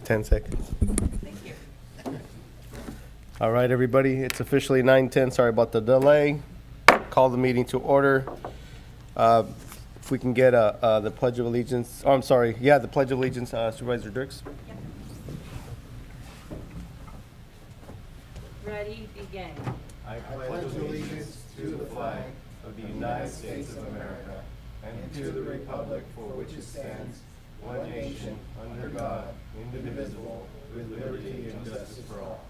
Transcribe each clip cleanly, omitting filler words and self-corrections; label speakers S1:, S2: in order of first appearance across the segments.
S1: 10 seconds. All right, everybody, it's officially 9:10. Sorry about the delay. Call the meeting to order. If we can get the Pledge of Allegiance. Oh, I'm sorry. Yeah, the Pledge of Allegiance, Supervisor Dirks.
S2: Ready, begin.
S1: I pledge allegiance to the flag of the United States of America and to the republic for which it stands, one nation, under God, indivisible, with liberty and justice for all.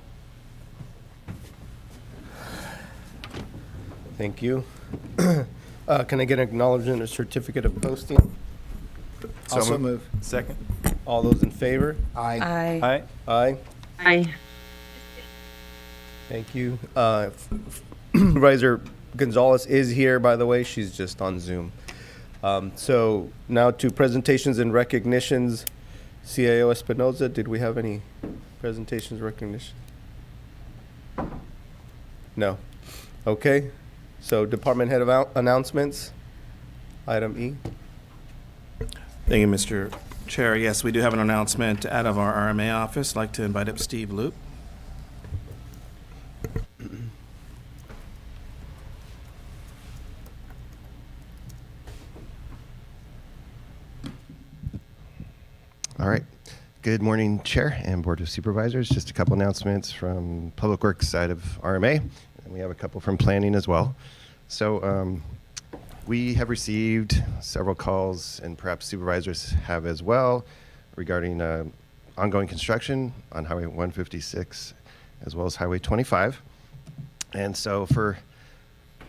S1: Thank you. Can I get an acknowledgement or certificate of posting?
S3: Also move.
S4: Second.
S1: All those in favor?
S3: Aye.
S4: Aye.
S1: Aye.
S2: Aye.
S1: Thank you. Supervisor Gonzalez is here, by the way. She's just on Zoom. So now to presentations and recognitions. CAO Espinoza, did we have any presentations, recognition? No. Okay. So department head of announcements. Item E.
S4: Thank you, Mr. Chair. Yes, we do have an announcement out of our RMA office. I'd like to invite up Steve Loop.
S5: All right. Good morning, Chair and Board of Supervisors. Just a couple announcements from Public Works side of RMA, and we have a couple from Planning as well. So we have received several calls, and perhaps supervisors have as well, regarding ongoing construction on Highway 156 as well as Highway 25. And so for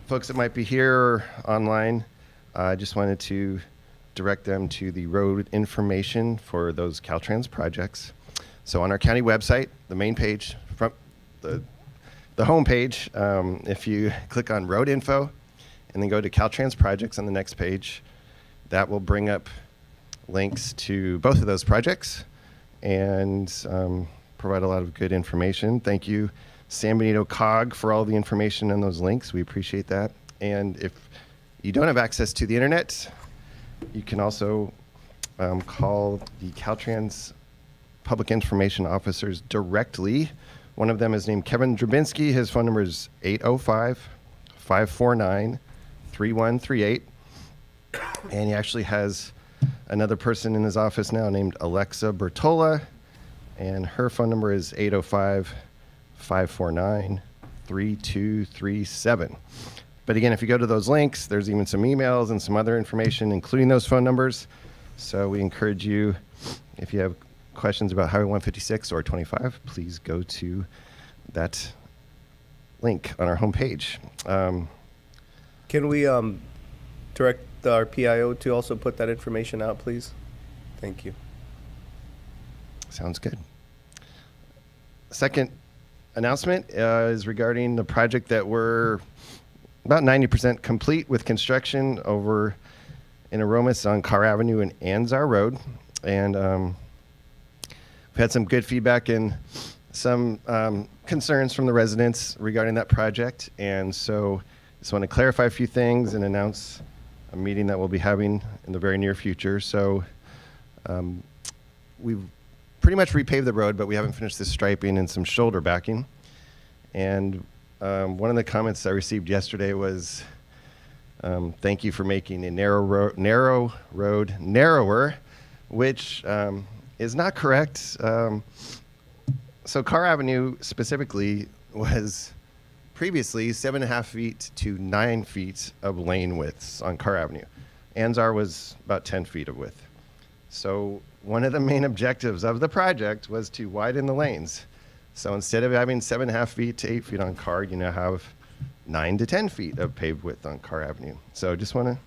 S5: folks that might be here or online, I just wanted to direct them to the road information for those Caltrans projects. So on our county website, the main page, from the home page, if you click on road info and then go to Caltrans projects on the next page, that will bring up links to both of those projects and provide a lot of good information. Thank you, San Benito COG, for all the information on those links. We appreciate that. And if you don't have access to the internet, you can also call the Caltrans public information officers directly. One of them is named Kevin Drabinski. His phone number is 805-549-3138. And he actually has another person in his office now named Alexa Bertola, and her phone number is 805-549-3237. But again, if you go to those links, there's even some emails and some other information, including those phone numbers. So we encourage you, if you have questions about Highway 156 or 25, please go to that link on our homepage.
S1: Can we direct our PIO to also put that information out, please? Thank you.
S5: Sounds good. Second announcement is regarding the project that we're about 90% complete with construction over in Aromas on Carr Avenue and Anzar Road. And we've had some good feedback and some concerns from the residents regarding that project. And so just want to clarify a few things and announce a meeting that we'll be having in the very near future. So we've pretty much repaved the road, but we haven't finished the striping and some shoulder backing. And one of the comments I received yesterday was, thank you for making a narrow road narrower, which is not correct. So Carr Avenue specifically was previously 7.5 feet to 9 feet of lane widths on Carr Avenue. Anzar was about 10 feet of width. So one of the main objectives of the project was to widen the lanes. So instead of having 7.5 feet to 8 feet on Carr, you now have 9 to 10 feet of paved width on Carr Avenue. So just want to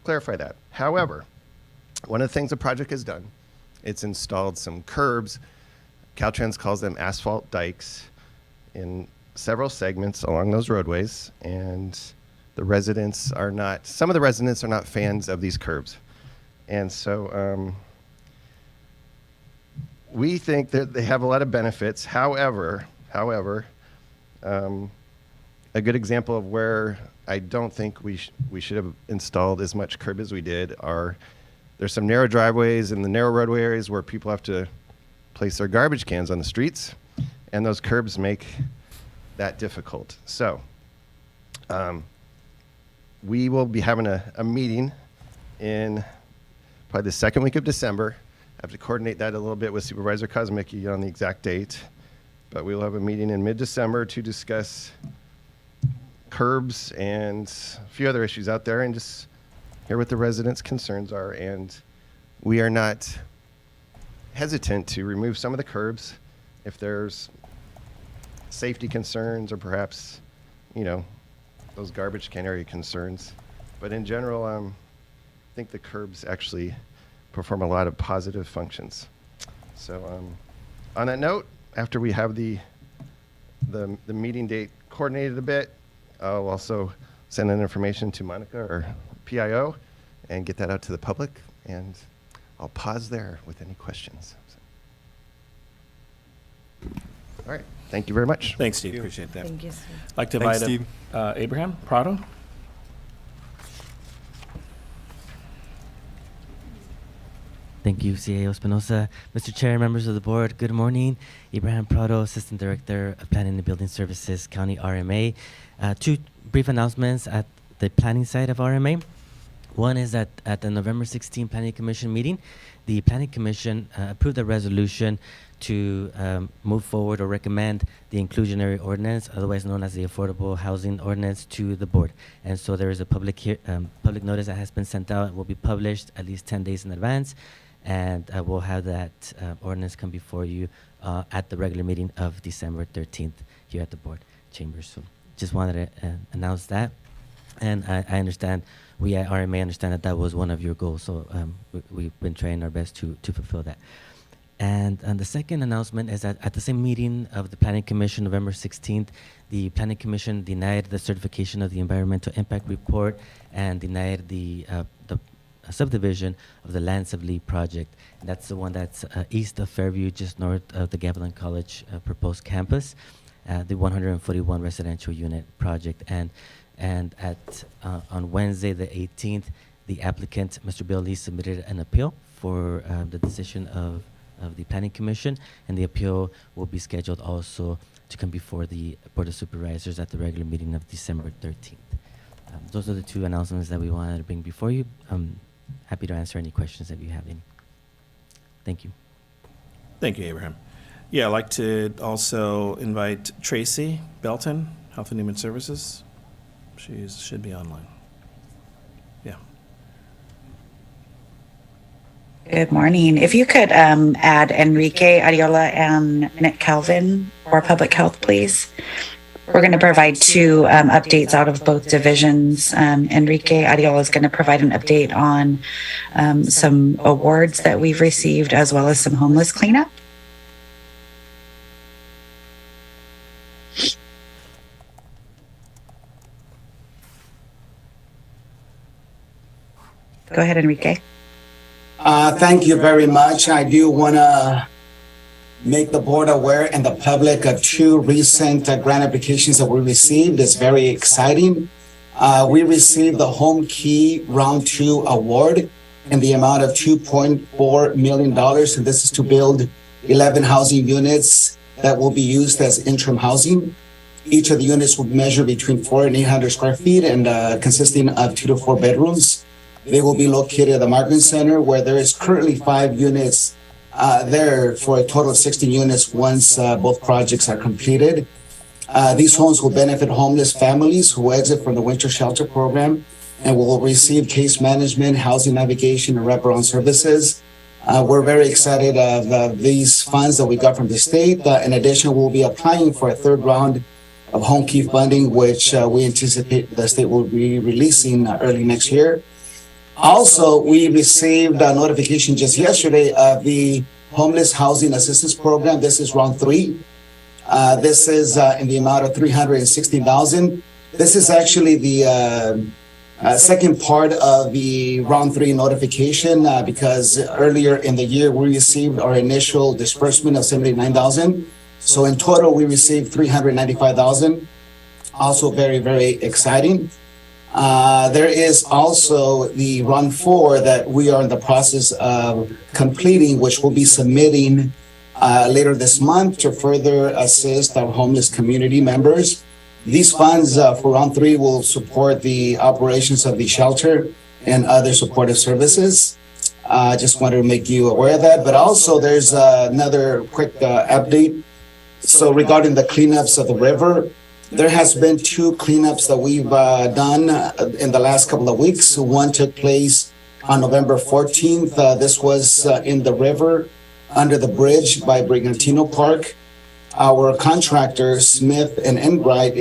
S5: clarify that. However, one of the things the project has done, it's installed some curbs. Caltrans calls them asphalt dikes in several segments along those roadways. And the residents are not, some of the residents are not fans of these curbs. And so we think that they have a lot of benefits. However, a good example of where I don't think we should have installed as much curb as we did are there's some narrow driveways in the narrow roadway areas where people have to place their garbage cans on the streets, and those curbs make that difficult. So we will be having a meeting in probably the second week of December. I have to coordinate that a little bit with Supervisor Kosmicki on the exact date, but we will have a meeting in mid-December to discuss curbs and a few other issues out there and just hear what the residents' concerns are. And we are not hesitant to remove some of the curbs if there's safety concerns or perhaps, those garbage can area concerns. But in general, I think the curbs actually perform a lot of positive functions. So on that note, after we have the meeting date coordinated a bit, I'll also send that information to Monica, or PIO, and get that out to the public. And I'll pause there with any questions. All right. Thank you very much.
S4: Thanks, Steve. Appreciate that.
S2: Thank you, sir.
S4: I'd like to
S3: Thanks,
S4: invite Abraham Prado.
S6: Thank you, CAO Espinosa. Mr. Chair, members of the board, good morning. Abraham Prado, Assistant Director of Planning and Building Services, County RMA. Two brief announcements at the planning side of RMA. One is that at the November 16 Planning Commission meeting, the Planning Commission approved a resolution to move forward or recommend the inclusionary ordinance, otherwise known as the Affordable Housing Ordinance, to the board. And so there is a public notice that has been sent out. It will be published at least 10 days in advance, and we'll have that ordinance come before you at the regular meeting of December 13th here at the board chambers. So just wanted to announce that. And I understand, we at RMA understand that was one of your goals, so we've been trying our best to fulfill that. And the second announcement is that at the same meeting of the Planning Commission, November 16th, the Planning Commission denied the certification of the environmental impact report and denied the subdivision of the Lands of Lee project. And that's the one that's east of Fairview, just north of the Gavilan College proposed campus, the 141 residential unit project. And at on Wednesday, the 18th, the applicant, Mr. Bill Lee, submitted an appeal for the decision of the Planning Commission, and the appeal will be scheduled also to come before the Board of Supervisors at the regular meeting of December 13th. Those are the two announcements that we wanted to bring before you. I'm happy to answer any questions if you have any. Thank you.
S4: Thank you, Abraham. Yeah, I'd like to also invite Tracy Belton, Health and Human Services. She should be online. Yeah.
S2: Good morning. If you could add Enrique Ariola and Nick Calvin for public health, please. We're going to provide two updates out of both divisions. Enrique Ariola is going to provide an update on some awards that we've received, as well as some homeless cleanup. Go ahead, Enrique.
S7: Thank you very much. I do want to make the board aware and the public of two recent grant applications that we received. It's very exciting. We received the Home Key Round 2 award in the amount of $2.4 million. And this is to build 11 housing units that will be used as interim housing. Each of the units will measure between 400 and 800 square feet and consisting of 2 to 4 bedrooms. They will be located at the Martin Center, where there is currently 5 units there for a total of 16 units once both projects are completed. These homes will benefit homeless families who exit from the winter shelter program and will receive case management, housing navigation, and wraparound services. We're very excited of these funds that we got from the state. In addition, we'll be applying for a third round of home key funding, which we anticipate the state will be releasing early next year. Also, we received a notification just yesterday of the Homeless Housing Assistance Program. This is round 3. This is in the amount of $360,000. This is actually the second part of the round 3 notification because earlier in the year we received our initial disbursement of $79,000. So in total, we received $395,000. Also very, very exciting. There is also the round 4 that we are in the process of completing, which will be submitting later this month to further assist our homeless community members. These funds for round 3 will support the operations of the shelter and other supportive services. Just wanted to make you aware of that. But also there's another quick update. So regarding the cleanups of the river, there has been 2 cleanups that we've done in the last couple of weeks. One took place on November 14th. This was in the river under the bridge by Brigantino Park. Our contractor, Smith and Enbright,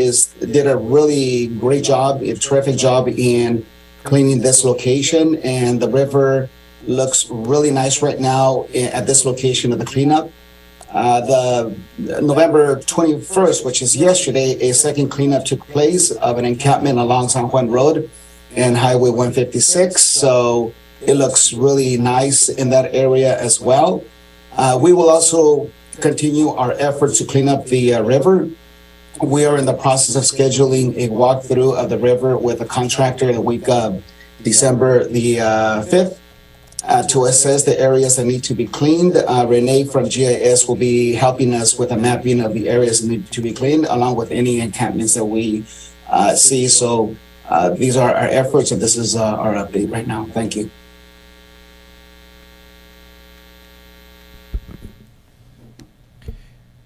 S7: did a really great job, a terrific job in cleaning this location. And the river looks really nice right now at this location of the cleanup. The November 21st, which is yesterday, a second cleanup took place of an encampment along San Juan Road and Highway 156. So it looks really nice in that area as well. We will also continue our efforts to clean up the river. We are in the process of scheduling a walkthrough of the river with a contractor the week of December the 5th. To assess the areas that need to be cleaned. Renee from GIS will be helping us with a mapping of the areas that need to be cleaned, along with any encampments that we see. So these are our efforts, and this is our update right now. Thank you.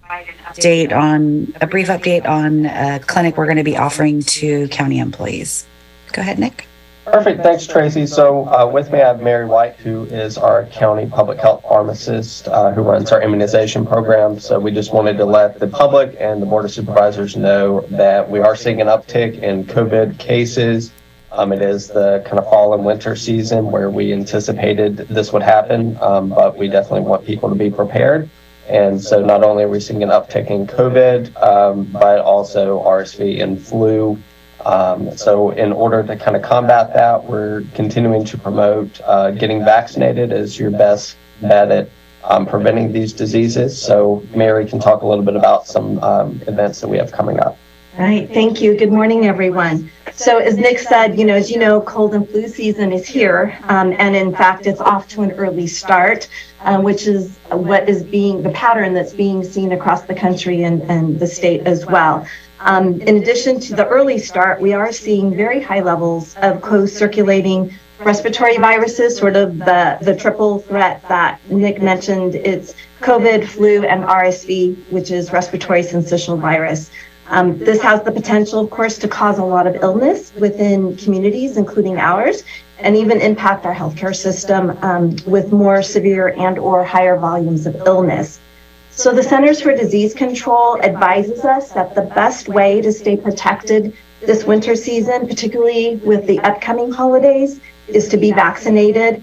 S2: A brief update on a clinic we're going to be offering to county employees. Go ahead, Nick.
S8: Perfect. Thanks, Tracy. So with me, I have Mary White, who is our county public health pharmacist who runs our immunization program. So we just wanted to let the public and the Board of Supervisors know that we are seeing an uptick in COVID cases. It is the kind of fall and winter season where we anticipated this would happen, but we definitely want people to be prepared. And so not only are we seeing an uptick in COVID, but also RSV and flu. So in order to kind of combat that, we're continuing to promote getting vaccinated as your best bet at preventing these diseases. So Mary can talk a little bit about some events that we have coming up.
S9: All right, thank you. Good morning, everyone. So as Nick said, as you know, cold and flu season is here. And in fact, it's off to an early start, which is what is being the pattern that's being seen across the country and the state as well. In addition to the early start, we are seeing very high levels of co-circulating respiratory viruses, sort of the triple threat that Nick mentioned. It's COVID, flu, and RSV, which is respiratory syncytial virus. This has the potential, of course, to cause a lot of illness within communities, including ours, and even impact our healthcare system with more severe and or higher volumes of illness. So the Centers for Disease Control advises us that the best way to stay protected this winter season, particularly with the upcoming holidays, is to be vaccinated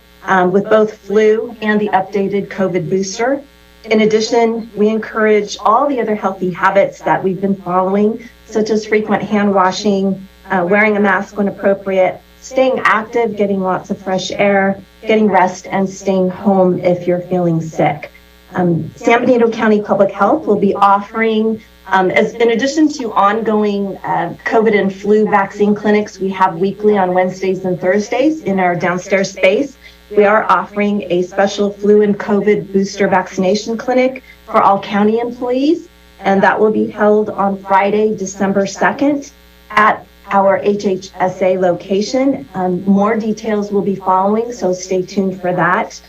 S9: with both flu and the updated COVID booster. In addition, we encourage all the other healthy habits that we've been following, such as frequent hand washing, wearing a mask when appropriate, staying active, getting lots of fresh air, getting rest, and staying home if you're feeling sick. San Benito County Public Health will be offering, in addition to ongoing COVID and flu vaccine clinics we have weekly on Wednesdays and Thursdays in our downstairs space, we are offering a special flu and COVID booster vaccination clinic for all county employees, and that will be held on Friday, December 2nd at our HHSA location. More details will be following, so stay tuned for that.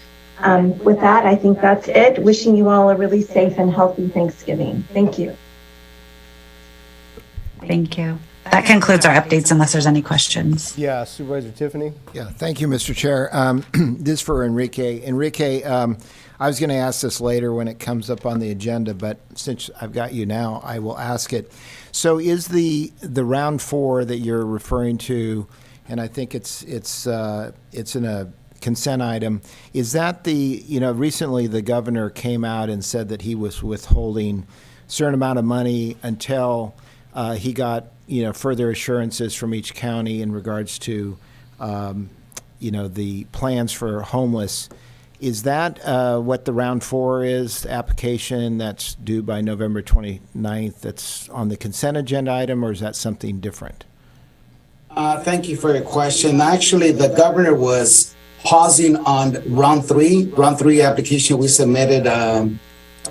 S9: With that, I think that's it. Wishing you all a really safe and healthy Thanksgiving. Thank you.
S2: Thank you. That concludes our updates unless there's any questions.
S1: Yeah, Supervisor Tiffany.
S3: Yeah, thank you, Mr. Chair. This is for Enrique. Enrique, I was going to ask this later when it comes up on the agenda, but since I've got you now, I will ask it. So is the round 4 that you're referring to, and I think it's in a consent item, is that recently the governor came out and said that he was withholding a certain amount of money until he got further assurances from each county in regards to the plans for homeless. Is that what the round 4 is, the application that's due by November 29th that's on the consent agenda item, or is that something different?
S7: Thank you for your question. Actually, the governor was pausing on round 3 application we submitted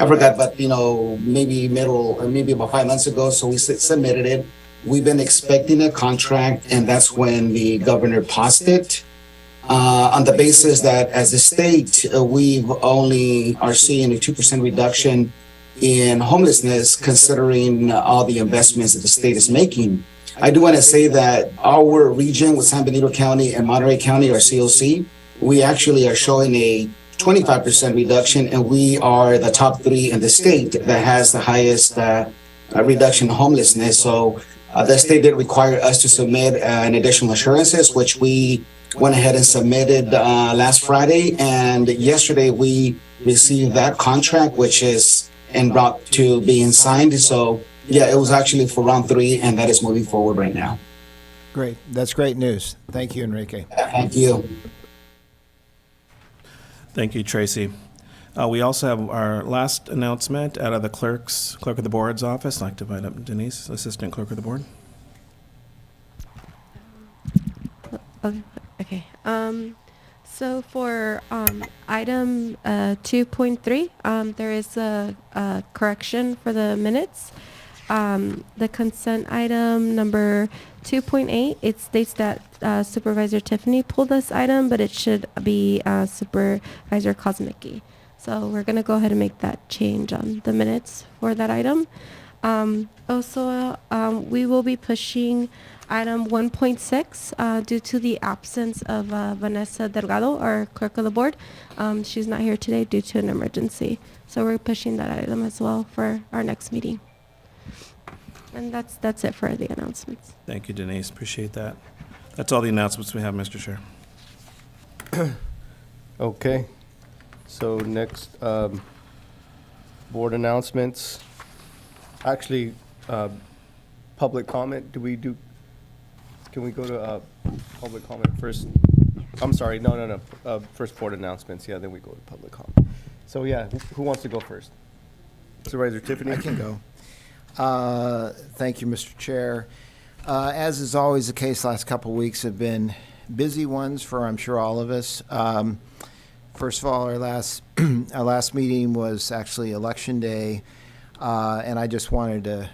S7: I forgot, but maybe middle or maybe about 5 months ago. So we submitted it. We've been expecting a contract, and that's when the governor paused it. On the basis that as a state, we've only are seeing a 2% reduction in homelessness, considering all the investments that the state is making. I do want to say that our region with San Benito County and Monterey County, our COC, we actually are showing a 25% reduction, and we are the top 3 in the state that has the highest reduction in homelessness. So the state did require us to submit an additional assurances, which we went ahead and submitted last Friday. And yesterday we received that contract, which is en route to being signed. So yeah, it was actually for round 3, and that is moving forward right now.
S3: Great. That's great news. Thank you, Enrique.
S7: Thank you.
S4: Thank you, Tracy. We also have our last announcement out of the clerk of the board's office. I'd like to invite up Denise, assistant clerk of the board.
S10: Okay. So for item 2.3, there is a correction for the minutes. The consent item number 2.8, it states that Supervisor Tiffany pulled this item, but it should be Supervisor Kosmicki. So we're going to go ahead and make that change on the minutes for that item. Also, we will be pushing item 1.6 due to the absence of Vanessa Delgado, our clerk of the board. She's not here today due to an emergency. So we're pushing that item as well for our next meeting. And that's it for the announcements.
S4: Thank you, Denise. Appreciate that. That's all the announcements we have, Mr. Chair.
S1: Okay. So next, board announcements. Actually, public comment. Can we go to public comment first? I'm sorry. No. First board announcements. Yeah, then we go to public comment. So yeah, who wants to go first? Supervisor Tiffany?
S3: I can go. Thank you, Mr. Chair. As is always the case, last couple of weeks have been busy ones for, I'm sure, all of us. First of all, our last meeting was actually Election Day, and I just wanted to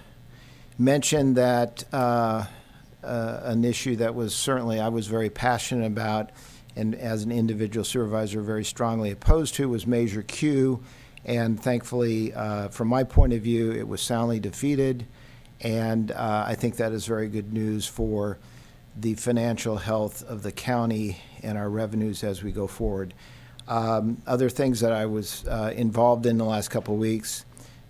S3: mention that an issue that was certainly I was very passionate about, and as an individual supervisor very strongly opposed to, was Measure Q. And thankfully, from my point of view, it was soundly defeated. And I think that is very good news for the financial health of the county and our revenues as we go forward. Other things that I was involved in the last couple of weeks,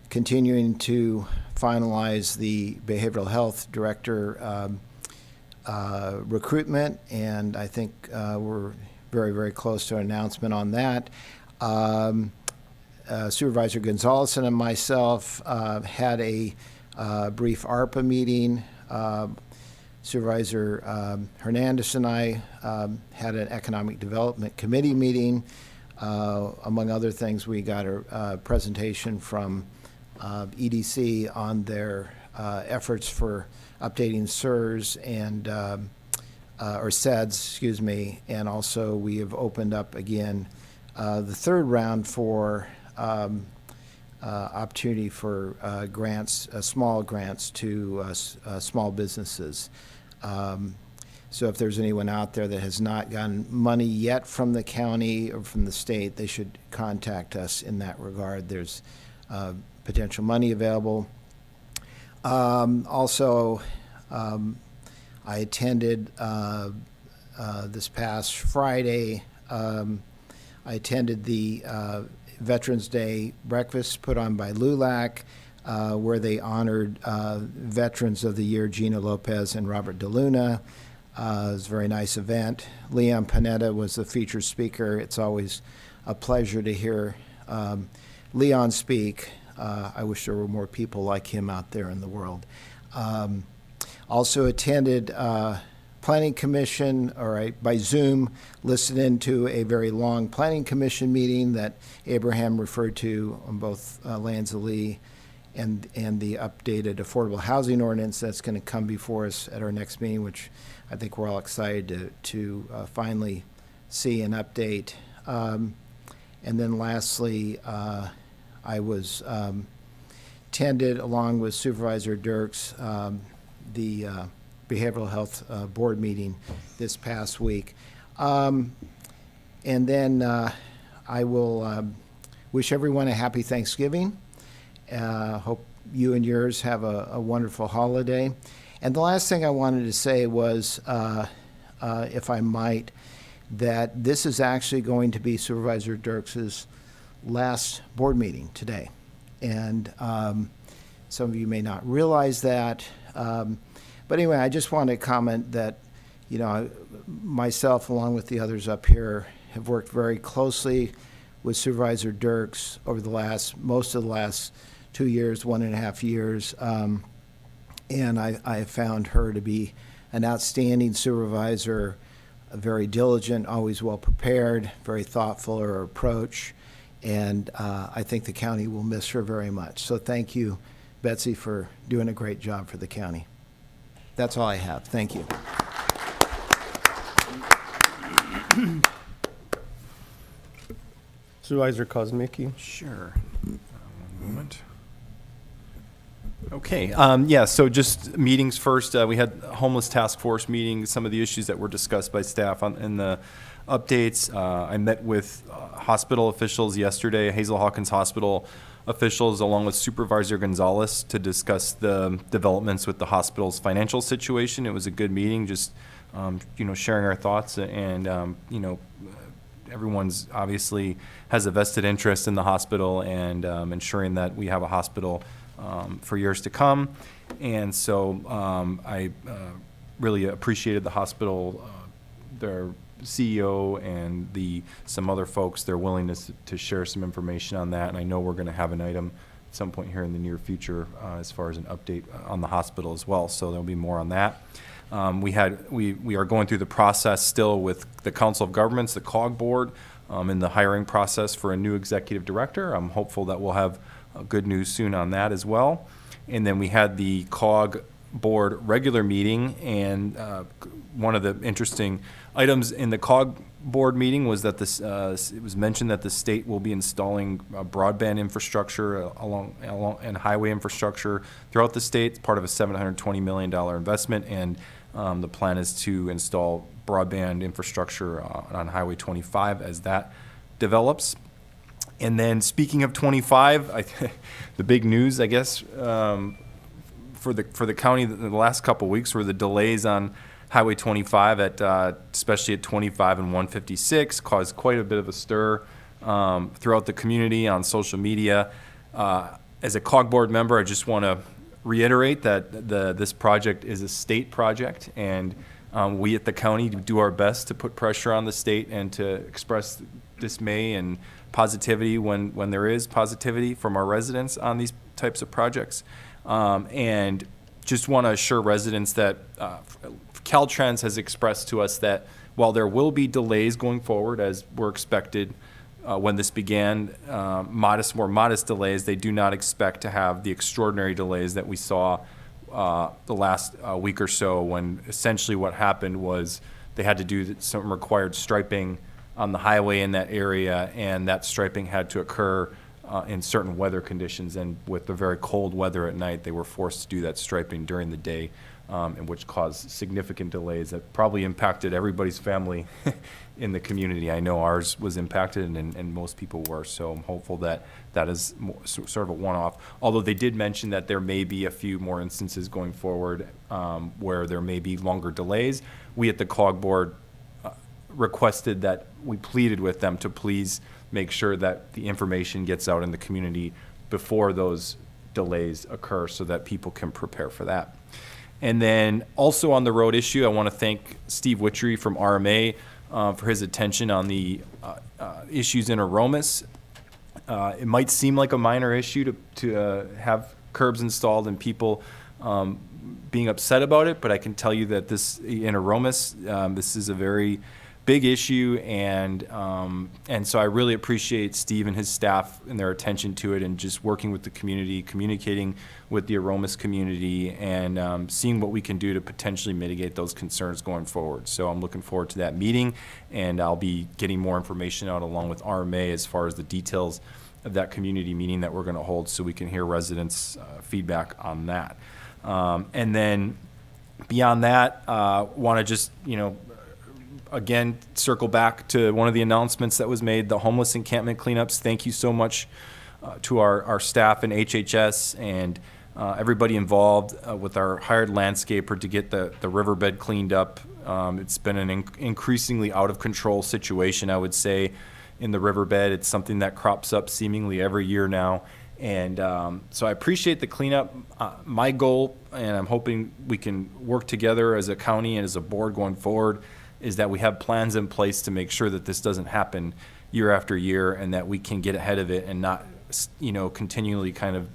S3: continuing to finalize the behavioral health director recruitment. And I think we're very, very close to an announcement on that. Supervisor Gonzalez and myself had a brief ARPA meeting. Supervisor Hernandez and I had an Economic Development Committee meeting. Among other things, we got a presentation from EDC on their efforts for updating SERS and or SEDS, excuse me, and also we have opened up again the third round for opportunity for grants, small grants to small businesses. So if there's anyone out there that has not gotten money yet from the county or from the state, they should contact us in that regard. There's potential money available. Also, I attended this past Friday, I attended the Veterans Day breakfast put on by LULAC, where they honored Veterans of the Year, Gina Lopez and Robert DeLuna. It was a very nice event. Leon Panetta was the featured speaker. It's always a pleasure to hear Leon speak. I wish there were more people like him out there in the world. Also attended Planning Commission, by Zoom, listened into a very long Planning Commission meeting that Abraham referred to on both Lanza Lee and the updated affordable housing ordinance that's going to come before us at our next meeting, which I think we're all excited to finally see and update. And then lastly, I I was attended, along with Supervisor Dirks, the Behavioral Health Board meeting this past week. And then I will wish everyone a happy Thanksgiving. Hope you and yours have a wonderful holiday. And the last thing I wanted to say was, if I might, that this is actually going to be Supervisor Dirks's last board meeting today. And some of you may not realize that. But anyway, I just want to comment that, you know, myself, along with the others up here, have worked very closely with Supervisor Dirks over most of the last 2 years, 1.5 years. And I have found her to be an outstanding supervisor, very diligent, always well prepared, very thoughtful in her approach. And I think the county will miss her very much. So thank you, Betsy, for doing a great job for the county. That's all I have. Thank you.
S1: Supervisor Kozmicki.
S11: Sure. One moment. Okay, yeah, so just meetings first. We had homeless task force meetings, some of the issues that were discussed by staff in the updates. I met with hospital officials yesterday, Hazel Hawkins Hospital officials, along with Supervisor Gonzalez, to discuss the developments with the hospital's financial situation. It was a good meeting, just sharing our thoughts, and everyone's obviously has a vested interest in the hospital and ensuring that we have a hospital for years to come. And so I really appreciated the hospital, their CEO and some other folks, their willingness to share some information on that. And I know we're going to have an item at some point here in the near future as far as an update on the hospital as well. So there'll be more on that. We are going through the process still with the Council of Governments, the COG board, in the hiring process for a new executive director. I'm hopeful that we'll have good news soon on that as well. And then we had the COG board regular meeting, and one of the interesting items in the COG board meeting was that it was mentioned that the state will be installing broadband infrastructure and highway infrastructure throughout the state. It's part of a $720 million investment, and the plan is to install broadband infrastructure on Highway 25 as that develops. And then, speaking of 25, the big news, I guess, for the county the last couple of weeks were the delays on Highway 25, especially at 25 and 156, caused quite a bit of a stir throughout the community on social media. As a COG board member, I just want to reiterate that this project is a state project, and we at the county do our best to put pressure on the state and to express dismay and positivity when there is positivity from our residents on these types of projects. And just want to assure residents that Caltrans has expressed to us that while there will be delays going forward, as were expected when this began, more modest delays, they do not expect to have the extraordinary delays that we saw the last week or so, when essentially what happened was they had to do some required striping on the highway in that area, and that striping had to occur in certain weather conditions. And with the very cold weather at night, they were forced to do that striping during the day, and which caused significant delays that probably impacted everybody's family in the community. I know ours was impacted, and most people were. So I'm hopeful that that is sort of a one-off. Although they did mention that there may be a few more instances going forward where there may be longer delays. We at the COG board requested that we pleaded with them to please make sure that the information gets out in the community before those delays occur so that people can prepare for that. And then also on the road issue, I want to thank Steve Witchery from RMA for his attention on the issues in Aromas. It might seem like a minor issue to have curbs installed and people being upset about it, but I can tell you that this in Aromas, this is a very big issue, and so I really appreciate Steve and his staff and their attention to it, and just working with the community, communicating with the Aromas community, and seeing what we can do to potentially mitigate those concerns going forward. So I'm looking forward to that meeting, and I'll be getting more information out along with RMA as far as the details that community meeting that we're going to hold so we can hear residents' feedback on that. And then beyond that, want to just, again, circle back to one of the announcements that was made, the homeless encampment cleanups. Thank you so much to our staff in HHS and everybody involved with our hired landscaper to get the riverbed cleaned up. It's been an increasingly out of control situation, I would say, in the riverbed. It's something that crops up seemingly every year now. And so I appreciate the cleanup. My goal, and I'm hoping we can work together as a county and as a board going forward, is that we have plans in place to make sure that this doesn't happen year after year, and that we can get ahead of it and not, continually kind of,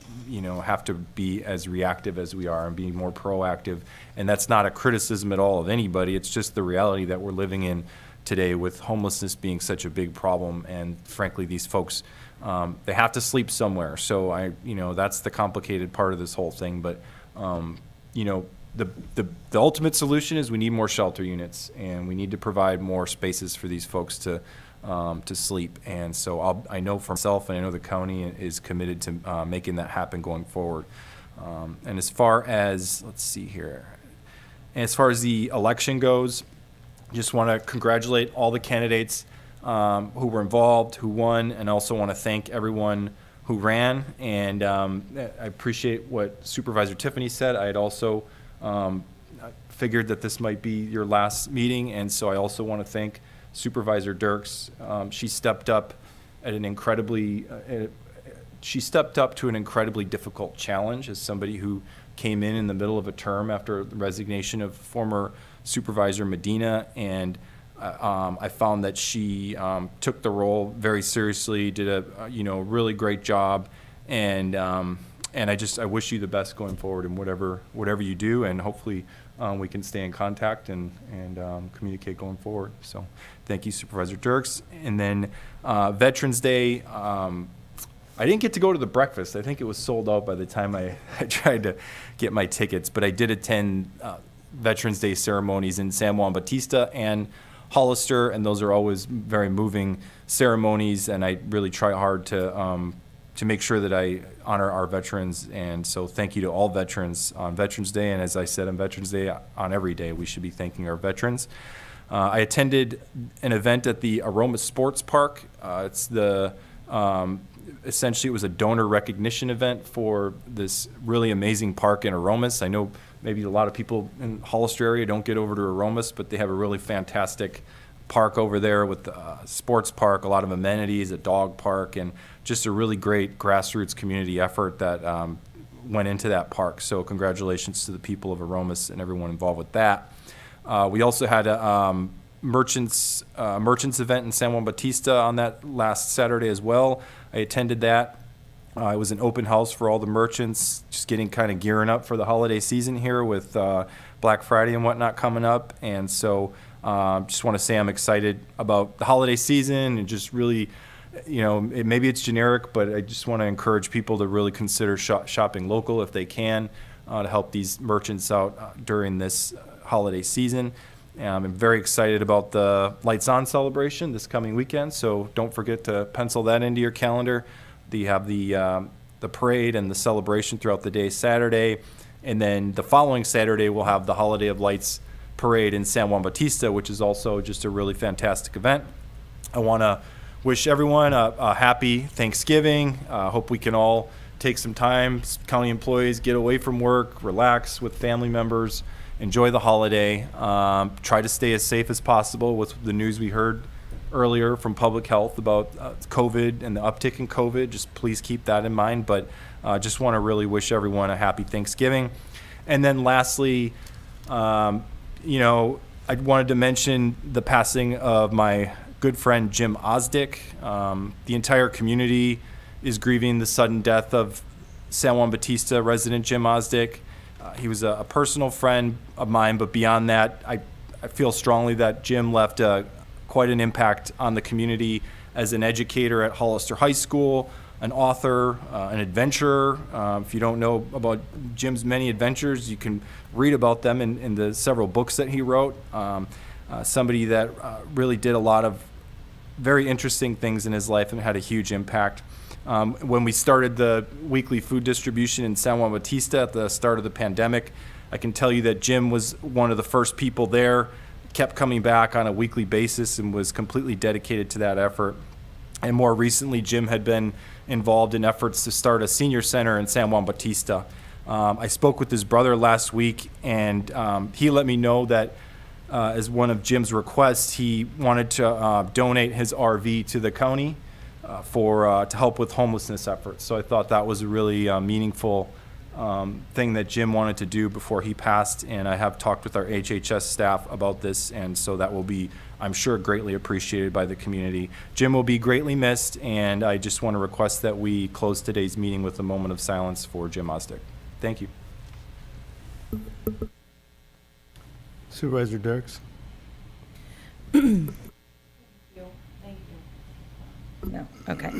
S11: have to be as reactive as we are and be more proactive. And that's not a criticism at all of anybody. It's just the reality that we're living in today, with homelessness being such a big problem. And frankly, these folks, they have to sleep somewhere. So that's the complicated part of this whole thing. But, the ultimate solution is we need more shelter units, and we need to provide more spaces for these folks to sleep. And so I know for myself, and I know the county is committed to making that happen going forward. And as far as, let's see here, as far as the election goes, just want to congratulate all the candidates who were involved, who won, and also want to thank everyone who ran. And I appreciate what Supervisor Tiffany said. I had also figured that this might be your last meeting, and so I also want to thank Supervisor Dirks. She stepped up to an incredibly difficult challenge as somebody who came in the middle of a term after the resignation of former Supervisor Medina, and I found that she took the role very seriously, did a really great job, and I wish you the best going forward in whatever you do, and hopefully we can stay in contact and communicate going forward. So thank you, Supervisor Dirks. And then Veterans Day, I didn't get to go to the breakfast. I think it was sold out by the time I tried to get my tickets, but I did attend Veterans Day ceremonies in San Juan Bautista and Hollister, and those are always very moving ceremonies, and I really try hard to make sure that I honor our veterans. And so thank you to all veterans on Veterans Day, and as I said, on Veterans Day, on every day, we should be thanking our veterans. I attended an event at the Aroma Sports Park. It's essentially, it was a donor recognition event for this really amazing park in Aromas. I know maybe a lot of people in Hollister area don't get over to Aromas, but they have a really fantastic park over there with a sports park, a lot of amenities, a dog park, and just a really great grassroots community effort that went into that park. So congratulations to the people of Aromas and everyone involved with that. We also had a merchants event in San Juan Bautista on that last Saturday as well. I attended that. It was an open house for all the merchants, just getting kind of gearing up for the holiday season here with Black Friday and whatnot coming up. And so just want to say I'm excited about the holiday season, and just really, maybe it's generic, but I just want to encourage people to really consider shopping local if they can, to help these merchants out during this holiday season. I'm very excited about the Lights On celebration this coming weekend, so don't forget to pencil that into your calendar. You have the parade and the celebration throughout the day Saturday, and then the following Saturday we'll have the Holiday of Lights parade in San Juan Bautista, which is also just a really fantastic event. I want to wish everyone a happy Thanksgiving. Hope we can all take some time, county employees, get away from work, relax with family members, enjoy the holiday. Try to stay as safe as possible with the news we heard earlier from public health about COVID and the uptick in COVID. Just please keep that in mind. But just want to really wish everyone a happy Thanksgiving. And then lastly, I wanted to mention the passing of my good friend Jim Osdick. The entire community is grieving the sudden death of San Juan Bautista resident Jim Osdick. He was a personal friend of mine, but beyond that, I feel strongly that Jim left quite an impact on the community as an educator at Hollister High School, an author, an adventurer. If you don't know about Jim's many adventures, you can read about them in the several books that he wrote. Somebody that really did a lot of very interesting things in his life and had a huge impact When we started the weekly food distribution in San Juan Bautista at the start of the pandemic, I can tell you that Jim was one of the first people there, kept coming back on a weekly basis and was completely dedicated to that effort. And more recently, Jim had been involved in efforts to start a senior center in San Juan Bautista. I spoke with his brother last week, and he let me know that as one of Jim's requests, he wanted to donate his RV to the county to help with homelessness efforts. So I thought that was a really meaningful thing that Jim wanted to do before he passed, and I have talked with our HHS staff about this, and so that will be, I'm sure, greatly appreciated by the community. Jim will be greatly missed, and I just want to request that we close today's meeting with a moment of silence for Jim Osdick. Thank you.
S1: Supervisor Dirks.
S12: No, okay.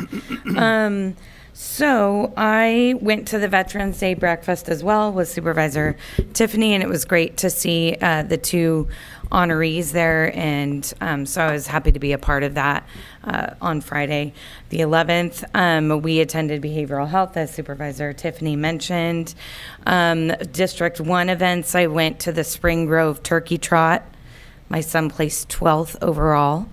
S12: So I went to the Veterans Day breakfast as well with Supervisor Tiffany, and it was great to see the two honorees there, and so I was happy to be a part of that on Friday the 11th. We attended behavioral health, as Supervisor Tiffany mentioned. District 1 events, I went to the Spring Grove Turkey Trot. My son placed 12th overall,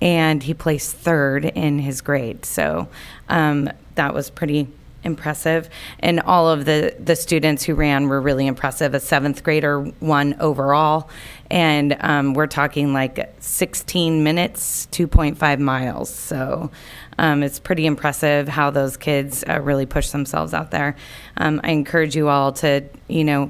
S12: and he placed 3rd in his grade. So that was pretty impressive. And all of the students who ran were really impressive. A 7th grader won overall. And we're talking like 16 minutes, 2.5 miles. So it's pretty impressive how those kids really push themselves out there. I encourage you all to,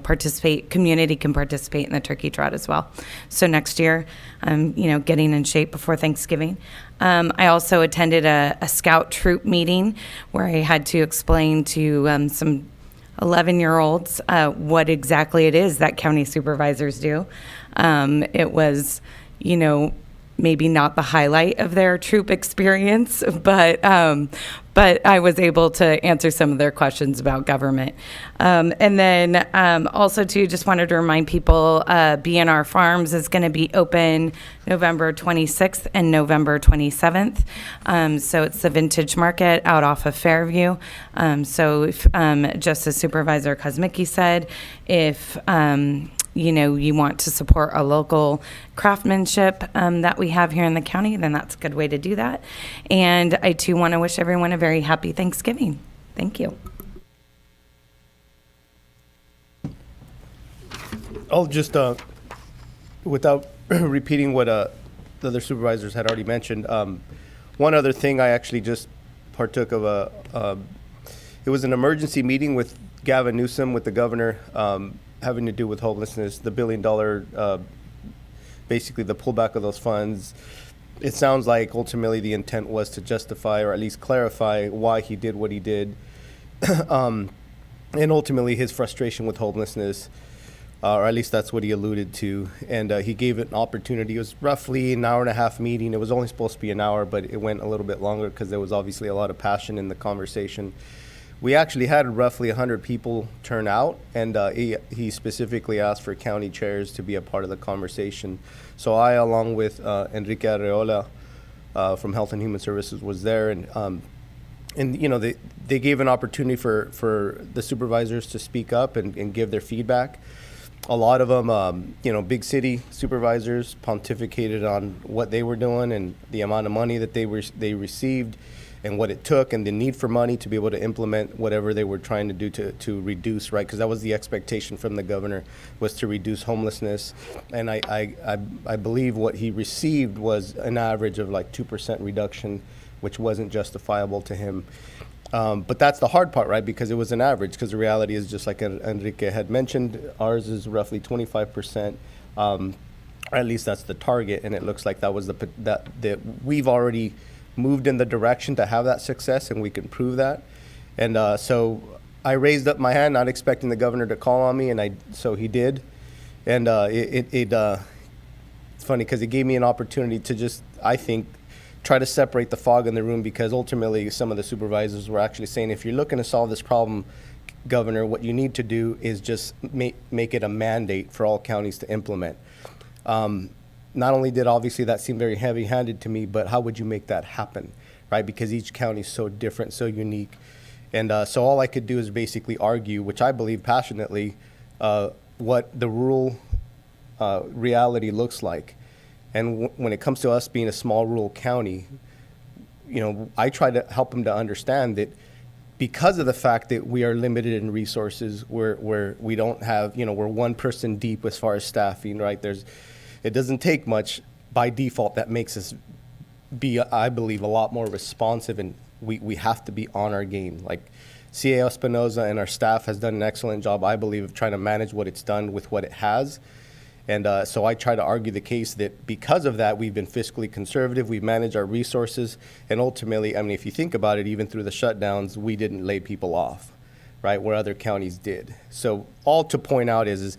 S12: participate. Community can participate in the turkey trot as well. So next year, getting in shape before Thanksgiving. I also attended a scout troop meeting where I had to explain to some 11-year-olds what exactly it is that county supervisors do. It was, maybe not the highlight of their troop experience, but I was able to answer some of their questions about government. And then also, too, just wanted to remind people, BNR Farms is going to be open November 26th and November 27th. So it's the vintage market out off of Fairview. So if, just as Supervisor Kosmicki said, if you want to support a local craftsmanship that we have here in the county, then that's a good way to do that. And I, too, want to wish everyone a very happy Thanksgiving. Thank you.
S1: I'll just, without repeating what the other supervisors had already mentioned, one other thing I actually just partook of it was an emergency meeting with Gavin Newsom, with the governor, having to do with homelessness, the $1 billion, basically the pullback of those funds. It sounds like ultimately the intent was to justify or at least clarify why he did what he did. And ultimately his frustration with homelessness, or at least that's what he alluded to. And he gave it an opportunity. It was roughly an hour and a half meeting. It was only supposed to be an hour, but it went a little bit longer because there was obviously a lot of passion in the conversation. We actually had roughly 100 people turn out, and he specifically asked for county chairs to be a part of the conversation. So I, along with Enrique Arreola from Health and Human Services, was there, and they gave an opportunity for the supervisors to speak up and give their feedback. A lot of them, big city supervisors pontificated on what they were doing and the amount of money that they received, and what it took, and the need for money to be able to implement whatever they were trying to do to reduce, right? Because that was the expectation from the governor, was to reduce homelessness. And I believe what he received was an average of like 2% reduction, which wasn't justifiable to him. But that's the hard part, right? Because it was an average, because the reality is, just like Enrique had mentioned, ours is roughly 25%. Or at least that's the target, and it looks like that was that we've already moved in the direction to have that success, and we can prove that. And so I raised up my hand, not expecting the governor to call on me, and so he did. And it's funny because it gave me an opportunity to just, I think, try to separate the fog in the room, because ultimately some of the supervisors were actually saying, if you're looking to solve this problem, Governor, what you need to do is just make it a mandate for all counties to implement. Not only did obviously that seem very heavy-handed to me, but how would you make that happen, right? Because each county is so different, so unique. And so all I could do is basically argue, which I believe passionately, what the rural reality looks like. And when it comes to us being a small rural county, you know, I try to help them to understand that because of the fact that we are limited in resources, where we don't have, you know, we're one person deep as far as staffing, right? It doesn't take much by default. That makes us be, I believe, a lot more responsive, and we have to be on our game. Like CAO Espinoza and our staff has done an excellent job, I believe, of trying to manage what it's done with what it has. And so I try to argue the case that because of that, we've been fiscally conservative, we've managed our resources, and ultimately, I mean, if you think about it, even through the shutdowns, we didn't lay people off, right, where other counties did. So all to point out is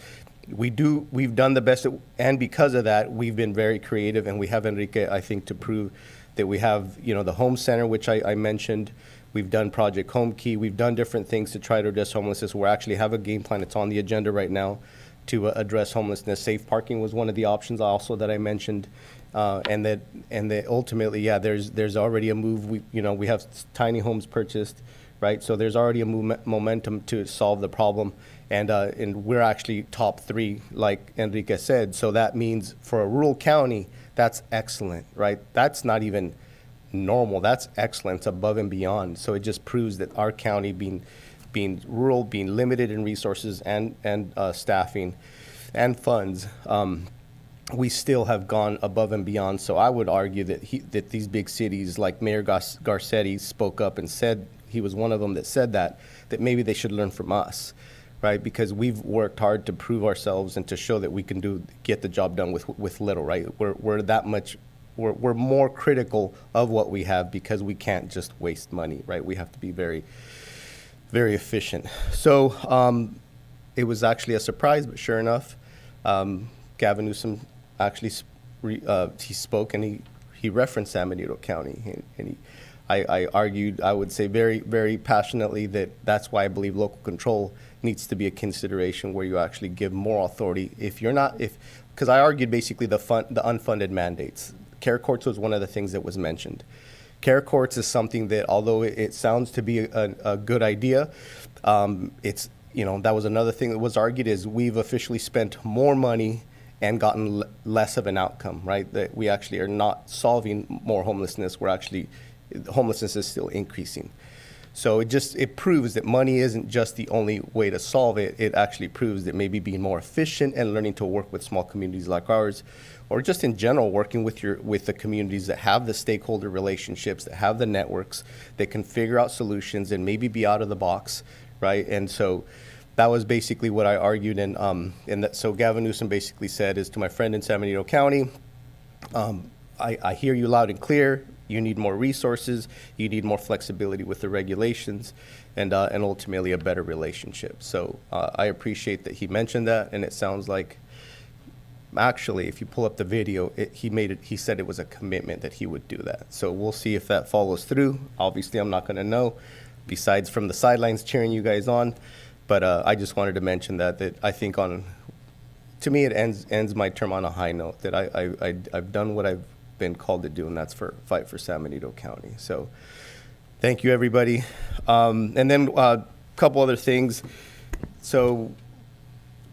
S1: we've done the best, and because of that, we've been very creative, and we have Enrique, I think, to prove that we have, you know, the home center, which I mentioned. We've done Project Home Key. We've done different things to try to address homelessness. We actually have a game plan. It's on the agenda right now to address homelessness. Safe parking was one of the options also that I mentioned, and that ultimately, yeah, there's already a move. We have tiny homes purchased, right? So there's already a momentum to solve the problem, and we're actually top 3, like Enrique said. So that means for a rural county, that's excellent, right? That's not even normal. That's excellence above and beyond. So it just proves that our county being rural, being limited in resources and staffing and funds, we still have gone above and beyond. So I would argue that these big cities, like Mayor Garcetti spoke up and said, he was one of them that said that maybe they should learn from us, right? Because we've worked hard to prove ourselves and to show that we can get the job done with little, right? We're that much, we're more critical of what we have because we can't just waste money, right? We have to be very, very efficient. So it was actually a surprise, but sure enough, Gavin Newsom actually he spoke, and he referenced San Benito County, and I argued, I would say very, very passionately, that's why I believe local control needs to be a consideration, where you actually give more authority. Because I argued basically the unfunded mandates. Care courts was one of the things that was mentioned. Care courts is something that, although it sounds to be a good idea, it's, you know, that was another thing that was argued, is we've officially spent more money and gotten less of an outcome, right? That we actually are not solving more homelessness. Homelessness is still increasing. So it proves that money isn't just the only way to solve it. It actually proves that maybe being more efficient and learning to work with small communities like ours, or just in general working with the communities that have the stakeholder relationships, that have the networks, that can figure out solutions and maybe be out of the box, right? And so that was basically what I argued, so Gavin Newsom basically said is to my friend in San Benito County, I hear you loud and clear. You need more resources. You need more flexibility with the regulations, and ultimately a better relationship. So I appreciate that he mentioned that, and it sounds like, actually, if you pull up the video, he said it was a commitment that he would do that. So we'll see if that follows through. Obviously, I'm not going to know, besides from the sidelines cheering you guys on. But I just wanted to mention that I think to me, it ends my term on a high note, that I've done what I've been called to do, and that's fight for San Benito County. So thank you, everybody. And then a couple other things. So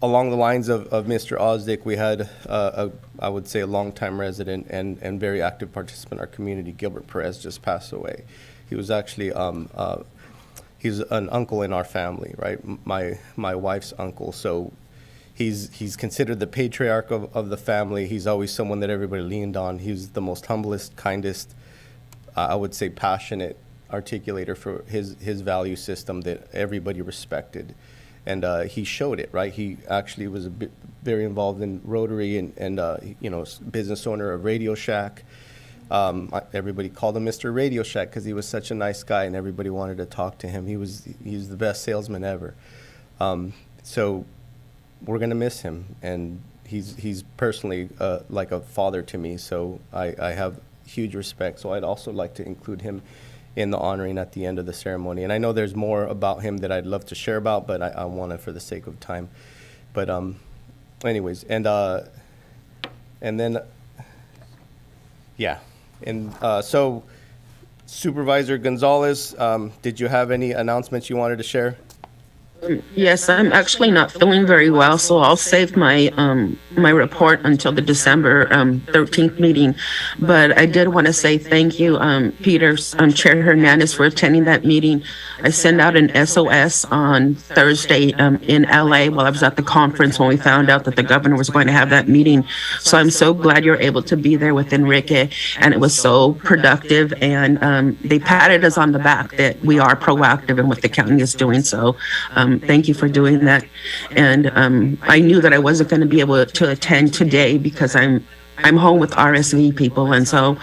S1: along the lines of Mr. Osdick, we had, I would say, a longtime resident and very active participant in our community, Gilbert Perez, just passed away. He was actually, he's an uncle in our family, right? My wife's uncle. So he's considered the patriarch of the family. He's always someone that everybody leaned on. He's the most humblest, kindest, I would say, passionate articulator for his value system that everybody respected. And he showed it, right? He actually was very involved in Rotary and business owner of Radio Shack. Everybody called him Mr. Radio Shack because he was such a nice guy, and everybody wanted to talk to him. He was the best salesman ever. So we're gonna miss him, and he's personally like a father to me. So I have huge respect. So I'd also like to include him in the honoring at the end of the ceremony. And I know there's more about him that I'd love to share about, but I want to for the sake of time. But anyways, and then yeah. And so Supervisor Gonzalez, did you have any announcements you wanted to share?
S13: Yes, I'm actually not feeling very well, so I'll save my report until the December 13th meeting. But I did want to say thank you, Peter, Chair Hernandez, for attending that meeting. I sent out an SOS on Thursday in LA while I was at the conference when we found out that the governor was going to have that meeting. So I'm so glad you're able to be there with Enrique, and it was so productive. And they patted us on the back that we are proactive in what the county is doing. So thank you for doing that. And I knew that I wasn't going to be able to attend today because I'm home with RSV people, and so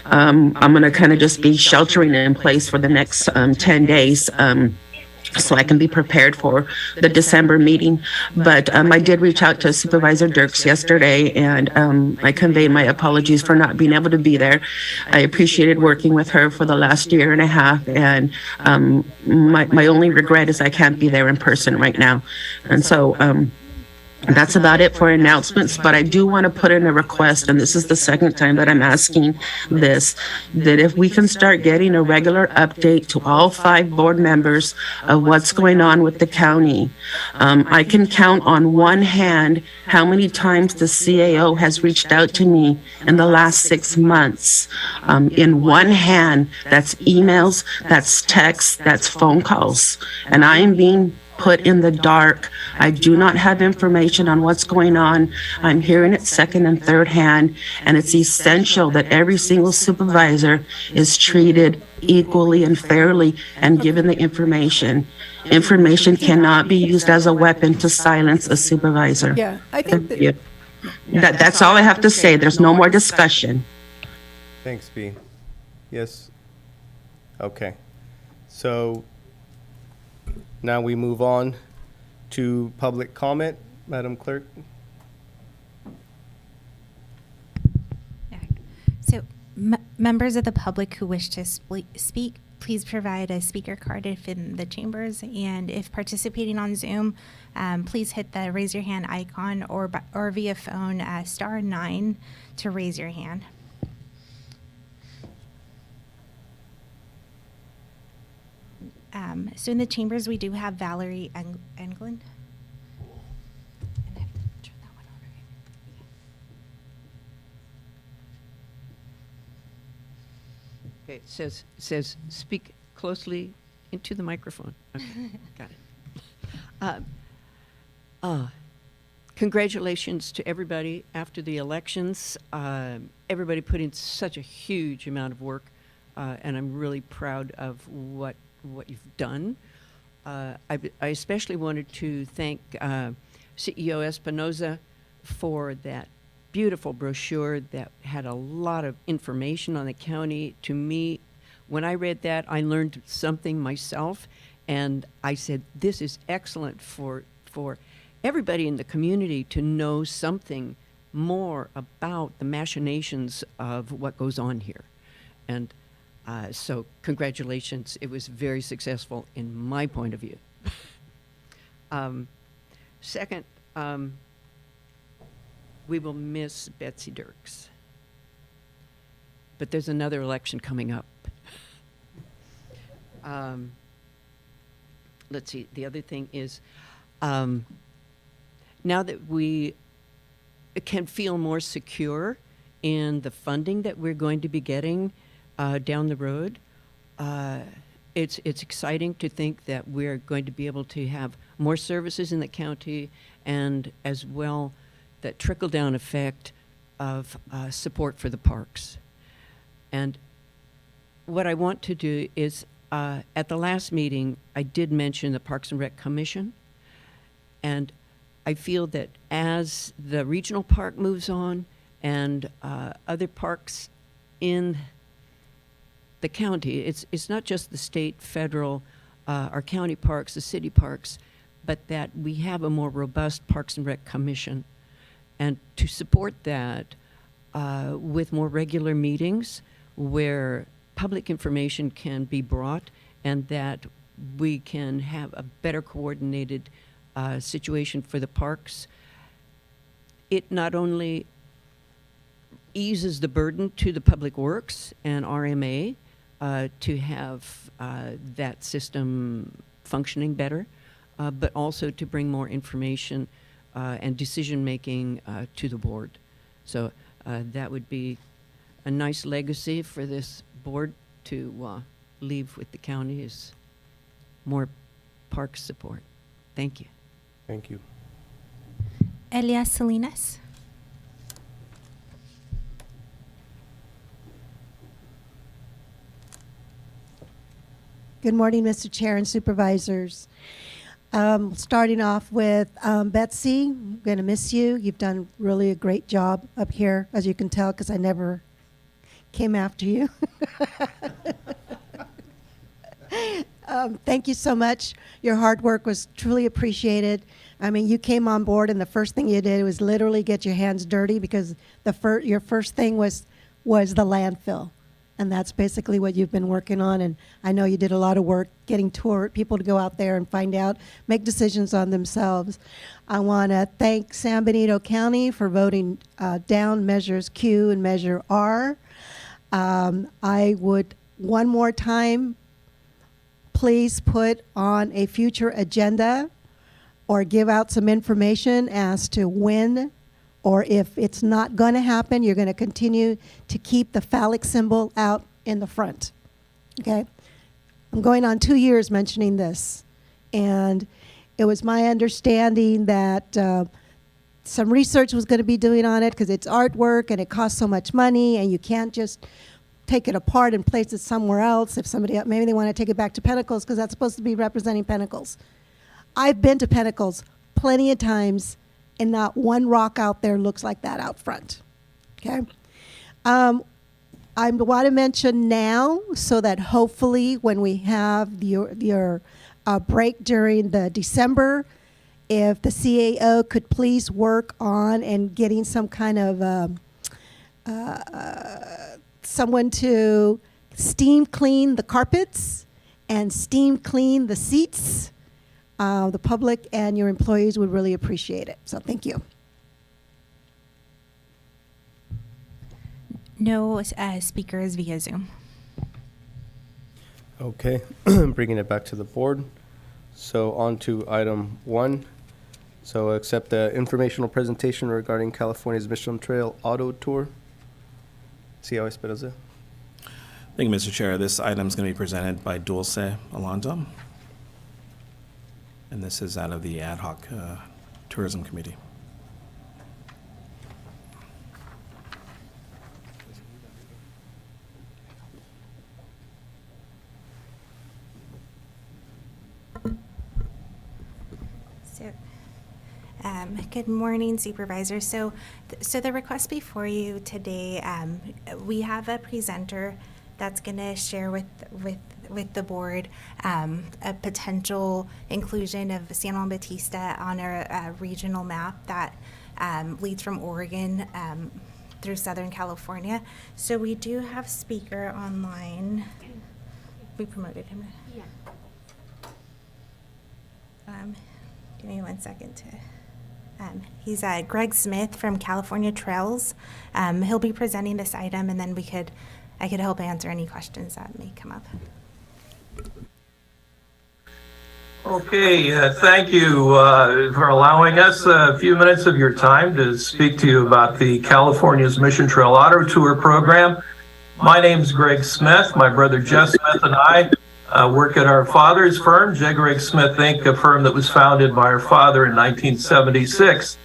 S13: I'm going to kind of just be sheltering in place for the next 10 days. So I can be prepared for the December meeting. But I did reach out to Supervisor Dirks yesterday, and I conveyed my apologies for not being able to be there. I appreciated working with her for the last year and a half, and my only regret is I can't be there in person right now. And so that's about it for announcements, but I do want to put in a request, and this is the second time that I'm asking this, that if we can start getting a regular update to all 5 board members of what's going on with the county. I can count on one hand how many times the CAO has reached out to me in the last 6 months. In one hand, that's emails, that's texts, that's phone calls, and I am being put in the dark. I do not have information on what's going on. I'm hearing it second and third hand, and it's essential that every single supervisor is treated equally and fairly and given the information. Information cannot be used as a weapon to silence a supervisor.
S14: Yeah, I think that,
S13: Yeah. That's all I have to say. There's no more discussion.
S1: Thanks, B. Yes? Okay. So now we move on to public comment. Madam Clerk?
S15: So members of the public who wish to speak, please provide a speaker card if in the chambers. And if participating on Zoom, please hit the raise your hand icon or via phone *9 to raise your hand. So in the chambers, we do have Valerie Englund. And I have to turn that one on, right?
S14: okay, it says speak closely into the microphone. Okay, got it. Congratulations to everybody after the elections. Everybody put in such a huge amount of work, and I'm really proud of what you've done. I especially wanted to thank CEO Espinoza for that beautiful brochure that had a lot of information on the county. To me, when I read that, I learned something myself, and I said, this is excellent for everybody in the community to know something more about the machinations of what goes on here. And so congratulations. It was very successful in my point of view. Second, we will miss Betsy Dirks. But there's another election coming up. Let's see, the other thing is, now that we can feel more secure in the funding that we're going to be getting down the road, it's exciting to think that we're going to be able to have more services in the county, and as well that trickle-down effect of support for the parks. And what I want to do is, at the last meeting, I did mention the Parks and Rec Commission, and I feel that as the regional park moves on and other parks in the county, it's not just the state, federal, our county parks, the city parks, but that we have a more robust Parks and Rec Commission. And to support that with more regular meetings where public information can be brought and that we can have a better coordinated situation for the parks, it not only eases the burden to the Public Works and RMA, to have that system functioning better, but also to bring more information and decision-making to the board. So that would be a nice legacy for this board to leave with the county, is more park support. Thank you.
S1: Thank you.
S15: Elias Salinas.
S16: Good morning, Mr. Chair and Supervisors. Starting off with Betsy, I'm going to miss you. You've done really a great job up here, as you can tell, because I never came after you. Thank you so much. Your hard work was truly appreciated. I mean, you came on board, and the first thing you did was literally get your hands dirty, because your first thing was the landfill. And that's basically what you've been working on. And I know you did a lot of work getting people to go out there and find out, make decisions on themselves. I want to thank San Benito County for voting down measures Q and measure R. I would, one more time, please put on a future agenda or give out some information as to when, or if it's not going to happen, you're going to continue to keep the phallic symbol out in the front. Okay? I'm going on 2 years mentioning this. And it was my understanding that some research was going to be doing on it, because it's artwork and it costs so much money, and you can't just take it apart and place it somewhere else. If somebody, maybe they want to take it back to Pentacles, because that's supposed to be representing Pentacles. I've been to Pentacles plenty of times, and not one rock out there looks like that out front. Okay? I want to mention now, so that hopefully when we have your break during the December, if the CAO could please work on and getting some kind of someone to steam clean the carpets and steam clean the seats. The public and your employees would really appreciate it. So thank you.
S15: No speakers via Zoom.
S1: Okay, bringing it back to the board. So on to item 1. So accept the informational presentation regarding California's Mission Trail Auto Tour. CIO Espinoza.
S4: Thank you, Mr. Chair. This item is going to be presented by Dulce Alonso. And this is out of the Ad Hoc Tourism Committee.
S15: So, good morning, Supervisor. So the request before you today, we have a presenter that's going to share with the board a potential inclusion of San Juan Bautista on a regional map that leads from Oregon through Southern California. So we do have speaker online. We promoted him. Yeah. Give me 1 second to. He's Greg Smith from California Trails. He'll be presenting this item, and then I could help answer any questions that may come up.
S17: Okay, thank you for allowing us a few minutes of your time to speak to you about the California's Mission Trail Auto Tour program. My name is Greg Smith. My brother Jeff Smith and I work at our father's firm, J. Greg Smith Inc., a firm that was founded by our father in 1976.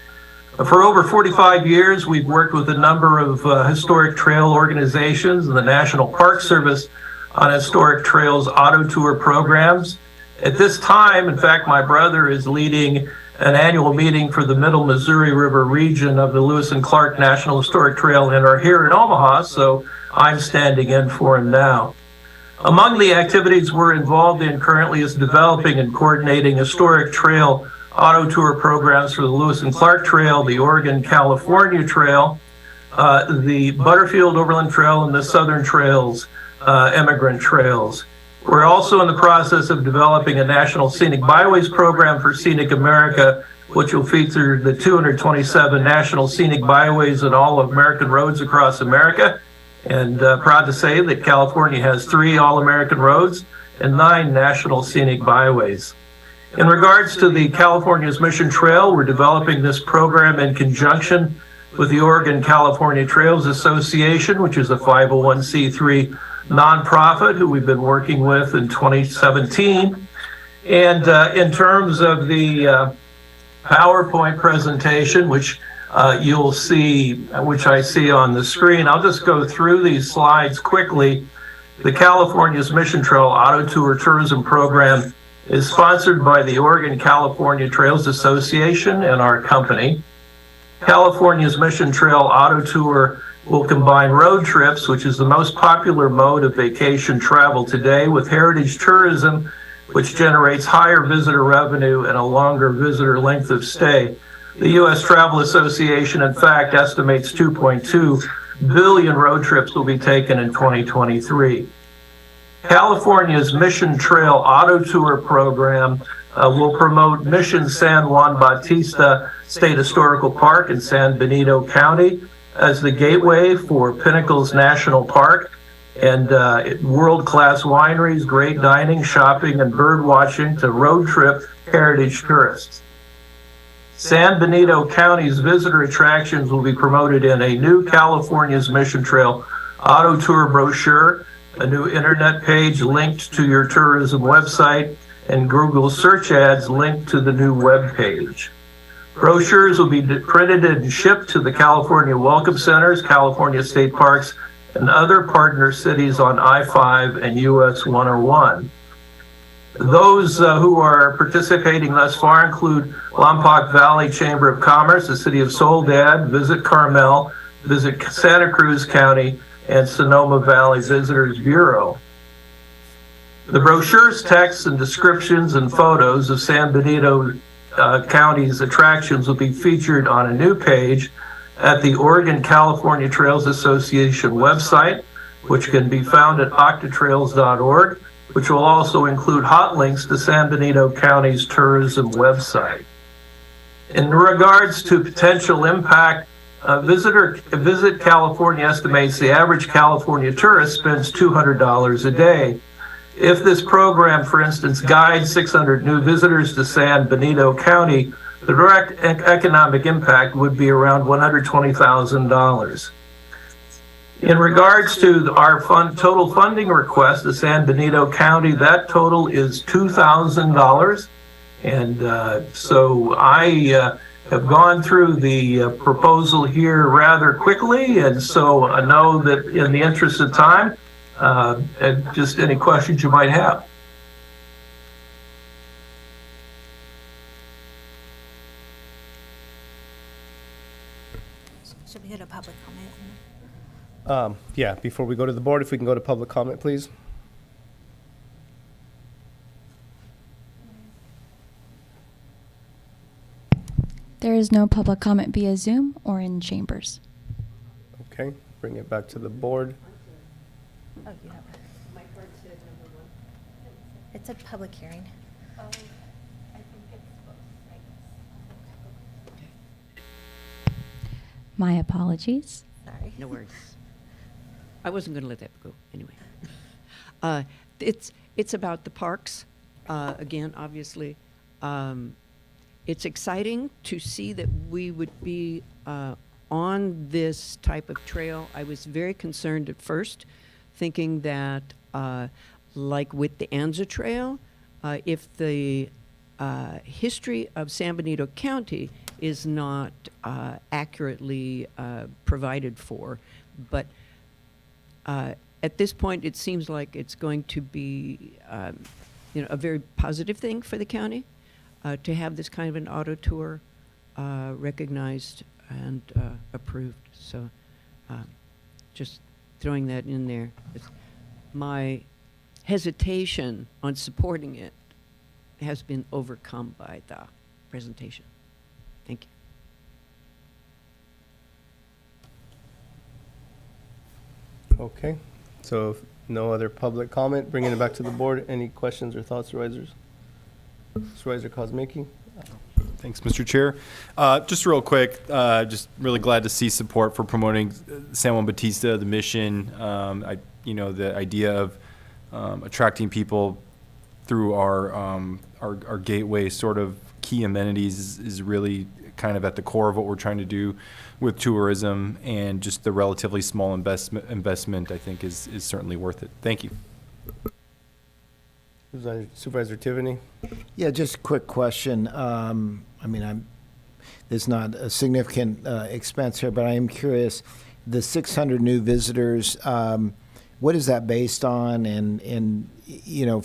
S17: For over 45 years, we've worked with a number of historic trail organizations and the National Park Service on historic trails auto tour programs. At this time, in fact, my brother is leading an annual meeting for the Middle Missouri River region of the Lewis and Clark National Historic Trail and are here in Omaha, so I'm standing in for him now. Among the activities we're involved in currently is developing and coordinating historic trail auto tour programs for the Lewis and Clark Trail, the Oregon-California Trail, the Butterfield Overland Trail, and the Southern Trails Immigrant Trails. We're also in the process of developing a National Scenic Byways program for Scenic America, which will feature the 227 National Scenic Byways and all of American roads across America. And proud to say that California has 3 All-American roads and 9 National Scenic Byways. In regards to the California's Mission Trail, we're developing this program in conjunction with the Oregon California Trails Association, which is a 501c3 nonprofit who we've been working with in 2017. And in terms of the PowerPoint presentation, which you'll see, which I see on the screen, I'll just go through these slides quickly. The California's Mission Trail Auto Tour Tourism Program is sponsored by the Oregon California Trails Association and our company. California's Mission Trail Auto Tour will combine road trips, which is the most popular mode of vacation travel today, with heritage tourism, which generates higher visitor revenue and a longer visitor length of stay. The U.S. Travel Association, in fact, estimates 2.2 billion road trips will be taken in 2023. California's Mission Trail Auto Tour program will promote Mission San Juan Bautista State Historical Park in San Benito County as the gateway for Pinnacles National Park and world-class wineries, great dining, shopping, and bird watching to road trip heritage tourists. San Benito County's visitor attractions will be promoted in a new California's Mission Trail Auto Tour brochure, a new internet page linked to your tourism website, and Google search ads linked to the new web page. Brochures will be printed and shipped to the California Welcome Centers, California State Parks, and other partner cities on I-5 and US 101. Those who are participating thus far include Lompoc Valley Chamber of Commerce, the City of Soledad, Visit Carmel, Visit Santa Cruz County, and Sonoma Valley Visitors Bureau. The brochure's texts and descriptions and photos of San Benito County's attractions will be featured on a new page at the Oregon California Trails Association website, which can be found at octatrails.org, which will also include hot links to San Benito County's tourism website. In regards to potential impact, Visit California estimates the average California tourist spends $200 a day. If this program, for instance, guides 600 new visitors to San Benito County, the direct economic impact would be around $120,000. In regards to our total funding request to San Benito County, that total is $2,000. And so I have gone through the proposal here rather quickly, and so I know that in the interest of time, and just any questions you might have.
S15: Should we hit a public comment?
S1: Yeah, before we go to the board, if we can go to public comment, please.
S18: There is no public comment via Zoom or in chambers.
S1: Okay, bring it back to the board.
S15: Oh, you have it. My card said number 1. It's a public hearing. Oh, I think it's both.
S18: My apologies.
S15: Sorry.
S14: No worries. I wasn't going to let that go anyway. It's about the parks. Again, obviously, it's exciting to see that we would be on this type of trail. I was very concerned at first, thinking that, like with the Anza Trail, if the history of San Benito County is not accurately provided for, but at this point, it seems like it's going to be, a very positive thing for the county to have this kind of an auto tour recognized and approved. So, just throwing that in there. My hesitation on supporting it has been overcome by the presentation. Thank you.
S1: Okay, so if no other public comment, bringing it back to the board. Any questions or thoughts, Supervisors? Supervisor Kozmicki?
S11: Thanks, Mr. Chair. Just real quick, just really glad to see support for promoting San Juan Bautista, the mission. The idea of attracting people through our gateway sort of key amenities is really kind of at the core of what we're trying to do with tourism, and just the relatively small investment I think is certainly worth it. Thank you.
S1: Supervisor Tiffany?
S3: Yeah, just a quick question. There's not a significant expense here, but I am curious, the 600 new visitors, what is that based on? And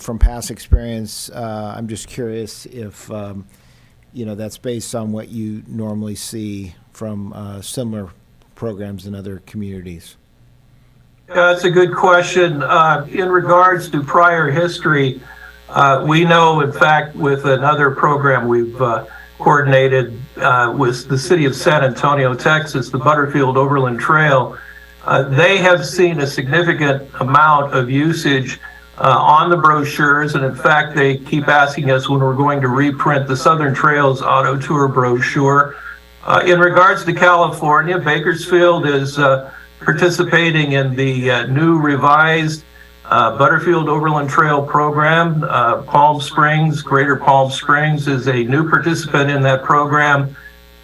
S3: from past experience, I'm just curious if, that's based on what you normally see from similar programs in other communities.
S17: Yeah, that's a good question. In regards to prior history, we know, in fact, with another program we've coordinated with the city of San Antonio, Texas, the Butterfield Overland Trail, they have seen a significant amount of usage on the brochures, and in fact, they keep asking us when we're going to reprint the Southern Trails Auto Tour brochure. In regards to California, Bakersfield is participating in the new revised Butterfield Overland Trail program. Palm Springs, Greater Palm Springs is a new participant in that program.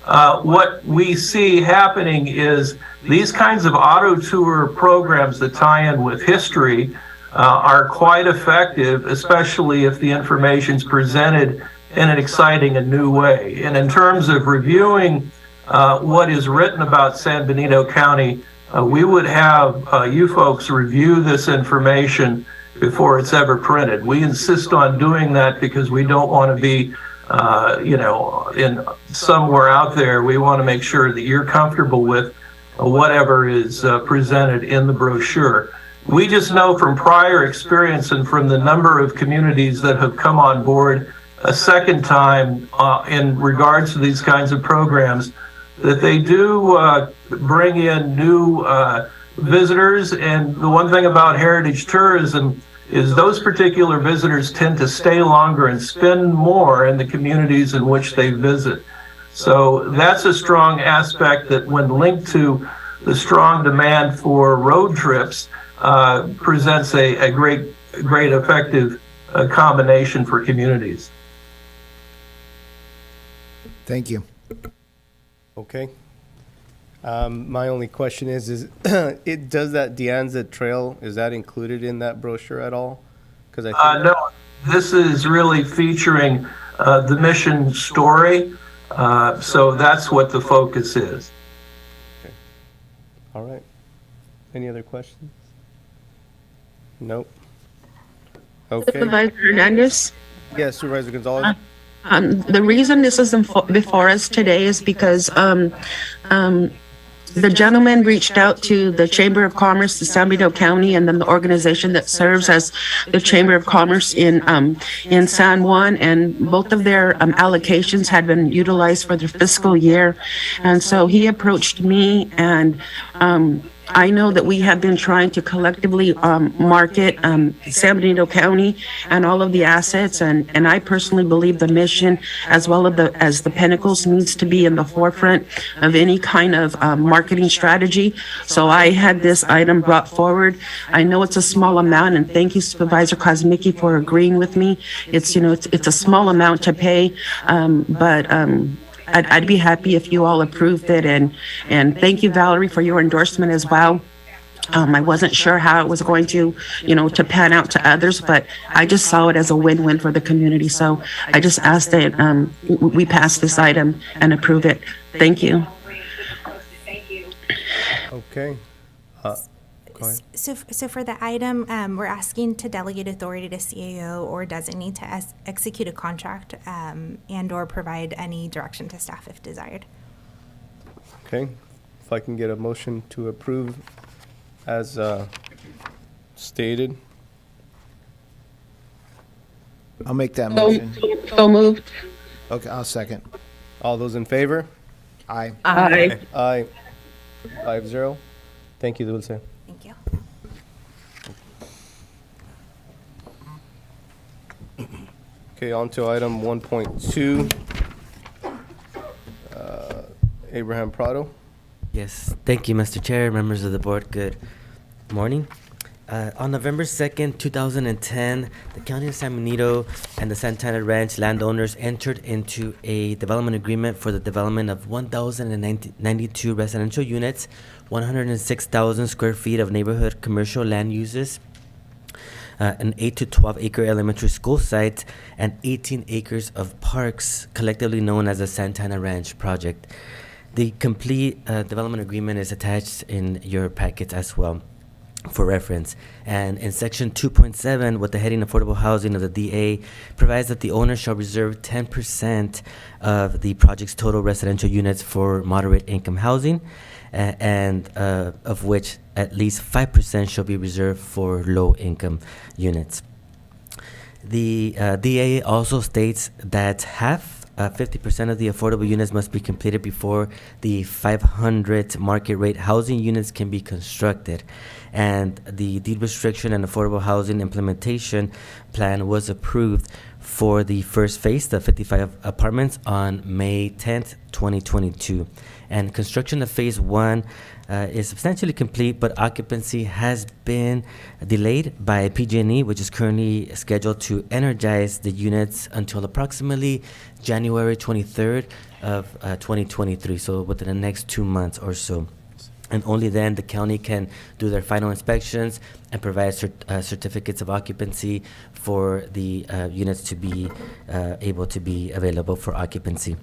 S17: What we see happening is these kinds of auto tour programs that tie in with history are quite effective, especially if the information is presented in an exciting and new way. And in terms of reviewing what is written about San Benito County, we would have you folks review this information before it's ever printed. We insist on doing that because we don't want to be, in somewhere out there. We want to make sure that you're comfortable with whatever is presented in the brochure. We just know from prior experience and from the number of communities that have come on board a second time in regards to these kinds of programs, that they do bring in new visitors. And the one thing about heritage tourism is those particular visitors tend to stay longer and spend more in the communities in which they visit. So that's a strong aspect that, when linked to the strong demand for road trips, presents a great effective combination for communities.
S3: Thank you.
S1: Okay. My only question is does that De Anza Trail, is that included in that brochure at all? Because
S17: no, this is really featuring the mission story. So that's what the focus is.
S1: Okay. All right. Any other questions? Nope. Okay.
S13: Supervisor Hernandez?
S1: Yes, Supervisor Gonzalez.
S13: The reason this is before us today is because the gentleman reached out to the Chamber of Commerce, the San Benito County, and then the organization that serves as the Chamber of Commerce in San Juan, and both of their allocations had been utilized for their fiscal year. And so he approached me, and I know that we have been trying to collectively market San Benito County and all of the assets, and I personally believe the mission, as well as the Pinnacles, needs to be in the forefront of any kind of marketing strategy. So I had this item brought forward. I know it's a small amount, and thank you, Supervisor Kosmicki, for agreeing with me. It's a small amount to pay, but I'd be happy if you all approved it, and thank you, Valerie, for your endorsement as well. I wasn't sure how it was going to, to pan out to others, but I just saw it as a win-win for the community. So I just asked that we pass this item and approve it. Thank you.
S1: Okay. Go ahead.
S15: So for the item, we're asking to delegate authority to CAO or designate to execute a contract and or provide any direction to staff if desired.
S1: Okay. If I can get a motion to approve as stated.
S3: I'll make that motion.
S13: So moved.
S3: Okay, I'll second.
S1: All those in favor?
S3: Aye.
S13: Aye.
S1: Aye. 5-0. Thank you, Dulce.
S15: Thank you.
S1: Okay, on to item 1.2. Abraham Prado.
S6: Yes, thank you, Mr. Chair, members of the board. Good morning. On November 2nd, 2010, the County of San Benito and the Santana Ranch landowners entered into a development agreement for the development of 1,092 residential units, 106,000 square feet of neighborhood commercial land uses, an 8 to 12 acre elementary school site, and 18 acres of parks, collectively known as the Santana Ranch project. The complete development agreement is attached in your packets as well for reference. And in section 2.7, with the heading Affordable Housing of the DA, provides that the owner shall reserve 10% of the project's total residential units for moderate income housing, and of which at least 5% shall be reserved for low income units. The DA also states that 50% of the affordable units must be completed before the 500 market rate housing units can be constructed. And the deed restriction and affordable housing implementation plan was approved for the first phase, the 55 apartments, on May 10th, 2022. And construction of phase 1 is substantially complete, but occupancy has been delayed by PG&E, which is currently scheduled to energize the units until approximately January 23rd of 2023, so within the next 2 months or so. And only then the county can do their final inspections and provide certificates of occupancy for the units to be able to be available for occupancy.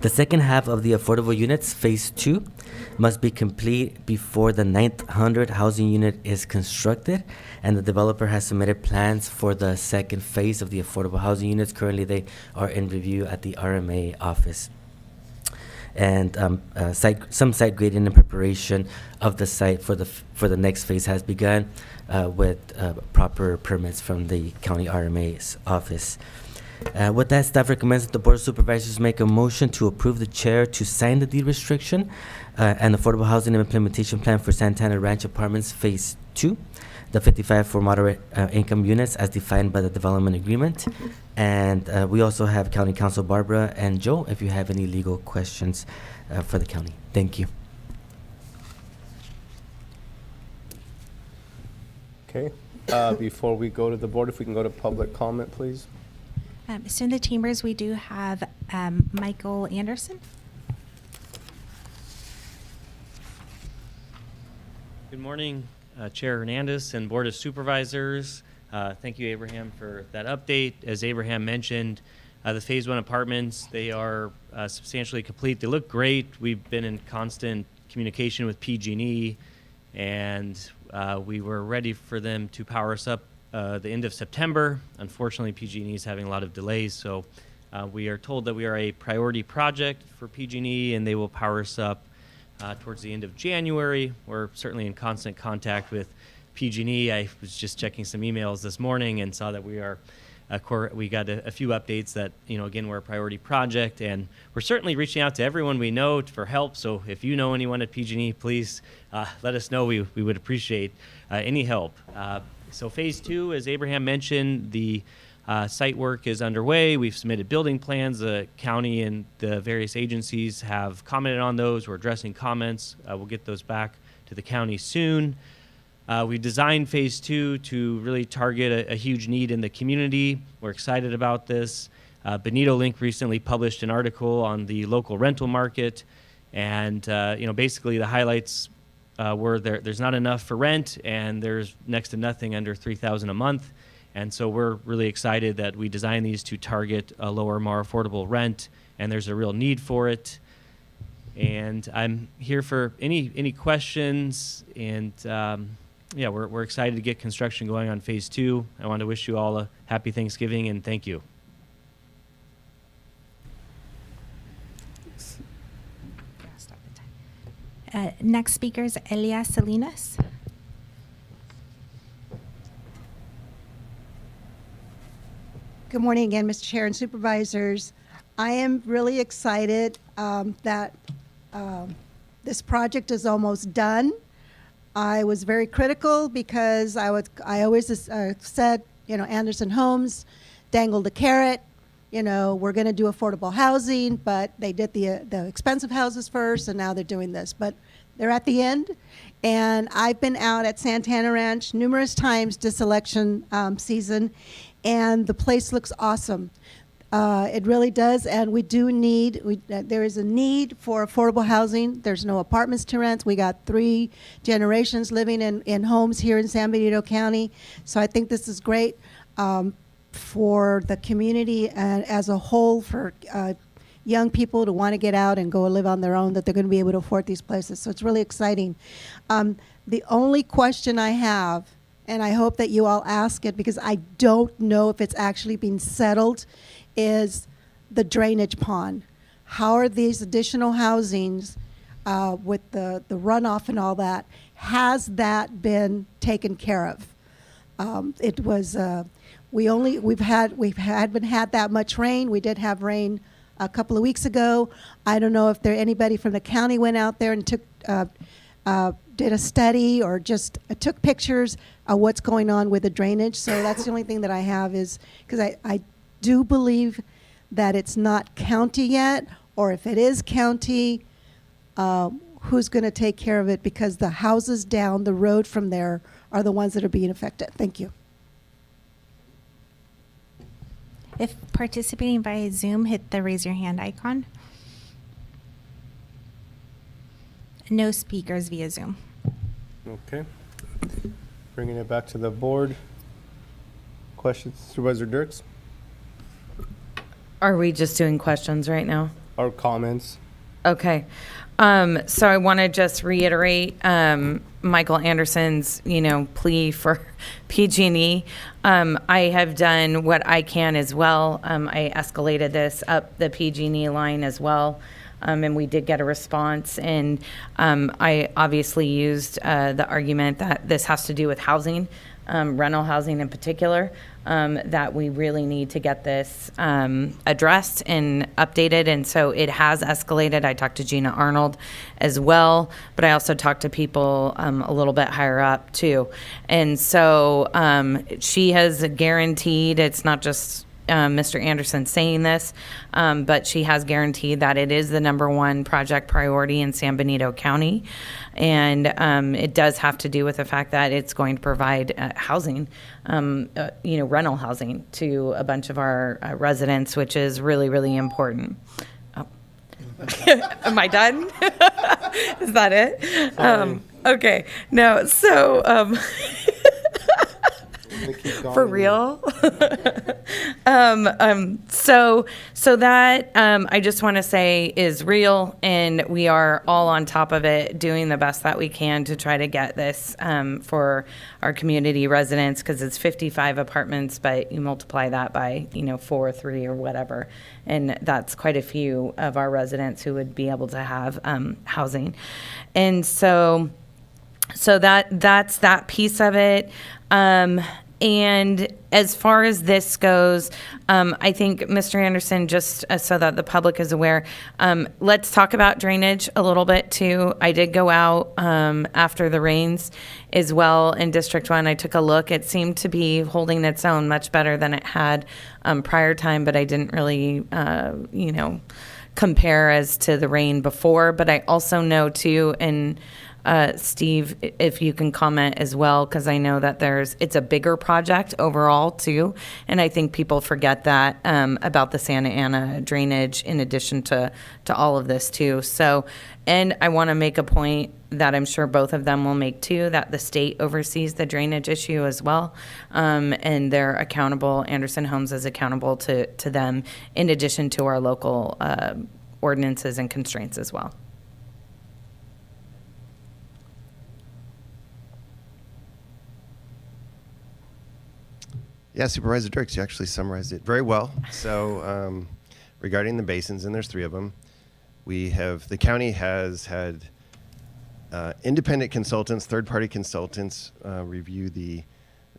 S6: The second half of the affordable units, phase 2, must be complete before the 900 housing unit is constructed, and the developer has submitted plans for the second phase of the affordable housing units. Currently, they are in review at the RMA office. And some site grading and preparation of the site for the next phase has begun with proper permits from the county RMA's office. With that, staff recommends that the Board of Supervisors make a motion to approve the chair to sign the deed restriction and affordable housing and implementation plan for Santana Ranch Apartments Phase 2, the 55 for moderate income units as defined by the development agreement. And we also have County Counsel Barbara and Joe if you have any legal questions for the county. Thank you.
S1: Okay. Before we go to the board, if we can go to public comment, please.
S15: So in the chambers, we do have Michael Anderson.
S19: Good morning, Chair Hernandez and Board of Supervisors. Thank you, Abraham, for that update. As Abraham mentioned, the Phase 1 apartments, they are substantially complete. They look great. We've been in constant communication with PG&E, and we were ready for them to power us up the end of September. Unfortunately, PG&E is having a lot of delays, so we are told that we are a priority project for PG&E, and they will power us up towards the end of January. We're certainly in constant contact with PG&E. I was just checking some emails this morning and saw that we are we got a few updates that, again, we're a priority project, and we're certainly reaching out to everyone we know for help. So if you know anyone at PG&E, please let us know. We would appreciate any help. So phase 2, as Abraham mentioned, the site work is underway. We've submitted building plans. The county and the various agencies have commented on those. We're addressing comments. We'll get those back to the county soon. We designed phase 2 to really target a huge need in the community. We're excited about this. Benito Link recently published an article on the local rental market, and basically the highlights were there's not enough for rent, and there's next to nothing under $3,000 a month. And so we're really excited that we designed these to target a lower, more affordable rent, and there's a real need for it. And I'm here for any questions, and we're excited to get construction going on phase 2. I want to wish you all a happy Thanksgiving, and thank you.
S15: Next speaker is Elias Salinas.
S16: Good morning again, Mr. Chair and Supervisors. I am really excited that this project is almost done. I was very critical because I always said, Anderson Homes dangled a carrot, you know, we're going to do affordable housing, but they did the expensive houses first, and now they're doing this. But they're at the end, and I've been out at Santana Ranch numerous times this election season, and the place looks awesome. It really does, and there is a need for affordable housing. There's no apartments to rent. We got 3 generations living in homes here in San Benito County, so I think this is great for the community and as a whole, for young people to want to get out and go live on their own, that they're going to be able to afford these places. So it's really exciting. The only question I have, and I hope that you all ask it because I don't know if it's actually been settled, is the drainage pond. How are these additional housings with the runoff and all that, has that been taken care of? It was we haven't had that much rain. We did have rain a couple of weeks ago. I don't know if anybody from the county went out there and did a study or just took pictures of what's going on with the drainage. So that's the only thing that I have, is because I do believe that it's not county yet, or if it is county, who's going to take care of it, because the houses down the road from there are the ones that are being affected. Thank you.
S15: If participating via Zoom, hit the raise your hand icon. No speakers via Zoom.
S1: Okay. Bringing it back to the board. Questions, Supervisor Dirks?
S12: Are we just doing questions right now?
S1: Or comments?
S12: Okay. So I want to just reiterate Michael Anderson's, plea for PG&E. I have done what I can as well. I escalated this up the PG&E line as well, and we did get a response. And I obviously used the argument that this has to do with housing, rental housing in particular, that we really need to get this addressed and updated. And so it has escalated. I talked to Gina Arnold as well, but I also talked to people a little bit higher up too. And so she has guaranteed, it's not just Mr. Anderson saying this, but she has guaranteed that it is the #1 project priority in San Benito County. And it does have to do with the fact that it's going to provide housing, rental housing to a bunch of our residents, which is really, really important. Oh. Am I done? Is that it? Okay. No, so... For real? So that I just want to say is real, and we are all on top of it, doing the best that we can to try to get this for our community residents, because it's 55 apartments, but you multiply that by 4 or 3 or whatever, and that's quite a few of our residents who would be able to have housing. And so that's that piece of it. And as far as this goes, I think, Mr. Anderson, just so that the public is aware, let's talk about drainage a little bit too. I did go out after the rains as well in District 1. I took a look. It seemed to be holding its own much better than it had prior time, but I didn't really, compare as to the rain before. But I also know too, and Steve, if you can comment as well, because I know that it's a bigger project overall too, and I think people forget that about the Santa Ana drainage in addition to all of this too. So, and I want to make a point that I'm sure both of them will make too, that the state oversees the drainage issue as well, and they're accountable. Anderson Homes is accountable to them in addition to our local ordinances and constraints as well.
S5: Yeah, Supervisor Dirks, you actually summarized it very well. So regarding the basins, and there's 3 of them, the county has had independent consultants, third-party consultants review the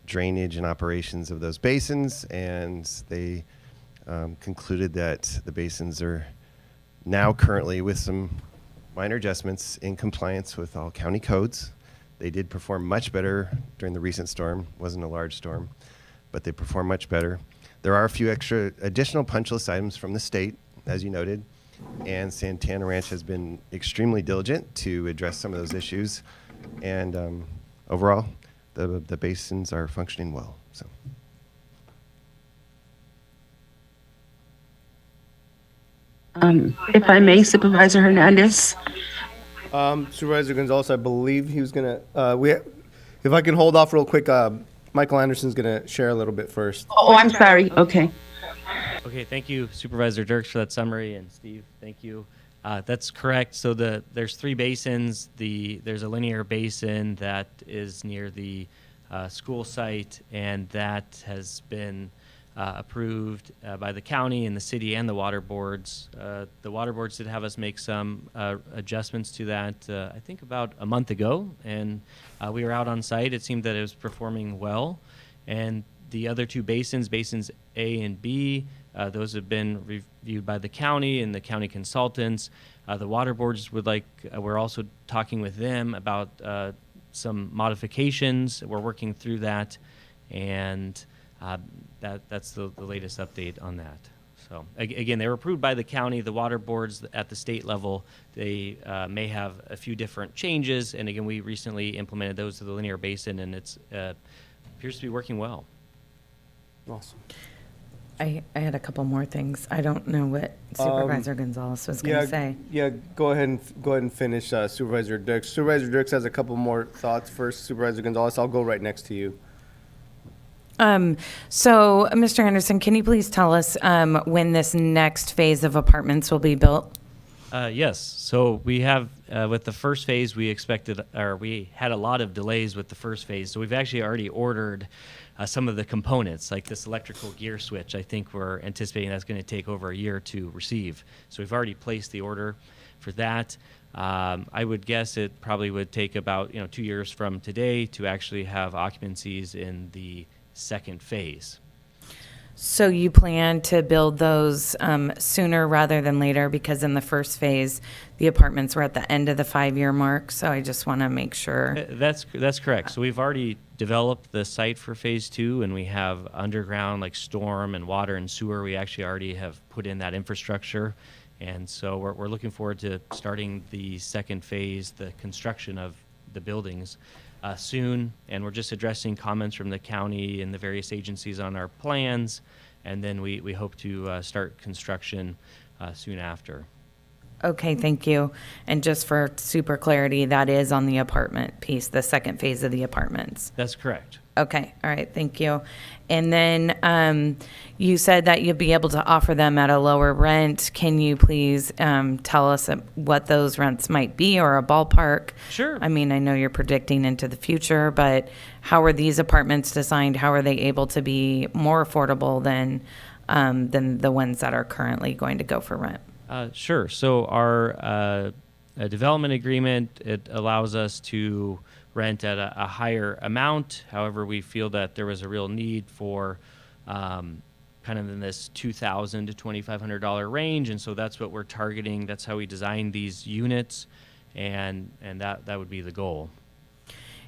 S5: drainage and operations of those basins, and they concluded that the basins are now currently, with some minor adjustments, in compliance with all county codes. They did perform much better during the recent storm. It wasn't a large storm, but they perform much better. There are a few extra additional punch list items from the state, as you noted, and Santana Ranch has been extremely diligent to address some of those issues. And overall, the basins are functioning well. So.
S13: If I may, Supervisor Hernandez.
S1: Supervisor Gonzalez, I believe he was gonna. If I can hold off real quick, Michael Anderson's gonna share a little bit first.
S13: Oh, I'm sorry. Okay.
S19: Okay, thank you, Supervisor Dirks, for that summary, and Steve, thank you. That's correct. So there's 3 basins. There's a linear basin that is near the school site, and that has been approved by the county and the city and the water boards. The water boards did have us make some adjustments to that, I think about a month ago, and we were out on site. It seemed that it was performing well. And the other 2 basins, basins A and B, those have been reviewed by the county and the county consultants. The water boards would like, we're also talking with them about some modifications. We're working through that, and that's the latest update on that. So again, they were approved by the county. The water boards at the state level, they may have a few different changes. And again, we recently implemented those to the linear basin, and it's appears to be working well.
S1: Awesome.
S12: I had a couple more things. I don't know what Supervisor Gonzalez was going to say.
S1: Yeah, go ahead and finish, Supervisor Dirks. Supervisor Dirks has a couple more thoughts first. Supervisor Gonzalez, I'll go right next to you.
S12: So, Mr. Anderson, can you please tell us when this next phase of apartments will be built?
S19: Yes. So we have, with the first phase, we had a lot of delays with the first phase. So we've actually already ordered some of the components, like this electrical gear switch. I think we're anticipating that's going to take over a year to receive. So we've already placed the order for that. I would guess it probably would take about 2 years from today to actually have occupancies in the second phase.
S12: So you plan to build those sooner rather than later, because in the first phase, the apartments were at the end of the 5-year mark. So I just want to make sure.
S19: That's correct. So we've already developed the site for phase 2, and we have underground, like storm and water and sewer. We actually already have put in that infrastructure. And so we're looking forward to starting the second phase, the construction of the buildings, soon. And we're just addressing comments from the county and the various agencies on our plans. And then we hope to start construction soon after.
S12: Okay, thank you. And just for super clarity, that is on the apartment piece, the second phase of the apartments.
S19: That's correct.
S12: Okay, all right, thank you. And then you said that you'll be able to offer them at a lower rent. Can you please tell us what those rents might be, or a ballpark?
S19: Sure.
S12: I mean, I know you're predicting into the future, but how are these apartments designed? How are they able to be more affordable than the ones that are currently going to go for rent?
S19: Sure. So our development agreement, it allows us to rent at a higher amount. However, we feel that there was a real need for kind of in this $2,000 to $2,500 range, and so that's what we're targeting. That's how we designed these units, and that would be the goal.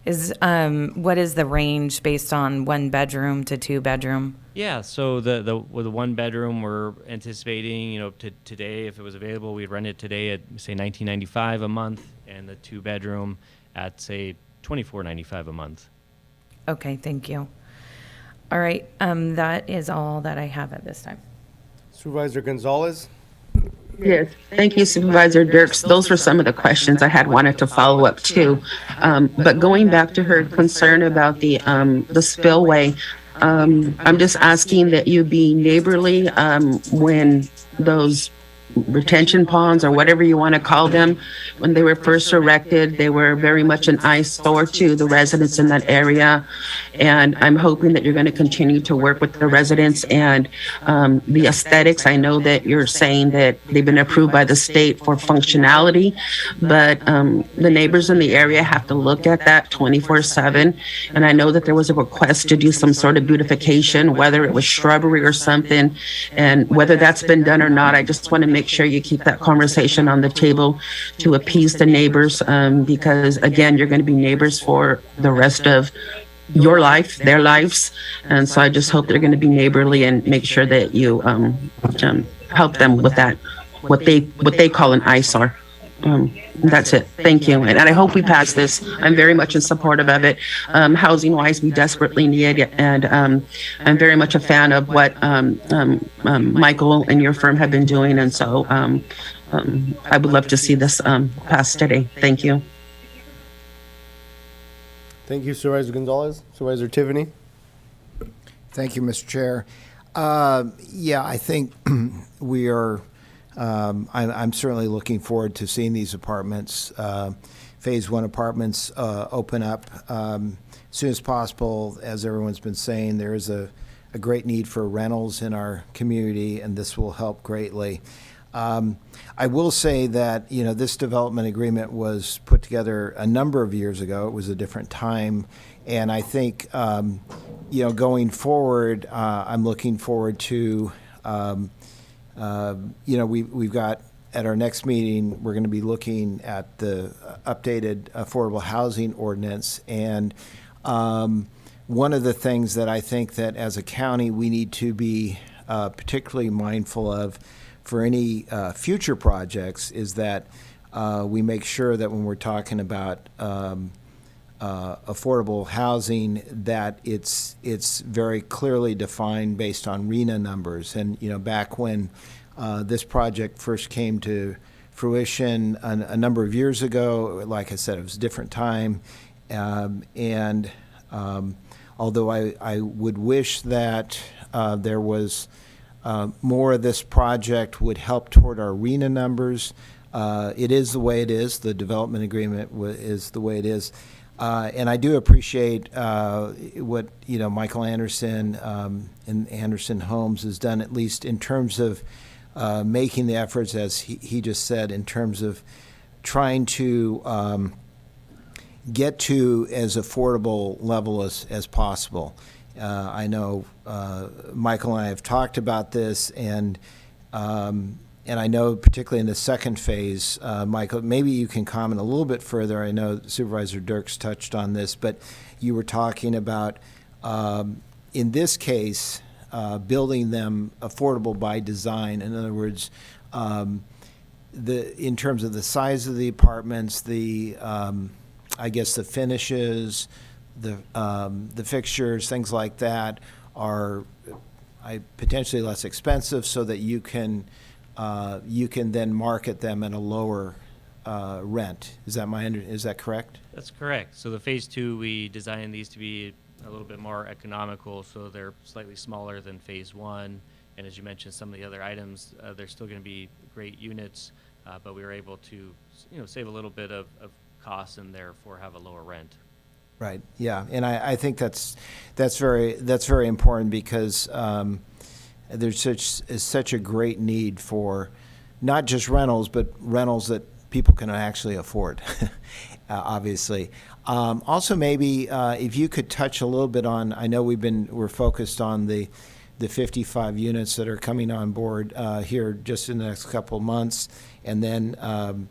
S12: What is the range based on 1 bedroom to 2 bedroom?
S19: Yeah, so with the 1 bedroom, we're anticipating, today, if it was available, we'd rent it today at say $19.95 a month, and the 2 bedroom at say $24.95 a month.
S12: Okay, thank you. All right, that is all that I have at this time.
S1: Supervisor Gonzalez?
S13: Yes, thank you, Supervisor Dirks. Those were some of the questions I had wanted to follow up too. But going back to her concern about the spillway, I'm just asking that you be neighborly when those retention ponds, or whatever you want to call them, when they were first erected, they were very much an eyesore to the residents in that area. And I'm hoping that you're going to continue to work with the residents and the aesthetics. I know that you're saying that they've been approved by the state for functionality, but the neighbors in the area have to look at that 24/7. And I know that there was a request to do some sort of beautification, whether it was shrubbery or something, and whether that's been done or not, I just want to make sure you keep that conversation on the table to appease the neighbors, because again, you're going to be neighbors for the rest of your life, their lives. And so I just hope they're going to be neighborly and make sure that you help them with that, what they call an eyesore. That's it. Thank you. And I hope we pass this. I'm very much in support of it. Housing wise, we desperately need it. And I'm very much a fan of what Michael and your firm have been doing. And so I would love to see this pass today. Thank you.
S1: Thank you, Supervisor Gonzalez. Supervisor Tiffany?
S3: Thank you, Mr. Chair. Yeah, I think we are, I'm certainly looking forward to seeing these apartments, Phase 1 apartments open up as soon as possible. As everyone's been saying, there is a great need for rentals in our community, and this will help greatly. I will say that, you know, this development agreement was put together a number of years ago. It was a different time. And I think, you know, going forward, I'm looking forward to, you know, we've got at our next meeting, we're going to be looking at the updated affordable housing ordinance. And one of the things that I think that as a county we need to be particularly mindful of for any future projects is that we make sure that when we're talking about affordable housing, that it's very clearly defined based on RENA numbers. And you know, back when this project first came to fruition a number of years ago, like I said, it was a different time, and although I would wish that there was more of this project would help toward our RENA numbers. It is the way it is. The development agreement is the way it is. And I do appreciate what, you know, Michael Anderson and Anderson Homes has done, at least in terms of making the efforts, as he just said, in terms of trying to get to as affordable level as possible. I know Michael and I have talked about this, and I know particularly in the second phase, Michael, maybe you can comment a little bit further. I know Supervisor Dirks touched on this, but you were talking about, in this case, building them affordable by design. In other words, in terms of the size of the apartments, I guess the finishes, the fixtures, things like that are potentially less expensive, so that you can then market them at a lower rent. Is that correct?
S19: That's correct. So the Phase 2, we designed these to be a little bit more economical, so they're slightly smaller than Phase 1. And as you mentioned, some of the other items, they're still going to be great units, but we were able to, you know, save a little bit of costs and therefore have a lower rent.
S3: Right. Yeah, and I think that's very important, because there's such a great need for not just rentals, but rentals that people can actually afford. Obviously. Also, maybe if you could touch a little bit on. I know we're focused on the 55 units that are coming on board here just in the next couple of months, and then.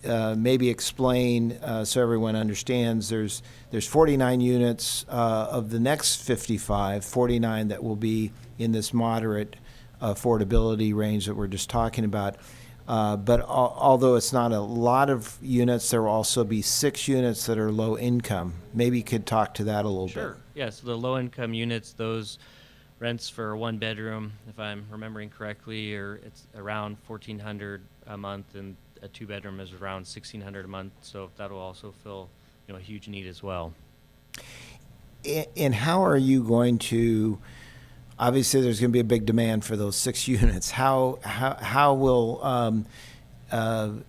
S3: Maybe explain so everyone understands. There's 49 units of the next 55, 49 that will be in this moderate affordability range that we're just talking about. But although it's not a lot of units, there will also be 6 units that are low income. Maybe you could talk to that a little bit.
S19: Sure. Yeah, so the low income units, those rents for a 1 bedroom, if I'm remembering correctly, it's around $1,400 a month, and a 2 bedroom is around $1,600 a month. So that will also fill, you know, a huge need as well.
S3: And how are you going to? Obviously, there's going to be a big demand for those 6 units. How will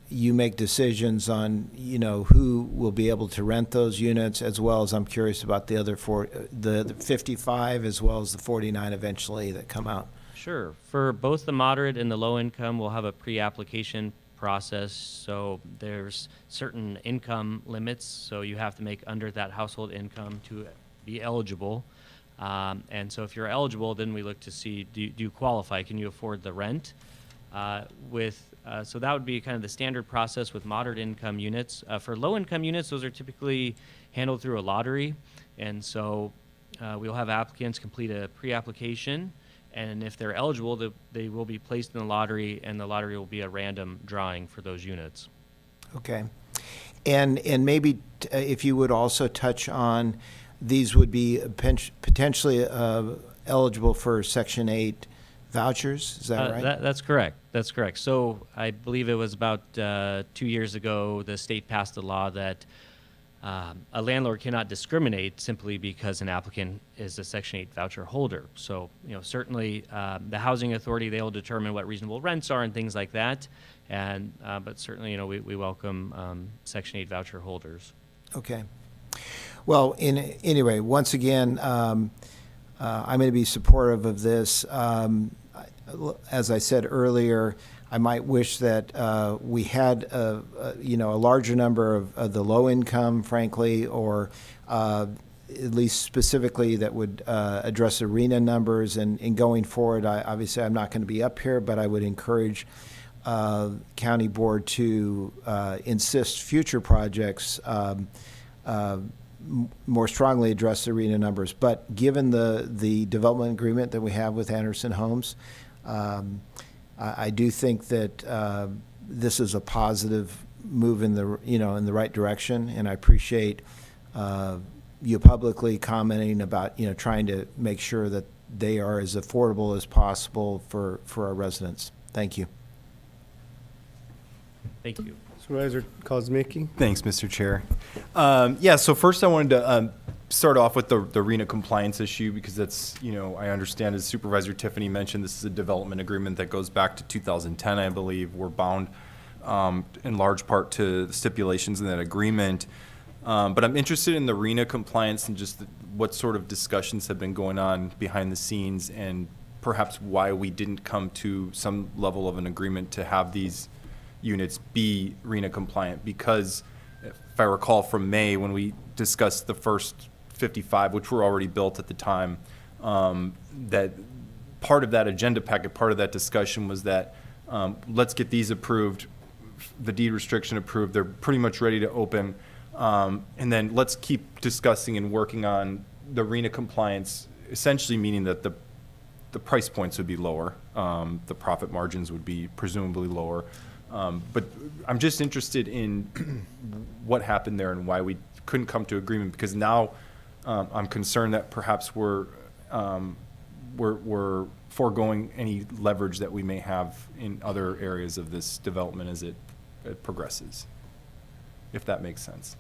S3: you make decisions on, you know, who will be able to rent those units, as well as I'm curious about the other the 55 as well as the 49 eventually that come out?
S19: Sure. For both the moderate and the low income, we'll have a pre-application process. So there's certain income limits, so you have to make under that household income to be eligible. And so if you're eligible, then we look to see, do you qualify? Can you afford the rent? With So that would be kind of the standard process with moderate income units. For low income units, those are typically handled through a lottery. And so we'll have applicants complete a pre-application, and if they're eligible, they will be placed in the lottery, and the lottery will be a random drawing for those units.
S3: Okay. And maybe if you would also touch on, these would be potentially eligible for Section 8 vouchers, is that right?
S19: That's correct. That's correct. So I believe it was about 2 years ago, the state passed a law that a landlord cannot discriminate simply because an applicant is a Section 8 voucher holder. So, certainly the housing authority, they'll determine what reasonable rents are and things like that. And but certainly, we welcome Section 8 voucher holders.
S3: Okay. Well, anyway, once again, I'm going to be supportive of this. As I said earlier, I might wish that we had a larger number of the low income, frankly, or at least specifically that would address arena numbers. And going forward, obviously I'm not going to be up here, but I would encourage county board to insist future projects more strongly address the arena numbers. But given the development agreement that we have with Anderson Homes, I do think that this is a positive move in the right direction, and I appreciate you publicly commenting about trying to make sure that they are as affordable as possible for our residents. Thank you.
S19: Thank you.
S1: Supervisor Kozmicki.
S11: Thanks, Mr. Chair. So first I wanted to start off with the RENA compliance issue, because that's, I understand, as Supervisor Tiffany mentioned, this is a development agreement that goes back to 2010, I believe. We're bound in large part to the stipulations in that agreement. But I'm interested in the RENA compliance and just what sort of discussions have been going on behind the scenes, and perhaps why we didn't come to some level of an agreement to have these units be RENA compliant. Because if I recall from May, when we discussed the first 55, which were already built at the time, that part of that agenda packet, part of that discussion was that let's get these approved, the deed restriction approved, they're pretty much ready to open, and then let's keep discussing and working on the RENA compliance, essentially meaning that the price points would be lower, the profit margins would be presumably lower. But I'm just interested in what happened there and why we couldn't come to agreement, because now I'm concerned that perhaps we're foregoing any leverage that we may have in other areas of this development as it progresses, if that makes sense.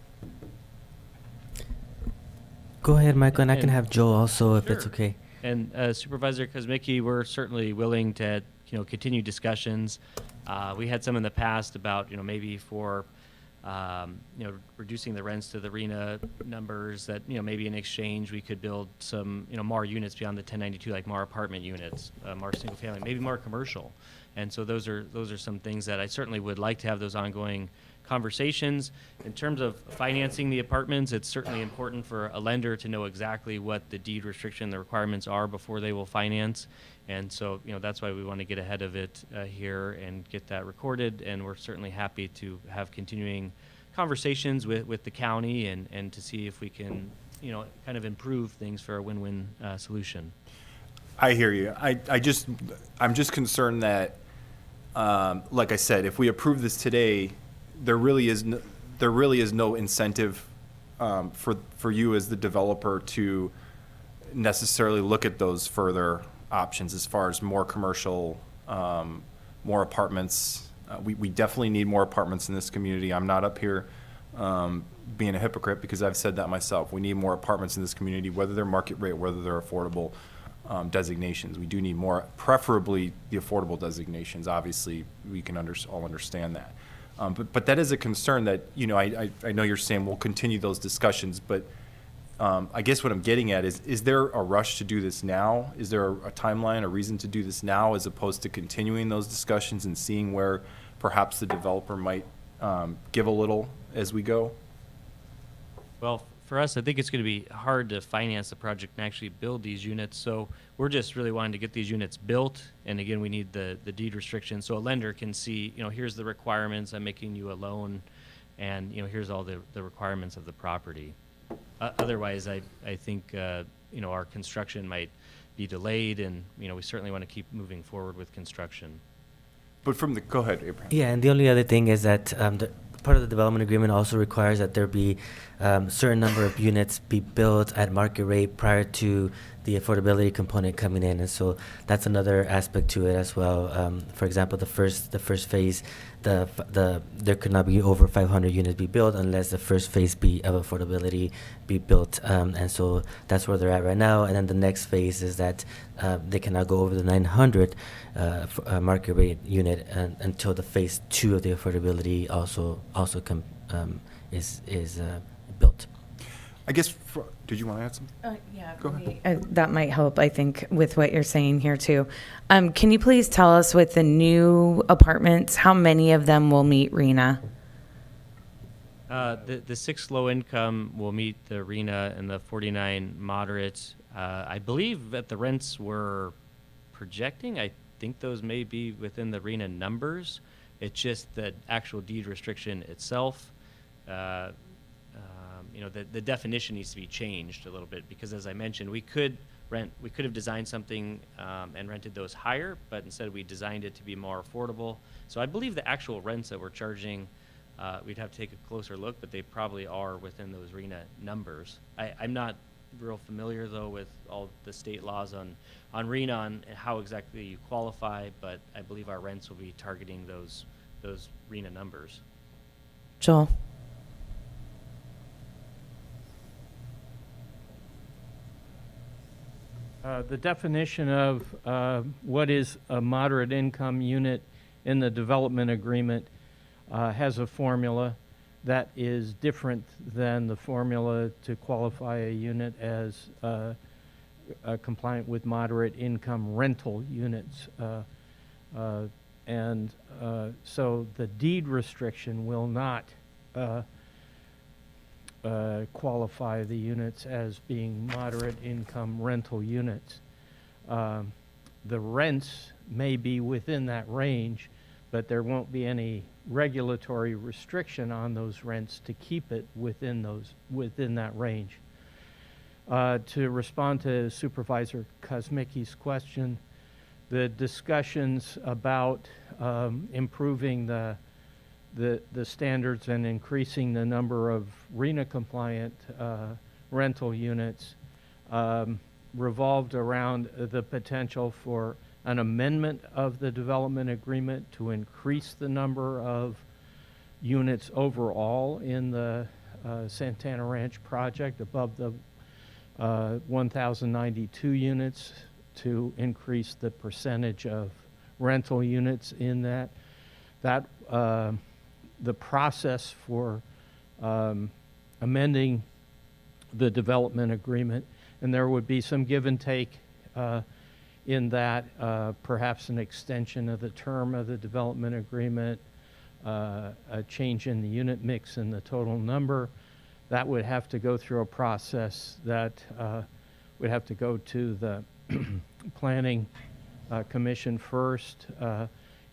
S6: Go ahead, Michael, and I can have Joe also, if
S19: Sure.
S6: it's okay.
S19: And Supervisor Kozmicki, we're certainly willing to continue discussions. We had some in the past about maybe for reducing the rents to the RENA numbers, that maybe in exchange we could build some more units beyond the 1092, like more apartment units, more single family, maybe more commercial. And so those are some things that I certainly would like to have those ongoing conversations. In terms of financing the apartments, it's certainly important for a lender to know exactly what the deed restriction, the requirements are before they will finance. And so, that's why we want to get ahead of it here and get that recorded. And we're certainly happy to have continuing conversations with the county and to see if we can, kind of improve things for a win-win solution.
S11: I hear you. I'm just concerned that, like I said, if we approve this today, there really is no incentive for you as the developer to necessarily look at those further options as far as more commercial, more apartments. We definitely need more apartments in this community. I'm not up here being a hypocrite, because I've said that myself. We need more apartments in this community, whether they're market rate, whether they're affordable designations. We do need more, preferably the affordable designations. Obviously, we can all understand that. But that is a concern that, I know you're saying we'll continue those discussions, but I guess what I'm getting at is there a rush to do this now? Is there a timeline, a reason to do this now, as opposed to continuing those discussions and seeing where perhaps the developer might give a little as we go?
S19: Well, for us, I think it's going to be hard to finance the project and actually build these units. So we're just really wanting to get these units built. And again, we need the deed restriction so a lender can see, here's the requirements. I'm making you a loan, and here's all the requirements of the property. Otherwise, I think our construction might be delayed, and we certainly want to keep moving forward with construction.
S11: But go ahead, Abraham.
S6: Yeah, and the only other thing is that part of the development agreement also requires that there be certain number of units be built at market rate prior to the affordability component coming in, and so that's another aspect to it as well. For example, the first phase, there could not be over 500 units be built unless the first phase of affordability be built, and so that's where they're at right now. And then the next phase is that they cannot go over the 900 market rate unit until the phase 2 of the affordability also is built.
S11: I guess, did you want to add something?
S12: Yeah,
S11: go ahead.
S12: That might help, I think, with what you're saying here too. Can you please tell us with the new apartments, how many of them will meet RENA?
S19: The 6 low income will meet the RENA, and the 49 moderate. I believe that the rents we're projecting, I think those may be within the RENA numbers. It's just the actual deed restriction itself. The definition needs to be changed a little bit, because as I mentioned, we could have designed something and rented those higher, but instead we designed it to be more affordable. So I believe the actual rents that we're charging, we'd have to take a closer look, but they probably are within those RENA numbers. I'm not real familiar though with all the state laws on RENA and how exactly you qualify, but I believe our rents will be targeting those RENA numbers.
S12: Joel?
S20: The definition of what is a moderate income unit in the development agreement has a formula that is different than the formula to qualify a unit as compliant with moderate income rental units. So the deed restriction will not qualify the units as being moderate income rental units. The rents may be within that range, but there won't be any regulatory restriction on those rents to keep it within that range. To respond to Supervisor Kosmicki's question, the discussions about improving the standards and increasing the number of RENA compliant rental units revolved around the potential for an amendment of the development agreement to increase the number of units overall in the Santana Ranch project above the 1,092 units, to increase the percentage of rental units in that. The process for amending the development agreement, and there would be some give and take in that, perhaps an extension of the term of the development agreement, a change in the unit mix and the total number. That would have to go through a process that would have to go to the Planning Commission first.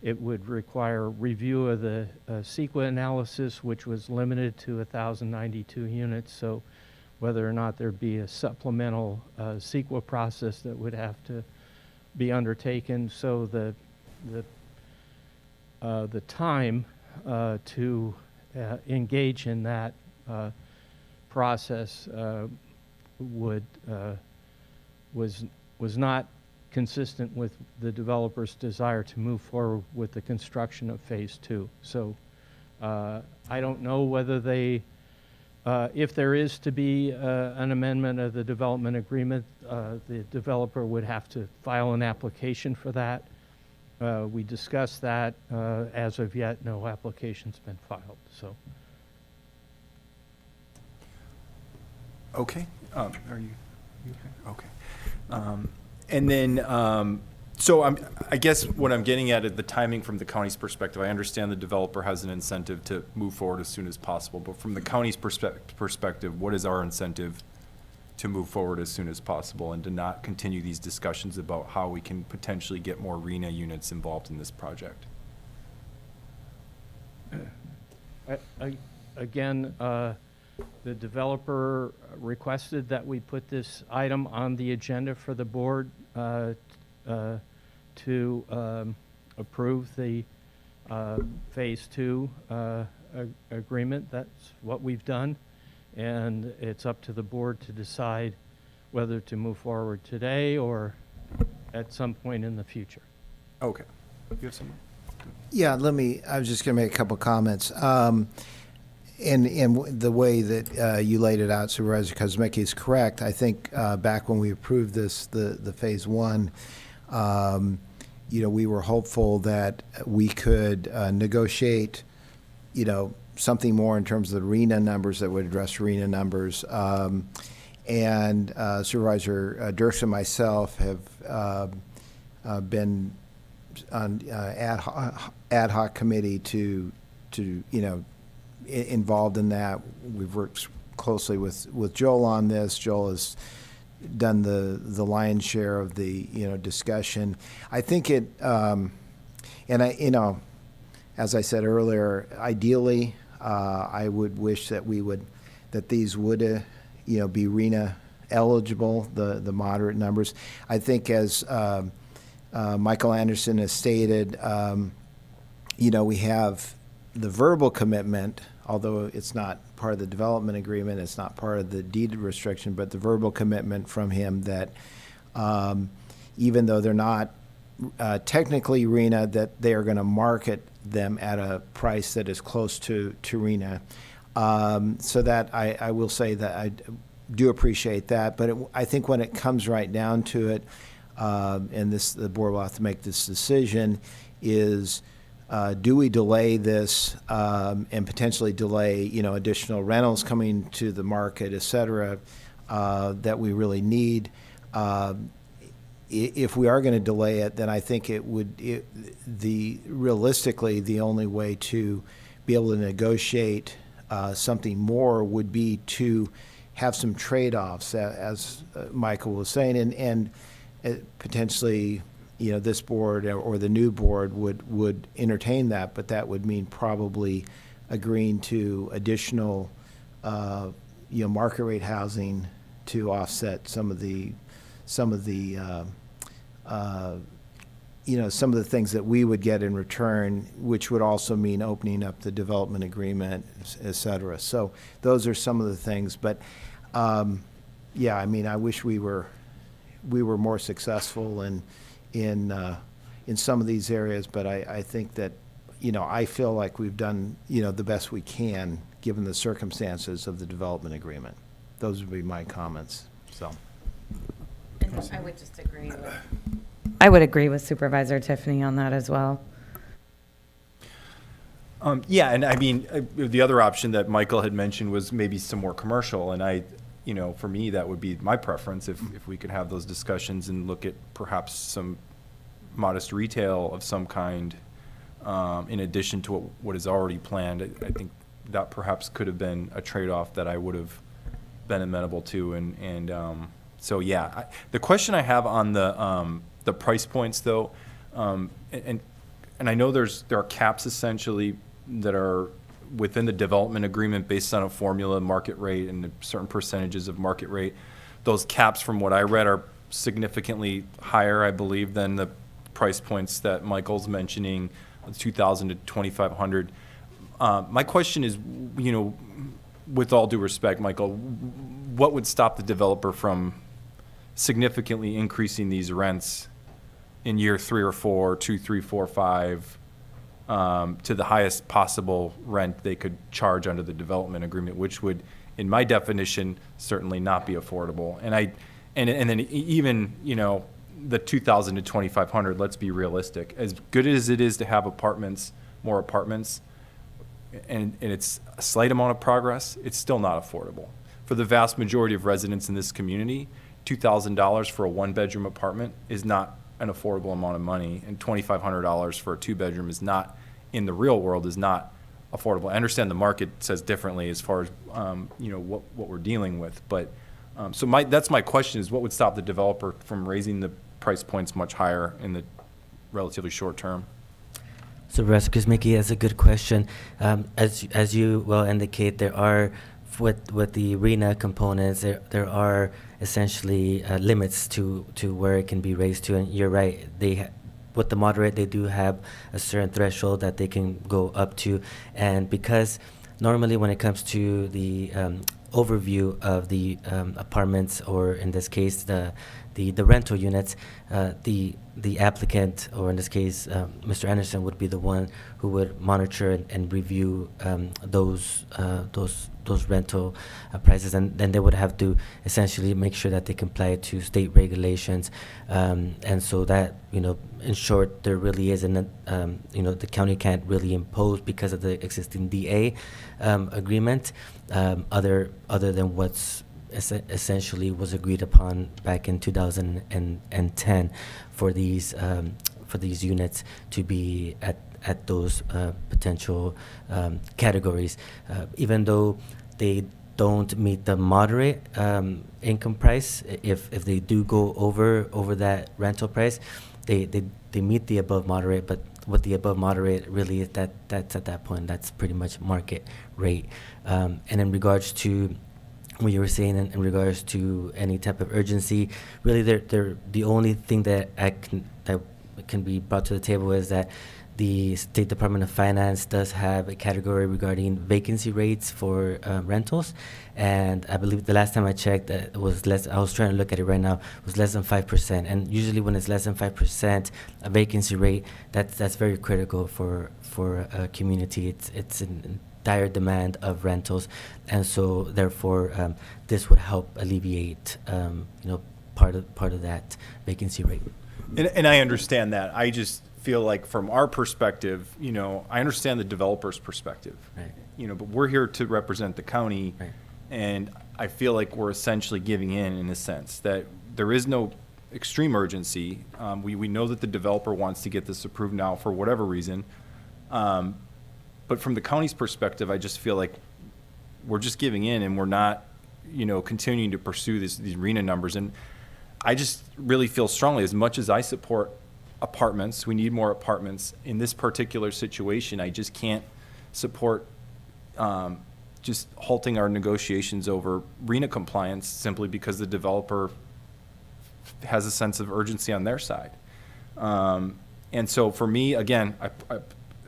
S20: It would require review of the CEQA analysis, which was limited to 1,092 units. So whether or not there'd be a supplemental CEQA process that would have to be undertaken. So the time to engage in that process was not consistent with the developer's desire to move forward with the construction of phase 2. So I don't know whether they, if there is to be an amendment of the development agreement, the developer would have to file an application for that. We discussed that. As of yet, no application's been filed. So.
S11: Okay. Are you okay? Okay. And then So I guess what I'm getting at is the timing from the county's perspective. I understand the developer has an incentive to move forward as soon as possible, but from the county's perspective, what is our incentive to move forward as soon as possible and to not continue these discussions about how we can potentially get more RENA units involved in this project?
S20: Again, the developer requested that we put this item on the agenda for the board to approve the Phase 2 agreement. That's what we've done, and it's up to the board to decide whether to move forward today or at some point in the future.
S11: Okay. You have some?
S3: Yeah, I was just going to make a couple comments. And the way that you laid it out, Supervisor Kuzmicki, is correct. I think back when we approved this, the Phase 1, we were hopeful that we could negotiate, something more in terms of the RENA numbers that would address RENA numbers. And Supervisor Dirks and myself have been on ad hoc committee to involved in that. We've worked closely with Joel on this. Joel has done the lion's share of the discussion. I think it, and as I said earlier, ideally, I would wish that these would be RENA eligible, the moderate numbers. I think as Michael Anderson has stated, we have the verbal commitment, although it's not part of the development agreement, it's not part of the deed restriction, but the verbal commitment from him that even though they're not technically RENA, that they are going to market them at a price that is close to RENA. So that I will say that I do appreciate that, but I think when it comes right down to it, and the board will have to make this decision, is do we delay this and potentially delay, additional rentals coming to the market, et cetera, that we really need? If we are going to delay it, then I think realistically, the only way to be able to negotiate something more would be to have some trade-offs, as Michael was saying, and potentially, this board or the new board would entertain that, but that would mean probably agreeing to additional, market rate housing to offset some of the things that we would get in return, which would also mean opening up the development agreement, et cetera. So those are some of the things, but I wish we were more successful in some of these areas, but I think that, I feel like we've done, the best we can given the circumstances of the development agreement. Those would be my comments, so.
S12: And I would just agree I would agree with Supervisor Tiffany on that as well.
S11: Yeah, and I mean, the other option that Michael had mentioned was maybe some more commercial, and for me, that would be my preference if we could have those discussions and look at perhaps some modest retail of some kind in addition to what is already planned. I think that perhaps could have been a trade-off that I would have been amenable to, so yeah. The question I have on the price points, though, and I know there are caps essentially that are within the development agreement based on a formula, market rate, and certain percentages of market rate. Those caps, from what I read, are significantly higher, I believe, than the price points that Michael's mentioning, 2,000 to 2,500. My question is, with all due respect, Michael, what would stop the developer from significantly increasing these rents in year 3 or 4, 2, 3, 4, 5, to the highest possible rent they could charge under the development agreement, which would, in my definition, certainly not be affordable. And then even, the 2,000 to 2,500, let's be realistic. As good as it is to have more apartments, and it's a slight amount of progress, it's still not affordable. For the vast majority of residents in this community, $2,000 for a one-bedroom apartment is not an affordable amount of money, and $2,500 for a 2-bedroom is not, in the real world, is not affordable. I understand the market says differently as far as what we're dealing with, but so that's my question: is what would stop the developer from raising the price points much higher in the relatively short term?
S6: So, Mickey, that's a good question. As you well indicate, there are with the RENA components, there are essentially limits to where it can be raised to, and you're right. With the moderate, they do have a certain threshold that they can go up to, and because normally when it comes to the overview of the apartments, or in this case the rental units, the applicant, or in this case Mr. Anderson, would be the one who would monitor and review those rental prices, and then they would have to essentially make sure that they comply to state regulations, and so that, in short, there really isn't the county can't really impose, because of the existing DA agreement, other than what's essentially was agreed upon back in 2010 for these units to be at those potential categories, even though they don't meet the moderate income price. If they do go over that rental price, they meet the above moderate. But what the above moderate really is, that's at that point, that's pretty much market rate. And in regards to what you were saying, in regards to any type of urgency, really, they're the only thing that can be brought to the table is that the State Department of Finance does have a category regarding vacancy rates for rentals, and I believe the last time I checked, it was less. I was trying to look at it right now. It was less than 5%, and usually when it's less than 5% a vacancy rate, that's very critical for a community. It's in dire demand of rentals, and so therefore this would help alleviate part of that vacancy rate.
S11: And I understand that. I just feel like from our perspective, I understand the developer's perspective,
S6: right.
S11: But we're here to represent the county,
S6: right.
S11: And I feel like we're essentially giving in a sense that there is no extreme urgency. We know that the developer wants to get this approved now for whatever reason. But from the county's perspective, I just feel like we're just giving in, and we're not, continuing to pursue these RENA numbers. And I just really feel strongly, as much as I support apartments, we need more apartments. In this particular situation, I just can't support just halting our negotiations over RENA compliance simply because the developer has a sense of urgency on their side. And so for me, again,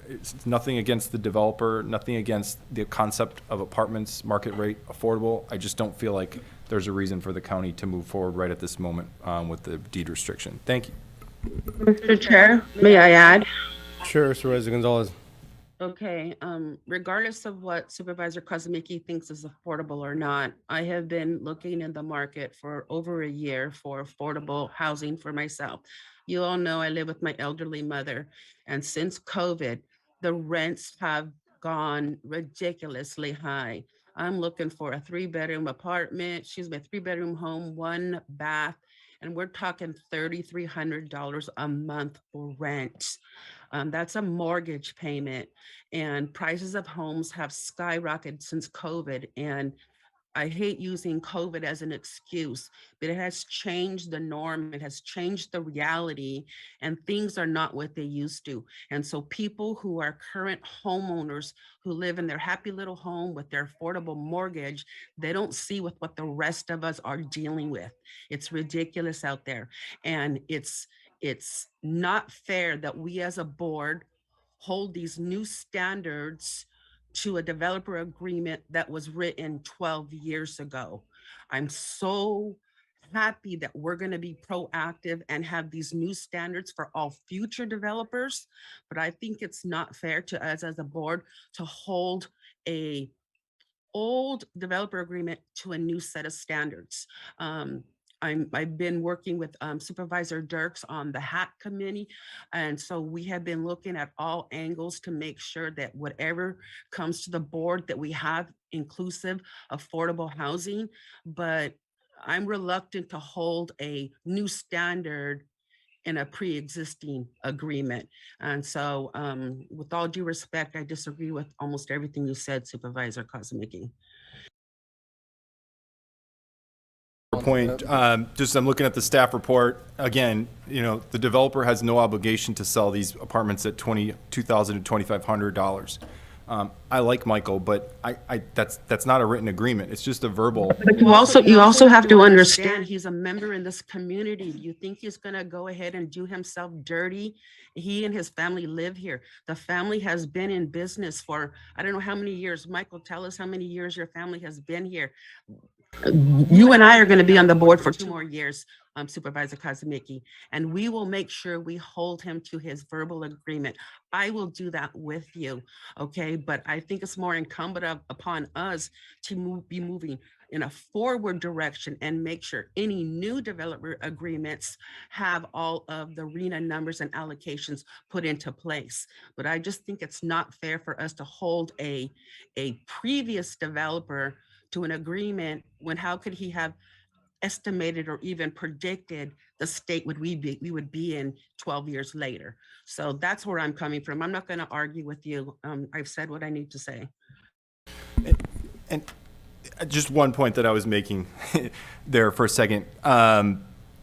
S11: it's nothing against the developer, nothing against the concept of apartments, market rate, affordable. I just don't feel like there's a reason for the county to move forward right at this moment with the deed restriction. Thank you.
S13: Mr. Chair, may I add?
S1: Sure, Supervisor Gonzalez.
S13: Okay, regardless of what Supervisor Kozmicki thinks is affordable or not, I have been looking in the market for over a year for affordable housing for myself. You all know I live with my elderly mother, and since COVID, the rents have gone ridiculously high. I'm looking for a 3-bedroom apartment, excuse me, a 3-bedroom home, 1 bath, and we're talking $3,300 a month for rent. That's a mortgage payment, and prices of homes have skyrocketed since COVID. And I hate using COVID as an excuse, but it has changed the norm. It has changed the reality, and things are not what they used to. And so people who are current homeowners who live in their happy little home with their affordable mortgage, they don't see with what the rest of us are dealing with. It's ridiculous out there. And it's not fair that we as a board hold these new standards to a developer agreement that was written 12 years ago. I'm so happy that we're going to be proactive and have these new standards for all future developers, but I think it's not fair to us as a board to hold a old developer agreement to a new set of standards. I've been working with Supervisor Dirks on the HAT committee. And so we have been looking at all angles to make sure that whatever comes to the board that we have inclusive, affordable housing. But I'm reluctant to hold a new standard in a pre-existing agreement. And so with all due respect, I disagree with almost everything you said, Supervisor Kozmicki.
S11: Point, just I'm looking at the staff report. Again, the developer has no obligation to sell these apartments at $2,000 to $2,500. I like Michael, but that's not a written agreement. It's just a verbal.
S13: But you also have to understand he's a member in this community. You think he's gonna go ahead and do himself dirty? He and his family live here. The family has been in business for, I don't know how many years. Michael, tell us how many years your family has been here. You and I are going to be on the board for 2 more years, Supervisor Kozmicki, and we will make sure we hold him to his verbal agreement. I will do that with you, okay? But I think it's more incumbent upon us to be moving in a forward direction and make sure any new developer agreements have all of the RENA numbers and allocations put into place. But I just think it's not fair for us to hold a previous developer to an agreement when how could he have estimated or even predicted the state we would be in 12 years later. So that's where I'm coming from. I'm not going to argue with you. I've said what I need to say.
S11: And just one point that I was making there for a second.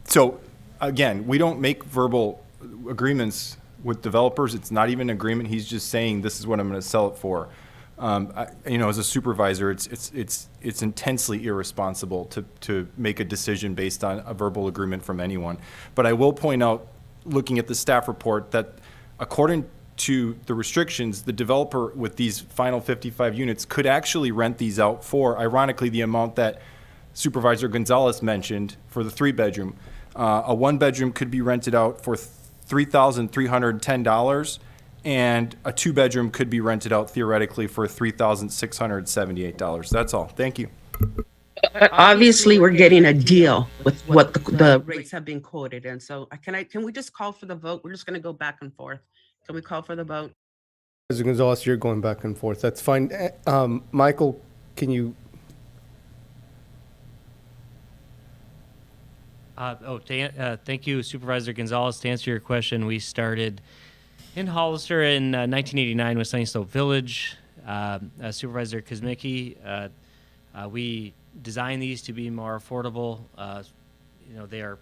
S11: So again, we don't make verbal agreements with developers. It's not even an agreement. He's just saying, this is what I'm going to sell it for. As a supervisor, it's intensely irresponsible to make a decision based on a verbal agreement from anyone. But I will point out, looking at the staff report, that according to the restrictions, the developer with these final 55 units could actually rent these out for, ironically, the amount that Supervisor Gonzalez mentioned for the 3-bedroom. A 1-bedroom could be rented out for $3,310. And a 2-bedroom could be rented out theoretically for $3,678. That's all. Thank you.
S13: But obviously, we're getting a deal with what the rates have been quoted. And so can we just call for the vote? We're just going to go back and forth. Can we call for the vote?
S1: Mr. Gonzalez, you're going back and forth. That's fine. Michael, can you?
S19: Thank you, Supervisor Gonzalez. To answer your question, we started in Hollister in 1989 with Sunnyslope Village. Supervisor Kozmicki, we designed these to be more affordable. They are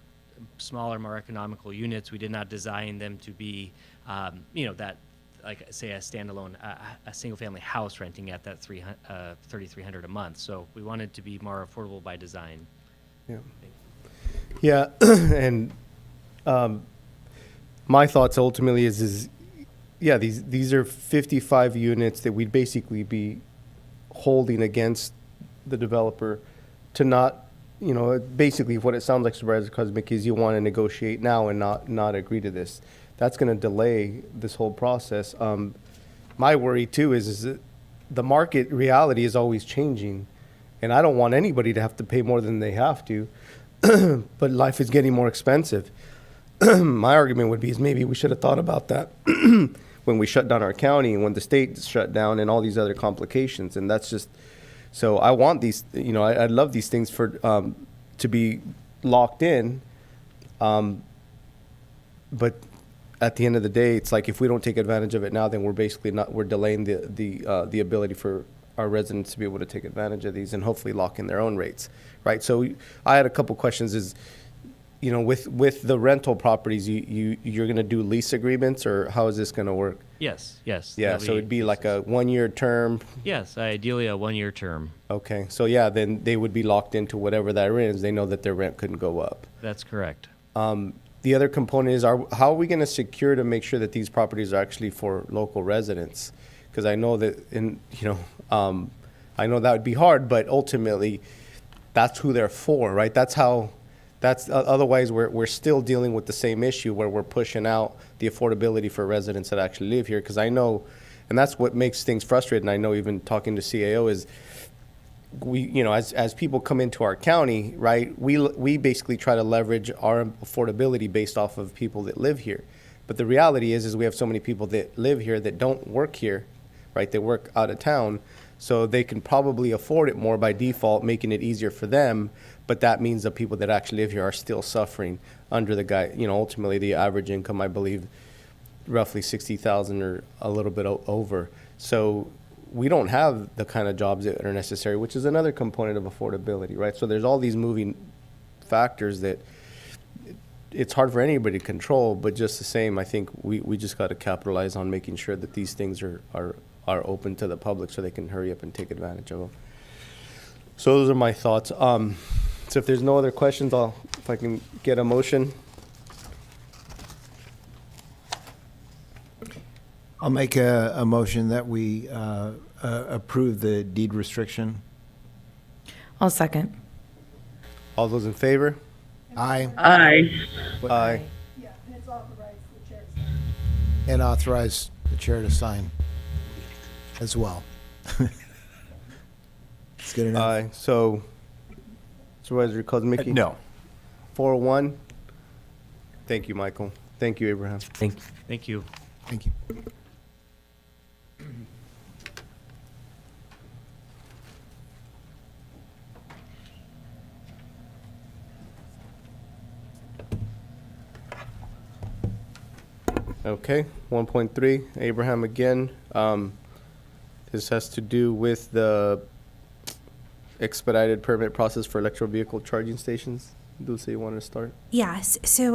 S19: smaller, more economical units. We did not design them to be, that, like say a standalone, a single-family house renting at that $3,300 a month. So we wanted to be more affordable by design.
S1: Yeah. Yeah, and my thoughts ultimately is yeah, these are 55 units that we'd basically be holding against the developer to not, basically what it sounds like, Supervisor Kozmicki, is you want to negotiate now and not agree to this. That's going to delay this whole process. My worry too is that the market reality is always changing, and I don't want anybody to have to pay more than they have to, but life is getting more expensive. My argument would be is maybe we should have thought about that when we shut down our county and when the state shut down and all these other complications. And that's just, so I want these, I'd love these things for, to be locked in. But at the end of the day, it's like, if we don't take advantage of it now, then we're basically we're delaying the ability for our residents to be able to take advantage of these and hopefully lock in their own rates, right? So I had a couple questions is, with the rental properties, you're going to do lease agreements, or how is this going to work?
S19: Yes.
S1: Yeah, so it'd be like a 1-year term?
S19: Yes, ideally a 1-year term.
S1: Okay, so yeah, then they would be locked into whatever that rent is. They know that their rent couldn't go up.
S19: That's correct.
S1: The other component is, how are we going to secure to make sure that these properties are actually for local residents? Because I know that, I know that would be hard, but ultimately, that's who they're for, right? Otherwise, we're still dealing with the same issue where we're pushing out the affordability for residents that actually live here. Because I know, and that's what makes things frustrating. I know even talking to CAO is, as people come into our county, right, we basically try to leverage our affordability based off of people that live here. But the reality is we have so many people that live here that don't work here, right? They work out of town, So they can probably afford it more by default, making it easier for them. But that means the people that actually live here are still suffering under the guy. You know, ultimately the average income, I believe, roughly 60,000 or a little bit over. So we don't have the kind of jobs that are necessary, which is another component of affordability, right? So there's all these moving factors that it's hard for anybody to control, but just the same, I think we just got to capitalize on making sure that these things are open to the public so they can hurry up and take advantage of them. So those are my thoughts. So if there's no other questions, if I can get a motion.
S3: I'll make a motion that we approve the deed restriction.
S12: I'll second.
S1: All those in favor?
S3: Aye.
S13: Aye.
S1: Aye.
S3: And authorize the chair to sign as well. It's good enough.
S1: Aye. So Supervisor Kozmicki?
S11: No.
S1: 4-1. Thank you, Michael. Thank you, Abraham.
S6: Thank you.
S19: Thank you.
S3: Thank you.
S1: Okay, 1.3, Abraham again. This has to do with the expedited permit process for electric vehicle charging stations. Dulce, you want to start?
S15: Yes. So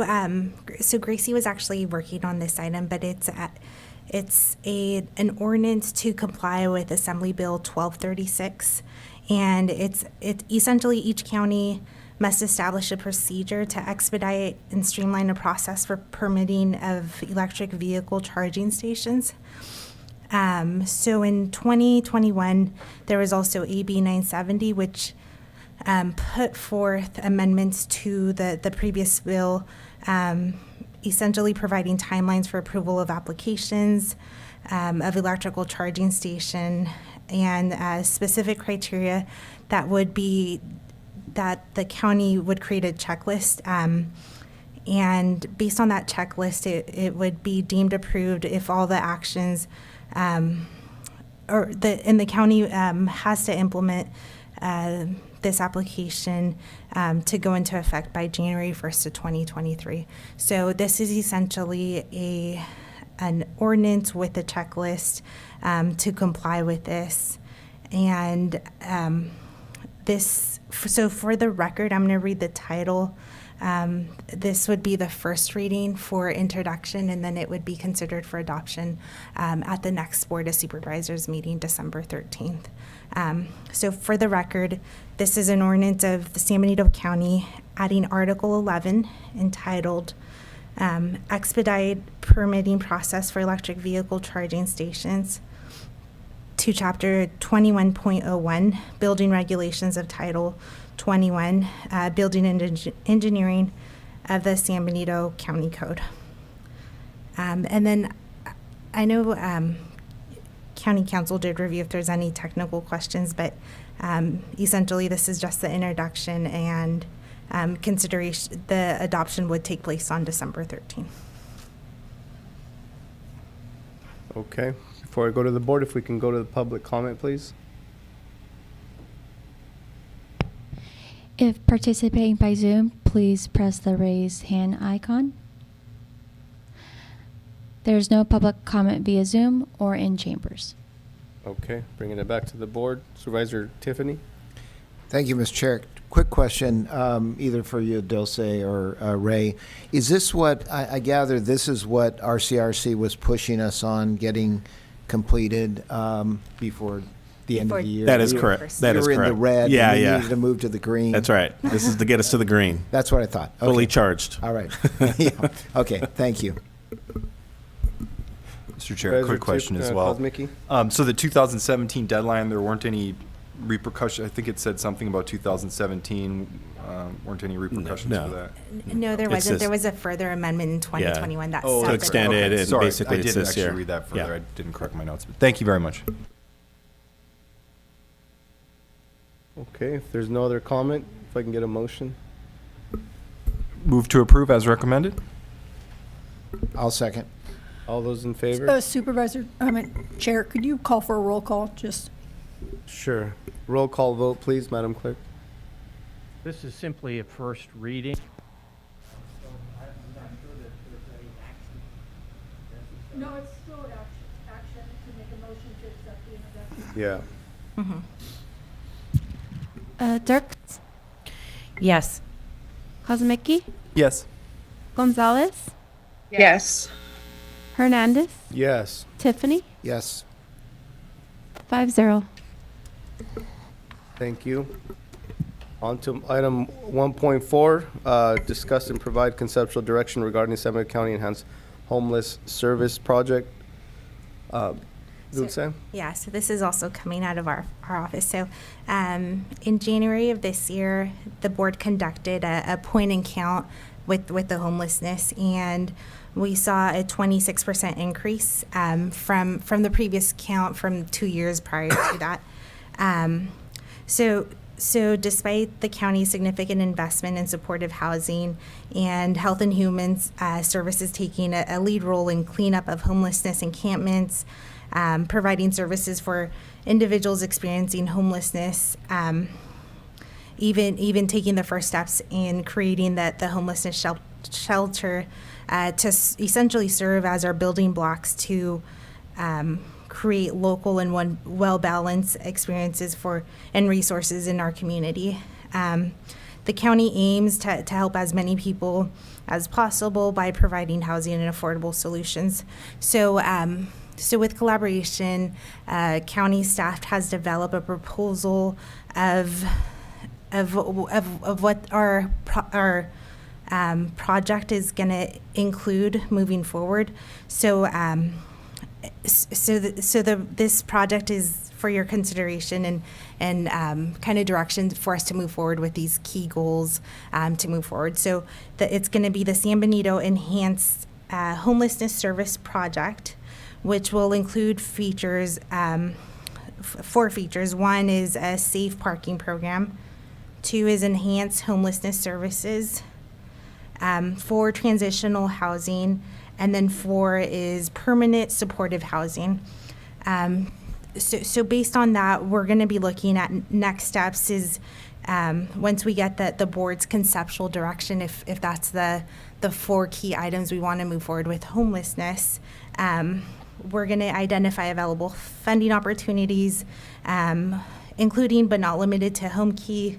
S15: Gracie was actually working on this item, but it's an ordinance to comply with Assembly Bill 1236, and it's essentially each county must establish a procedure to expedite and streamline the process for permitting of electric vehicle charging stations. So in 2021, there was also AB 970, which put forth amendments to the previous bill, essentially providing timelines for approval of applications of electrical charging station and specific criteria that would be that the county would create a checklist, and based on that checklist, it would be deemed approved if all the actions, the county has to implement this application to go into effect by January 1st of 2023. So this is essentially an ordinance with a checklist to comply with this, and So for the record, I'm going to read the title. This would be the first reading for introduction, and then it would be considered for adoption at the next Board of Supervisors meeting, December 13th. So for the record, this is an ordinance of the San Benito County adding Article 11 entitled Expedite Permitting Process for Electric Vehicle Charging Stations to Chapter 21.01, Building Regulations of Title 21, Building and Engineering of the San Benito County Code. And then I know County Council did review if there's any technical questions, but essentially this is just the introduction, and consideration, the adoption would take place on December 13th.
S1: Okay. Before I go to the board, if we can go to the public comment, please.
S18: If participating by Zoom, please press the raise hand icon. There's no public comment via Zoom or in chambers.
S1: Okay, bringing it back to the board. Supervisor Tiffany?
S3: Thank you, Mr. Chair. Quick question, either for you, Dulce or Ray. Is this what, I gather this is what RCRC was pushing us on getting completed before the end of the year?
S4: That is correct. That is
S3: we were
S4: correct.
S3: in the red.
S4: Yeah,
S3: and we
S4: yeah.
S3: needed to move to the green.
S4: That's right. This is to get us to the green.
S3: That's what I thought. Okay.
S4: Fully charged.
S3: All right. Yeah. Okay, thank you.
S11: Mr. Chair, a quick question as well.
S1: Kozmicki?
S11: So the 2017 deadline, there weren't any repercussions. I think it said something about 2017. Weren't any repercussions
S4: No.
S11: for that?
S15: No, there
S4: It's
S15: wasn't.
S4: just-
S15: There was a further amendment in 2021 that
S11: Oh,
S15: set
S4: to
S15: the
S4: extend
S15: deadline.
S4: it, and
S11: Sorry,
S4: basically
S11: I
S4: it's
S11: didn't
S4: this
S11: actually
S4: year.
S11: read that further.
S4: Yeah.
S11: I didn't correct my notes. But thank you very much.
S1: Okay, if there's no other comment, if I can get a motion.
S11: Move to approve as recommended.
S3: I'll second.
S1: All those in favor?
S21: Supervisor, Chair, could you call for a roll call? Just
S1: Sure. Roll call vote, please, Madam Clerk.
S20: This is simply a first reading.
S21: No, it's still action to make a motion to accept the introduction.
S1: Yeah.
S10: Dirk,
S12: Yes.
S10: Kozmicki,
S11: Yes.
S10: Gonzalez,
S13: Yes.
S10: Hernandez,
S1: Yes.
S10: Tiffany,
S3: Yes.
S10: 5-0.
S1: Thank you. On to item 1.4, discuss and provide conceptual direction regarding San County Enhanced Homeless Service Project. Dulce?
S15: Yeah, so this is also coming out of our office. So in January of this year, the board conducted a point and count with the homelessness, and we saw a 26% increase from the previous count from 2 years prior to that. So despite the county's significant investment in supportive housing and Health and Human Services taking a lead role in cleanup of homelessness encampments, providing services for individuals experiencing homelessness, even taking the first steps in creating the homelessness shelter to essentially serve as our building blocks to create local and well-balanced experiences and resources in our community. The county aims to help as many people as possible by providing housing and affordable solutions. So with collaboration, county staff has developed a proposal of what our project is going to include moving forward. This project is for your consideration and kind of direction for us to move forward with these key goals to move forward. So it's going to be the San Benito Enhanced Homelessness Service Project, which will include features, 4 features. 1 is a safe parking program. 2 is enhanced homelessness services. 4, transitional housing. And then 4 is permanent supportive housing. So based on that, we're going to be looking at next steps is once we get the board's conceptual direction, if that's the 4 key items we want to move forward with homelessness, we're going to identify available funding opportunities, including but not limited to Home Key,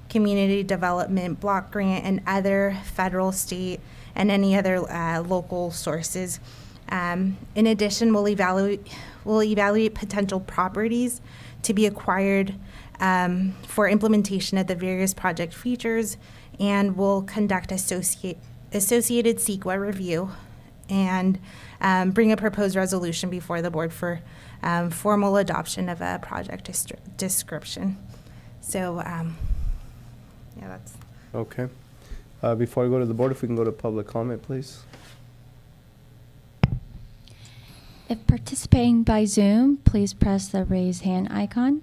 S15: Community Development Block Grant, and other federal, state, and any other local sources. In addition, we'll evaluate potential properties to be acquired for implementation of the various project features, and we'll conduct associated CEQA review and bring a proposed resolution before the board for formal adoption of a project description. So, yeah, that's.
S1: Okay. Before I go to the board, if we can go to public comment, please.
S18: If participating by Zoom, please press the raise hand icon.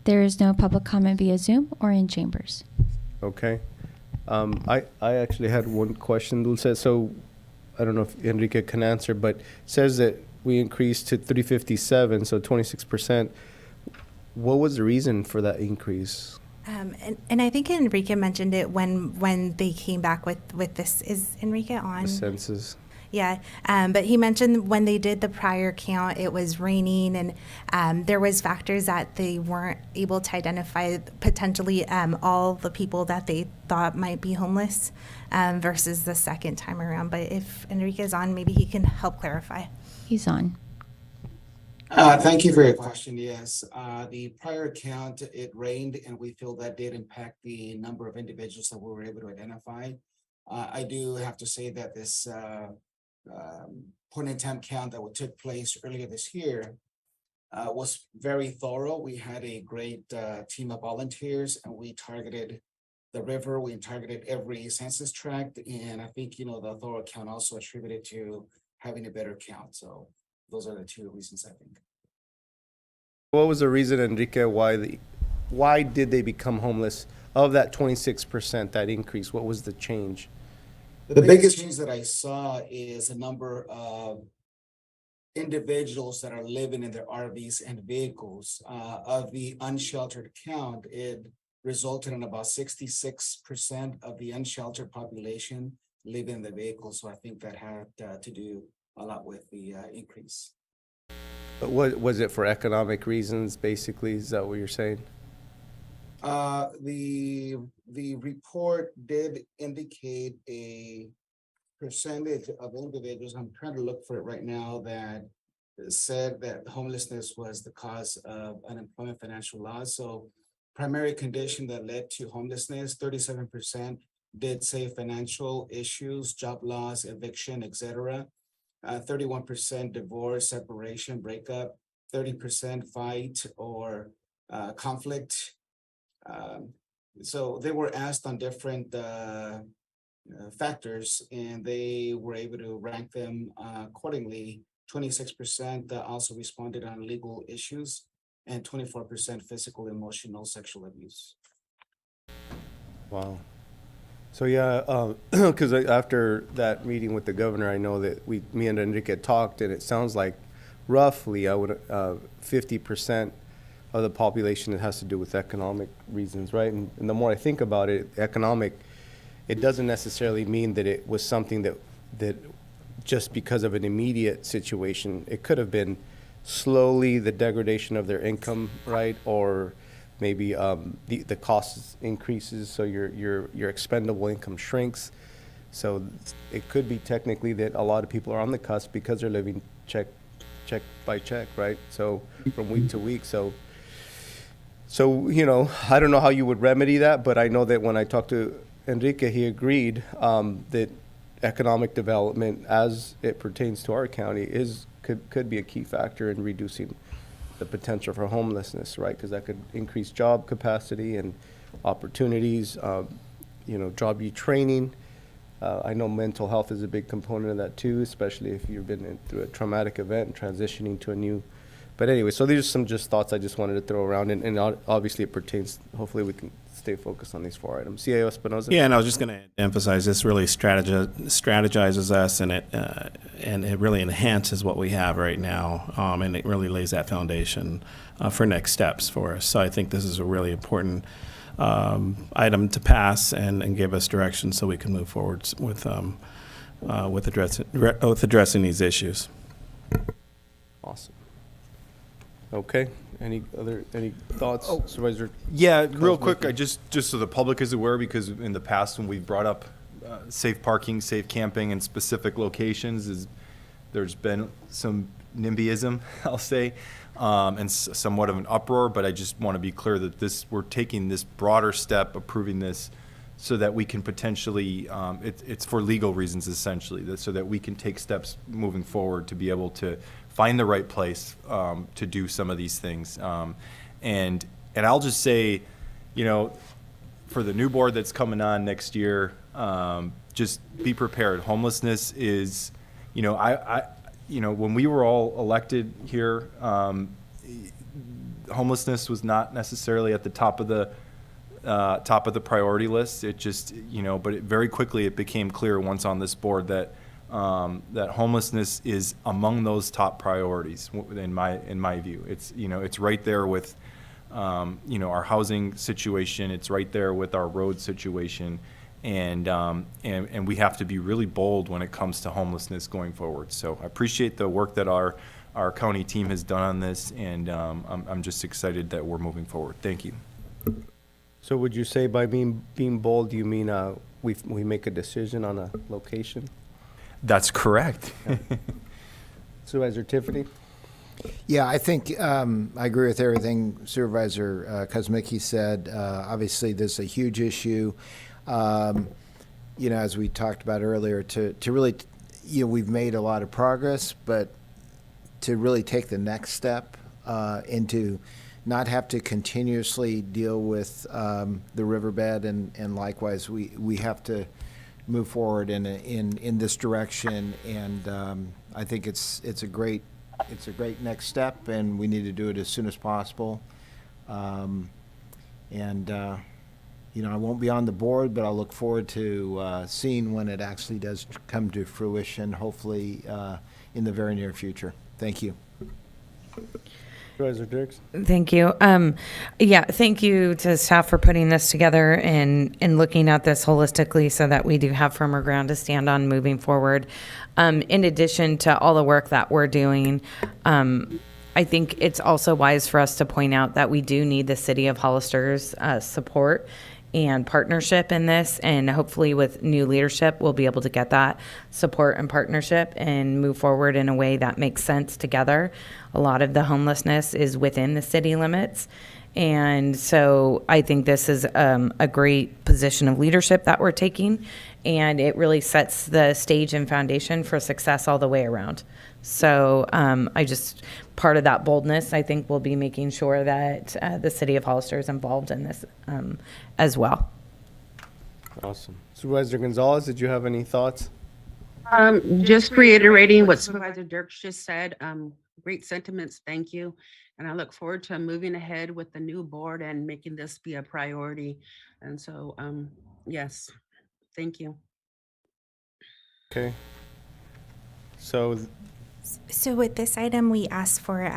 S18: There is no public comment via Zoom or in chambers.
S1: Okay. I actually had one question, Dulce. So I don't know if Enrique can answer, but it says that we increased to 357, so 26%. What was the reason for that increase?
S15: And I think Enrique mentioned it when they came back with this. Is Enrique on?
S1: The census.
S15: Yeah, but he mentioned when they did the prior count, it was raining, and there was factors that they weren't able to identify potentially all the people that they thought might be homeless versus the second time around. But if Enrique's on, maybe he can help clarify.
S18: He's on.
S7: Thank you for your question. Yes, the prior count, it rained, and we feel that did impact the number of individuals that we were able to identify. I do have to say that this point in time count that took place earlier this year was very thorough. We had a great team of volunteers, and we targeted the river. We targeted every census tract, and I think the thorough count also attributed to having a better count. So those are the 2 reasons, I think.
S1: What was the reason, Enrique, why did they become homeless? Of that 26%, that increase, what was the change?
S7: The biggest change that I saw is a number of individuals that are living in their RVs and vehicles. Of the unsheltered count, it resulted in about 66% of the unsheltered population living in the vehicle. So I think that had to do a lot with the increase.
S1: But what was it for economic reasons, basically? Is that what you're saying?
S7: The report did indicate a percentage of individuals, I'm trying to look for it right now, that said that homelessness was the cause of unemployment financial loss. So primary condition that led to homelessness, 37% did say financial issues, job loss, eviction, etc. 31% divorce, separation, breakup, 30% fight or conflict. So they were asked on different factors, and they were able to rank them accordingly. 26% also responded on legal issues, and 24% physical, emotional, sexual abuse.
S1: Wow. So yeah, because after that meeting with the governor, I know that me and Enrique talked, and it sounds like roughly 50% of the population that has to do with economic reasons, right? And the more I think about it, economic, it doesn't necessarily mean that it was something that just because of an immediate situation. It could have been slowly the degradation of their income, right? Or maybe the cost increases, so your expendable income shrinks. So it could be technically that a lot of people are on the cusp because they're living check by check, right? So from week to week. So I don't know how you would remedy that, but I know that when I talked to Enrique, he agreed that economic development, as it pertains to our county, could be a key factor in reducing the potential for homelessness, right? Because that could increase job capacity and opportunities, job training. I know mental health is a big component of that too, especially if you've been through a traumatic event and transitioning to a new. But anyway, so these are some just thoughts I just wanted to throw around, and obviously it pertains. Hopefully we can stay focused on these 4 items. CAO Espinoza.
S4: Yeah, and I was just going to emphasize this really strategizes us, and it really enhances what we have right now, and it really lays that foundation for next steps for us. So I think this is a really important item to pass and give us direction so we can move forward with addressing these issues.
S1: Awesome. Okay. Any thoughts, Supervisor?
S11: Yeah, real quick, I just so the public is aware, because in the past when we've brought up safe parking, safe camping in specific locations, there's been some NIMBYism, I'll say, and somewhat of an uproar. But I just want to be clear that we're taking this broader step, approving this, so that we can potentially, it's for legal reasons essentially, so that we can take steps moving forward to be able to find the right place to do some of these things. And I'll just say, for the new board that's coming on next year, just be prepared. Homelessness is, when we were all elected here, homelessness was not necessarily at the top of the priority list. It just, but very quickly it became clear once on this board that homelessness is among those top priorities in my view. It's right there with our housing situation. It's right there with our road situation, and we have to be really bold when it comes to homelessness going forward. So I appreciate the work that our county team has done on this, and I'm just excited that we're moving forward. Thank you.
S1: So would you say by being bold, you mean we make a decision on a location?
S11: That's correct.
S1: Supervisor Tiffany?
S3: Yeah, I think I agree with everything Supervisor Kuzmicki said. Obviously, this is a huge issue. As we talked about earlier, to really, we've made a lot of progress, but to really take the next step and to not have to continuously deal with the riverbed, and likewise, we have to move forward in this direction, and I think it's a great next step, and we need to do it as soon as possible. I won't be on the board, but I'll look forward to seeing when it actually does come to fruition, hopefully in the very near future. Thank you.
S1: Supervisor Dirks?
S12: Thank you. Yeah, thank you to staff for putting this together and looking at this holistically so that we do have firmer ground to stand on moving forward. In addition to all the work that we're doing, I think it's also wise for us to point out that we do need the City of Hollister's support and partnership in this, and hopefully with new leadership, we'll be able to get that support and partnership and move forward in a way that makes sense together. A lot of the homelessness is within the city limits, and so I think this is a great position of leadership that we're taking, and it really sets the stage and foundation for success all the way around. So part of that boldness, I think, will be making sure that the City of Hollister is involved in this as well.
S1: Awesome. Supervisor Gonzalez, did you have any thoughts?
S13: Just reiterating what Supervisor Dirks just said, great sentiments, thank you. And I look forward to moving ahead with the new board and making this be a priority. And so, yes, thank you.
S1: Okay. So
S15: So with this item, we asked for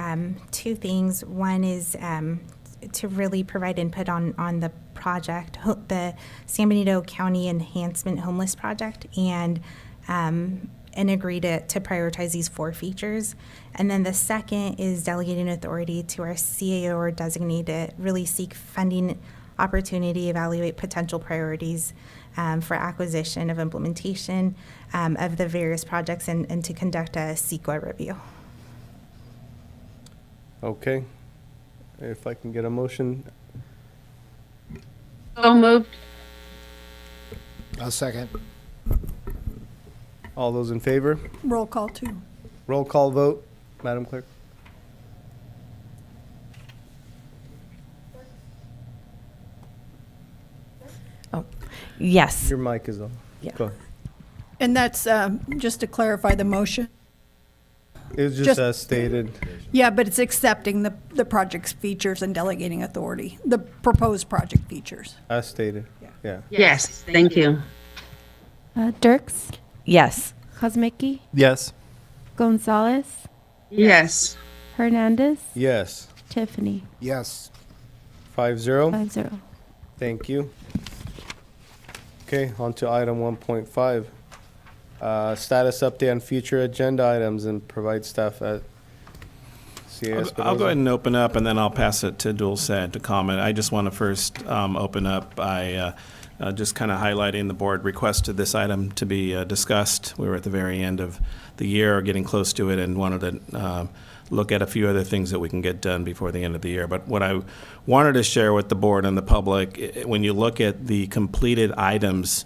S15: two things. One is to really provide input on the project, the San Benito County Enhancement Homeless Project, and agree to prioritize these 4 features. And then the second is delegating authority to our CAO or designee to really seek funding opportunity, evaluate potential priorities for acquisition of implementation of the various projects, and to conduct a CEQA review.
S1: okay. If I can get a motion.
S13: So moved.
S3: I'll second.
S1: All those in favor?
S21: Roll call too.
S1: Roll call vote, Madam Clerk.
S12: Yes.
S1: Your mic is on.
S12: Yeah.
S1: Go ahead.
S21: And that's, just to clarify the motion.
S1: It was just
S21: Just-
S1: as stated.
S21: Yeah, but it's accepting the project's features and delegating authority, the proposed project features.
S1: As stated. Yeah.
S13: Yes, thank you.
S10: Dirks,
S12: Yes.
S10: Kosmicki,
S11: Yes.
S10: Gonzalez,
S13: Yes.
S10: Hernandez,
S1: Yes.
S10: Tiffany.
S3: Yes.
S1: 5-0.
S10: 5-0.
S1: Thank you. Okay, on to item 1.5. Status update on future agenda items and provide staff at CAS.
S4: I'll go ahead and open up, and then I'll pass it to Dulce to comment. I just want to first open up by just kind of highlighting the board requested this item to be discussed. We were at the very end of the year, getting close to it, and wanted to look at a few other things that we can get done before the end of the year. But what I wanted to share with the board and the public, when you look at the completed items,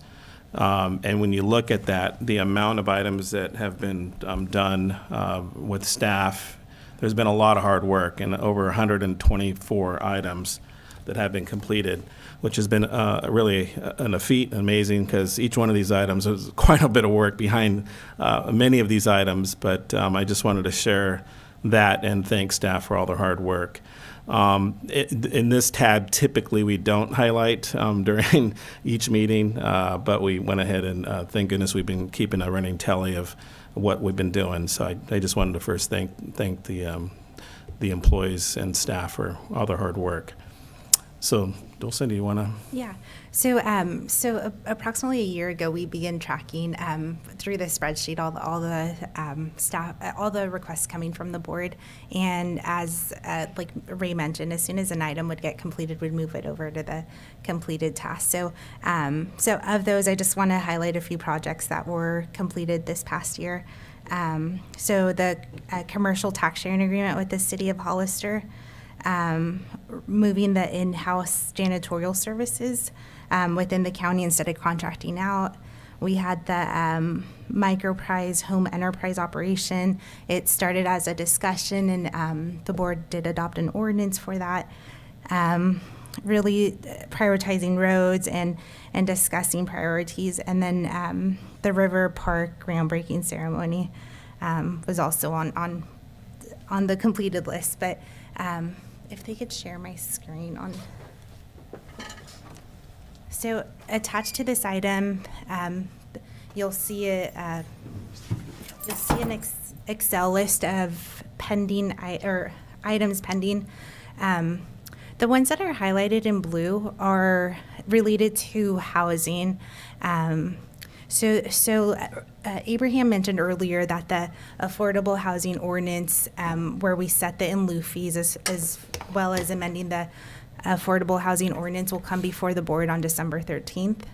S4: and when you look at that, the amount of items that have been done with staff, there's been a lot of hard work and over 124 items that have been completed, which has been really a feat, amazing, because each one of these items is quite a bit of work behind many of these items. But I just wanted to share that and thank staff for all their hard work. In this tab, typically we don't highlight during each meeting, but we went ahead and thank goodness we've been keeping a running tally of what we've been doing. So I just wanted to first thank the employees and staff for all their hard work. So, Dulce, do you want to?
S15: Yeah. So, approximately a year ago, we began tracking through the spreadsheet all the staff, all the requests coming from the board. And as like Ray mentioned, as soon as an item would get completed, we'd move it over to the completed task. So, of those, I just want to highlight a few projects that were completed this past year. So the commercial tax sharing agreement with the City of Hollister. Moving the in-house janitorial services within the county instead of contracting out. We had the microprize home enterprise operation. It started as a discussion, and the board did adopt an ordinance for that. Really prioritizing roads and discussing priorities. And then the River Park groundbreaking ceremony was also on the completed list. But if they could share my screen on. So attached to this item, you'll see an Excel list of pending items pending. The ones that are highlighted in blue are related to housing. Abraham mentioned earlier that the affordable housing ordinance, where we set the in lieu fees as well as amending the affordable housing ordinance, will come before the board on December 13th.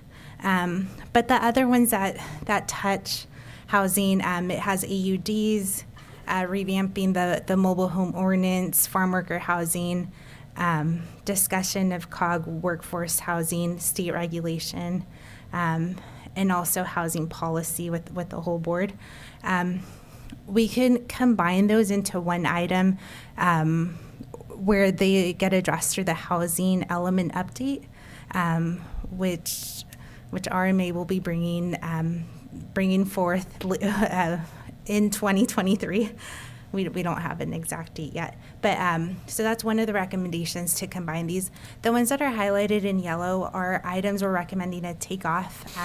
S15: But the other ones that touch housing, it has AUDs, revamping the mobile home ordinance, farm worker housing, discussion of COG workforce housing, state regulation, and also housing policy with the whole board. We can combine those into one item where they get addressed through the housing element update, which RMA will be bringing forth in 2023. We don't have an exact date yet, but so that's one of the recommendations, to combine these. The ones that are highlighted in yellow are items we're recommending to take off.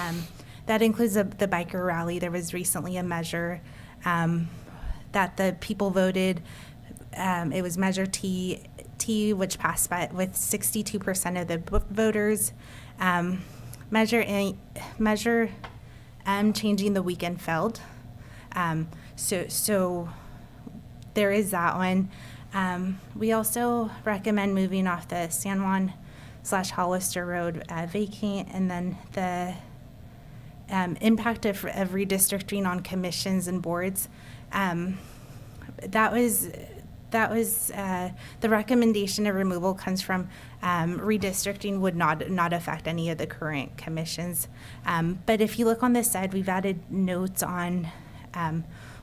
S15: That includes the biker rally. There was recently a measure that the people voted. It was Measure T, which passed with 62% of the voters. Measure M, changing the weekend failed. So there is that one. We also recommend moving off the San Juan/Hollister Road vacant, and then the impact of redistricting on commissions and boards. That was the recommendation of removal comes from redistricting would not affect any of the current commissions. But if you look on this side, we've added notes on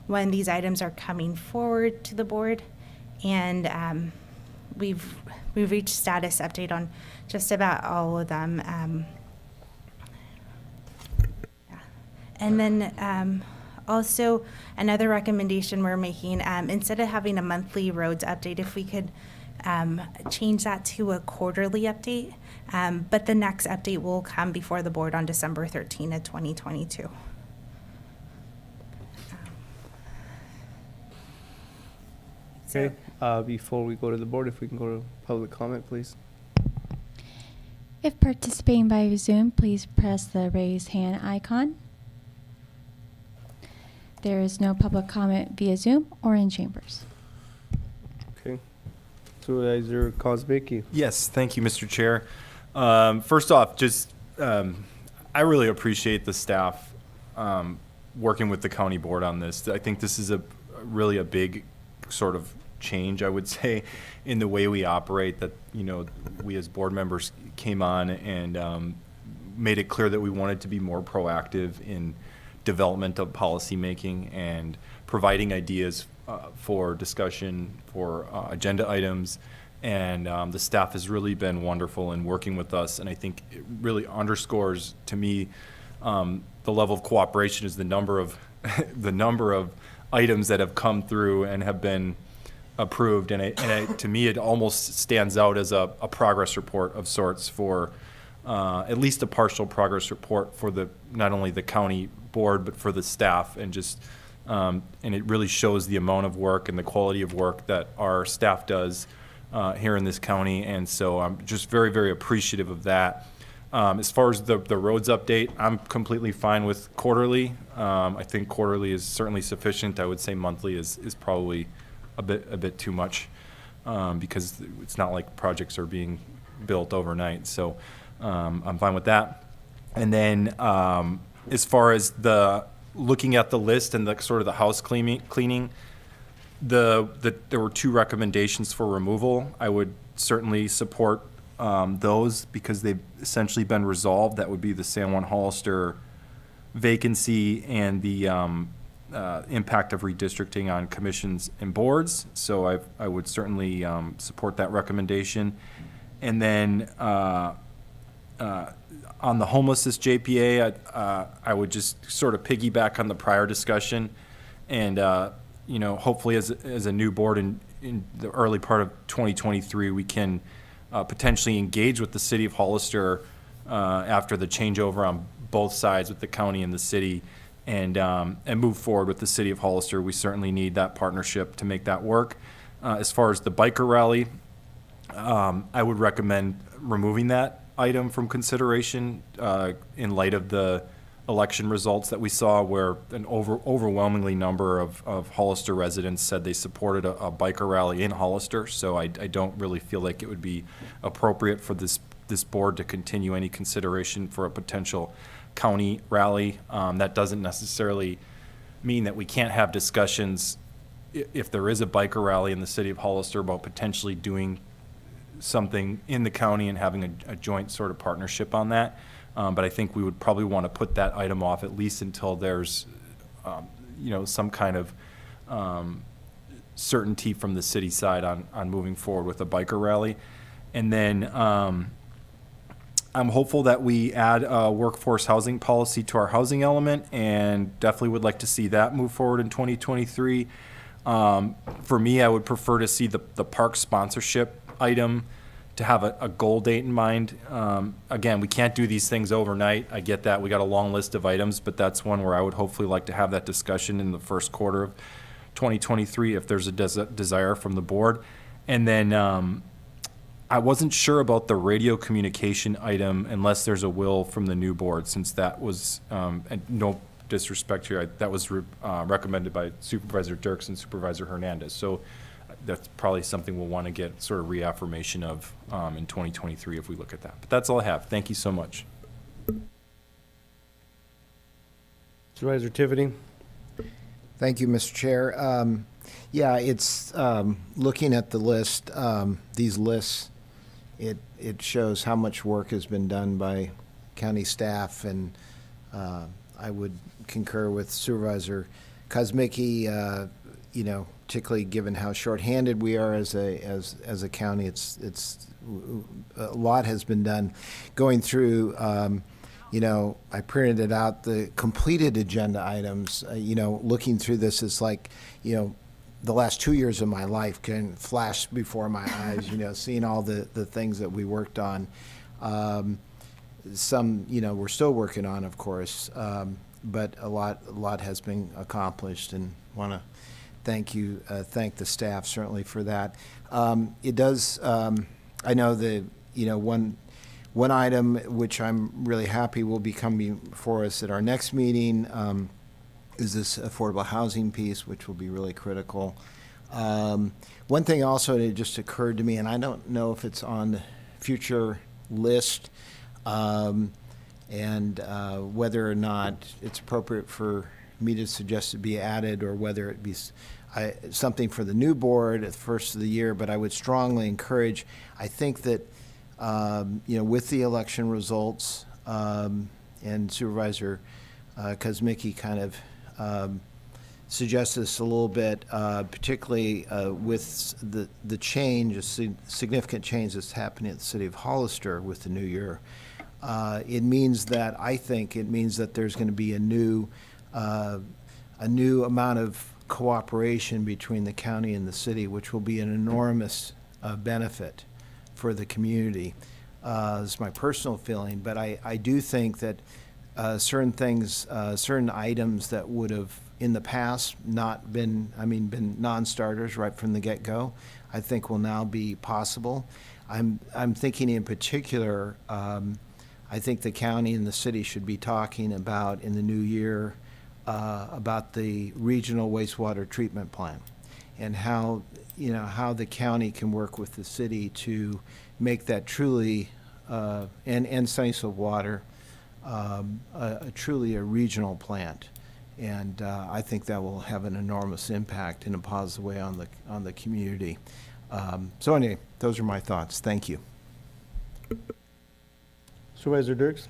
S15: when these items are coming forward to the board, and we've reached status update on just about all of them. And then also another recommendation we're making, instead of having a monthly roads update, if we could change that to a quarterly update, but the next update will come before the board on December 13th of 2022.
S1: Okay, before we go to the board, if we can go to public comment, please.
S18: If participating by Zoom, please press the raise hand icon. There is no public comment via Zoom or in chambers.
S1: Okay. Supervisor Kozbicki.
S11: Yes, thank you, Mr. Chair. First off, I really appreciate the staff working with the county board on this. I think this is really a big sort of change, I would say, in the way we operate, that, we as board members came on and made it clear that we wanted to be more proactive in development of policy making and providing ideas for discussion, for agenda items. And the staff has really been wonderful in working with us. And I think it really underscores to me the level of cooperation is the number of items that have come through and have been approved. And to me, it almost stands out as a progress report of sorts for at least a partial progress report for not only the county board, but for the staff, and and it really shows the amount of work and the quality of work that our staff does here in this county. And so I'm just very, very appreciative of that. As far as the roads update, I'm completely fine with quarterly. I think quarterly is certainly sufficient. I would say monthly is probably a bit too much, because it's not like projects are being built overnight. So I'm fine with that. And then as far as looking at the list and the sort of the house cleaning, there were 2 recommendations for removal. I would certainly support those because they've essentially been resolved. That would be the San Juan Hollister vacancy and the impact of redistricting on commissions and boards. So I would certainly support that recommendation. And then on the homelessness JPA, I would just sort of piggyback on the prior discussion, and hopefully as a new board in the early part of 2023, we can potentially engage with the city of Hollister after the changeover on both sides with the county and the city, and move forward with the city of Hollister. We certainly need that partnership to make that work. As far as the biker rally, I would recommend removing that item from consideration in light of the election results that we saw, where an overwhelmingly number of Hollister residents said they supported a biker rally in Hollister. So I don't really feel like it would be appropriate for this board to continue any consideration for a potential county rally. That doesn't necessarily mean that we can't have discussions if there is a biker rally in the city of Hollister about potentially doing something in the county and having a joint sort of partnership on that. But I think we would probably want to put that item off at least until there's, some kind of certainty from the city side on moving forward with a biker rally. And then I'm hopeful that we add a workforce housing policy to our housing element, and definitely would like to see that move forward in 2023. For me, I would prefer to see the park sponsorship item to have a goal date in mind. Again, we can't do these things overnight. I get that. We got a long list of items, but that's one where I would hopefully like to have that discussion in the first quarter of 2023 if there's a desire from the board. And then I wasn't sure about the radio communication item unless there's a will from the new board, since that was, and no disrespect here, that was recommended by Supervisor Dirks and Supervisor Hernandez. So that's probably something we'll want to get sort of reaffirmation of in 2023 if we look at that. But that's all I have. Thank you so much.
S1: Supervisor Tiffany.
S3: Thank you, Mr. Chair. Yeah, it's looking at the list, these lists, it shows how much work has been done by county staff, and I would concur with Supervisor Kosmicki, particularly given how shorthanded we are as a county. It's a lot has been done. Going through, I printed out the completed agenda items. Looking through this is like, the last 2 years of my life can flash before my eyes. Seeing all the things that we worked on. Some, we're still working on, of course, but a lot has been accomplished, and want to thank the staff certainly for that. It does, I know the, one item which I'm really happy will be coming for us at our next meeting is this affordable housing piece, which will be really critical. One thing also that just occurred to me, and I don't know if it's on the future list, and whether or not it's appropriate for me to suggest it be added, or whether it be something for the new board at the first of the year. But I would strongly encourage, I think that, with the election results, and Supervisor Kosmicki kind of suggested this a little bit, particularly with the change, a significant change that's happening at the city of Hollister with the new year. It means that, I think it means that there's going to be a new amount of cooperation between the county and the city, which will be an enormous benefit for the community. This is my personal feeling, but I do think that certain things, certain items that would have in the past not been, been non-starters right from the get-go, I think will now be possible. I'm thinking in particular, I think the county and the city should be talking about in the new year about the regional wastewater treatment plant, and how the county can work with the city to make that truly and Sunnyside Water truly a regional plant. And I think that will have an enormous impact in a positive way on the community. So anyway, those are my thoughts. Thank you.
S1: Supervisor Dirks.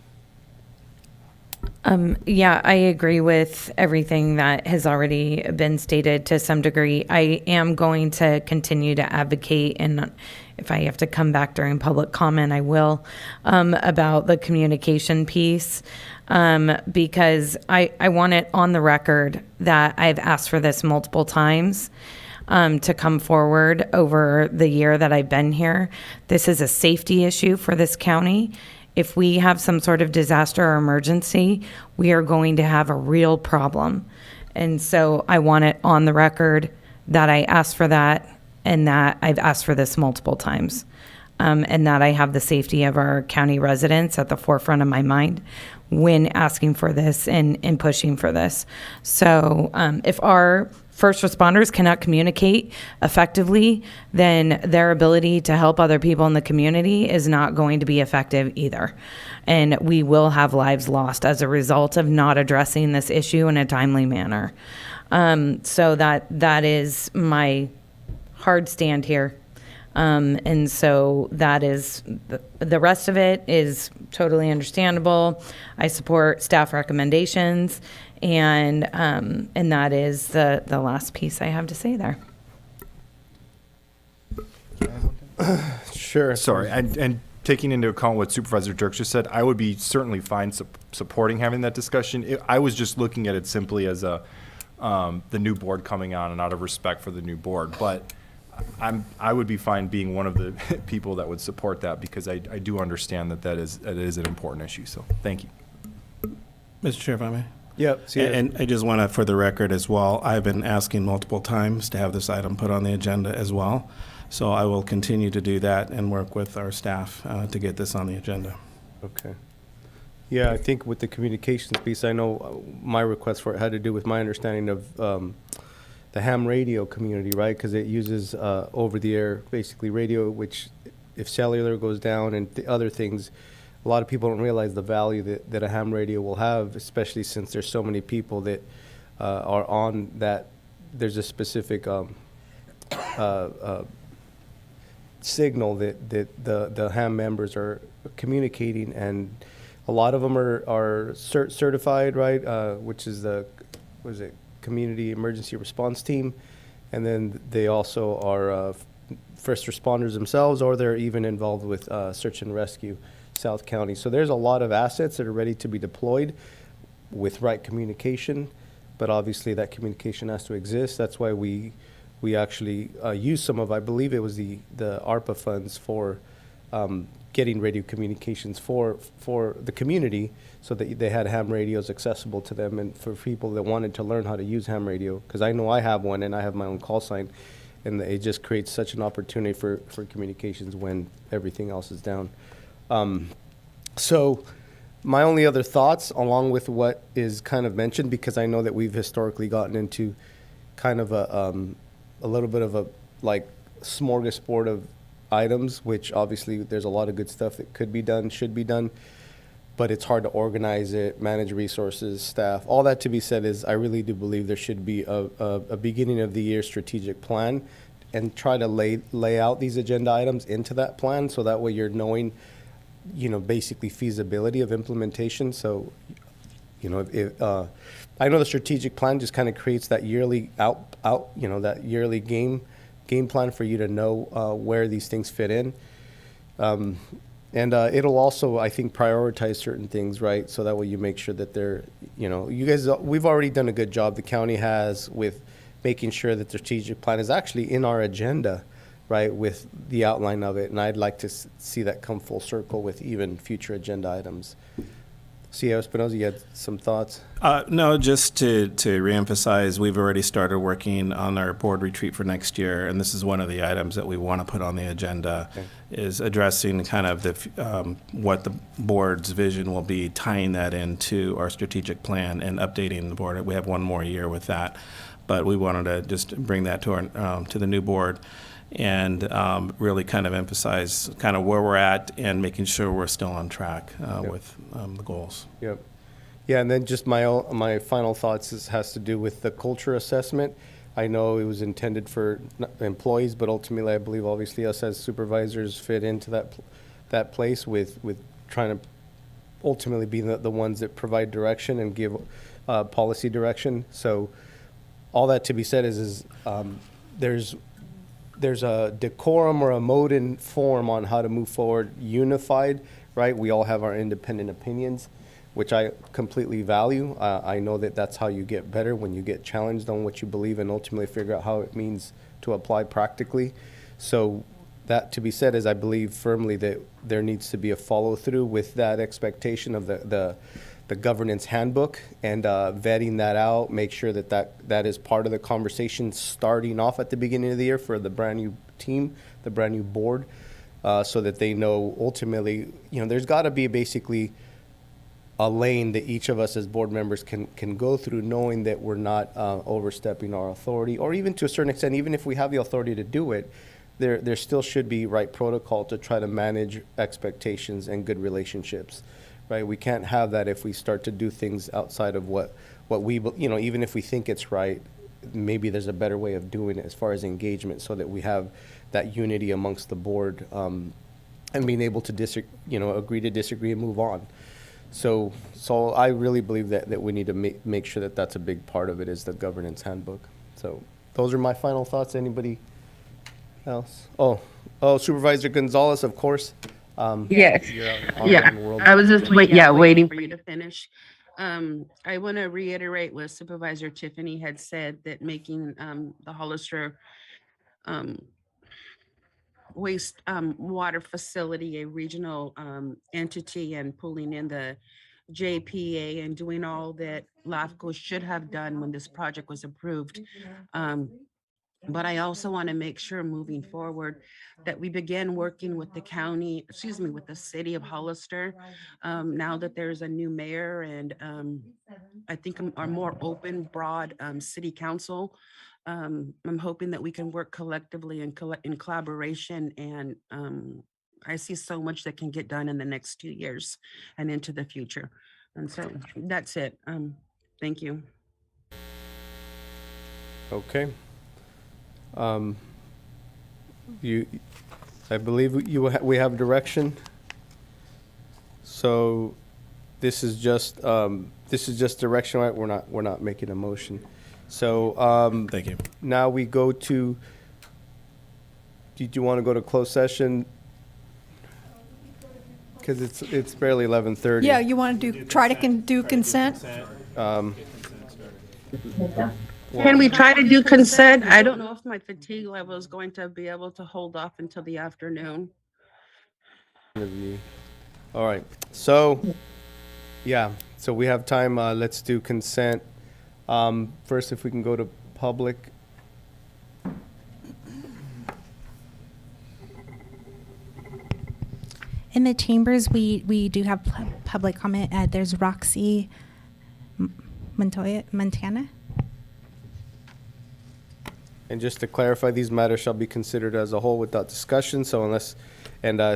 S12: Yeah, I agree with everything that has already been stated to some degree. I am going to continue to advocate, and if I have to come back during public comment, I will, about the communication piece, because I want it on the record that I've asked for this multiple times to come forward over the year that I've been here. This is a safety issue for this county. if we have some sort of disaster or emergency, we are going to have a real problem. And so I want it on the record that I asked for that, and that I've asked for this multiple times, and that I have the safety of our county residents at the forefront of my mind when asking for this and pushing for this. So if our first responders cannot communicate effectively, then their ability to help other people in the community is not going to be effective either. And we will have lives lost as a result of not addressing this issue in a timely manner. So that is my hard stand here. And so that is, the rest of it is totally understandable. I support staff recommendations, and that is the last piece I have to say there.
S1: Sure.
S11: Sorry, and taking into account what Supervisor Dirk just said, I would be certainly fine supporting having that discussion. I was just looking at it simply as the new board coming on and out of respect for the new board. But I would be fine being one of the people that would support that, because I do understand that is an important issue. So thank you.
S4: Mr. Chair, if I may.
S1: Yep.
S4: And I just want to, for the record as well, I've been asking multiple times to have this item put on the agenda as well. So I will continue to do that and work with our staff to get this on the agenda.
S1: Okay. Yeah, I think with the communications piece, I know my request for it had to do with my understanding of the ham radio community, right? Because it uses over-the-air, basically radio, which if cellular goes down and the other things, a lot of people don't realize the value that a ham radio will have, especially since there's so many people that are on that. There's a specific signal that the ham members are communicating, and a lot of them are certified, right? Which is Community Emergency Response Team, and then they also are first responders themselves, or they're even involved with search and rescue, South County. So there's a lot of assets that are ready to be deployed with right communication, but obviously that communication has to exist. That's why we actually used some of, I believe it was the ARPA funds for getting radio communications for the community, so that they had ham radios accessible to them, and for people that wanted to learn how to use ham radio, because I know I have one and I have my own call sign, and it just creates such an opportunity for communications when everything else is down. So my only other thoughts, along with what is kind of mentioned, because I know that we've historically gotten into kind of a little bit of a like smorgasbord of items, which obviously there's a lot of good stuff that could be done, should be done, but it's hard to organize it, manage resources, staff. All that to be said is I really do believe there should be a beginning of the year strategic plan, and try to lay out these agenda items into that plan, so that way you're knowing, basically feasibility of implementation. So, I know the strategic plan just kind of creates that yearly that yearly game plan for you to know where these things fit in. And it'll also, I think, prioritize certain things, right? So that way you make sure that they're, you guys, we've already done a good job, the county has, with making sure that the strategic plan is actually in our agenda, right, with the outline of it. And I'd like to see that come full circle with even future agenda items. CEO Espinoza, you had some thoughts?
S4: No, just to reemphasize, we've already started working on our board retreat for next year, and this is one of the items that we want to put on the agenda, is addressing kind of what the board's vision will be, tying that into our strategic plan and updating the board. We have one more year with that, but we wanted to just bring that to our to the new board, and really kind of emphasize kind of where we're at and making sure we're still on track with the goals.
S1: Yep. Yeah, and then just my final thoughts has to do with the culture assessment. I know it was intended for employees, but ultimately I believe obviously us as supervisors fit into that place with trying to ultimately be the ones that provide direction and give policy direction. So all that to be said is there's a decorum or a mode and form on how to move forward unified, right? We all have our independent opinions, which I completely value. I know that that's how you get better, when you get challenged on what you believe and ultimately figure out how it means to apply practically. So that to be said is I believe firmly that there needs to be a follow through with that expectation of the governance handbook and vetting that out, make sure that is part of the conversation starting off at the beginning of the year for the brand new team, the brand new board, so that they know ultimately, there's got to be basically a lane that each of us as board members can go through, knowing that we're not overstepping our authority, or even to a certain extent, even if we have the authority to do it, there still should be right protocol to try to manage expectations and good relationships. Right, we can't have that if we start to do things outside of what we, even if we think it's right, maybe there's a better way of doing it as far as engagement, so that we have that unity amongst the board, and being able to agree to disagree and move on. So I really believe that we need to make sure that that's a big part of it, is the governance handbook. So those are my final thoughts. Anybody else? Oh, Supervisor Gonzalez, of course.
S13: Yes. I was just waiting for you to finish. I want to reiterate what Supervisor Tiffany had said, that making the Hollister waste water facility a regional entity, and pulling in the JPA and doing all that LAFCO should have done when this project was approved. But I also want to make sure moving forward that we begin working with the county, with the city of Hollister, now that there's a new mayor and I think a more open, broad city council. I'm hoping that we can work collectively and in collaboration, and I see so much that can get done in the next 2 years and into the future. And so that's it. Thank you.
S1: Okay. I believe we have direction. So this is just direction, right? We're not making a motion. So
S4: Thank you.
S1: Now we go to. Do you want to go to closed session? Because it's barely 11:30.
S21: Yeah, you want to try to do consent?
S13: Can we try to do consent? I don't know if my fatigue level is going to be able to hold off until the afternoon.
S1: All right. So we have time. Let's do consent. First, if we can go to public.
S15: In the chambers, we do have public comment. There's Roxy Montana.
S1: And just to clarify, these matters shall be considered as a whole without discussion. So as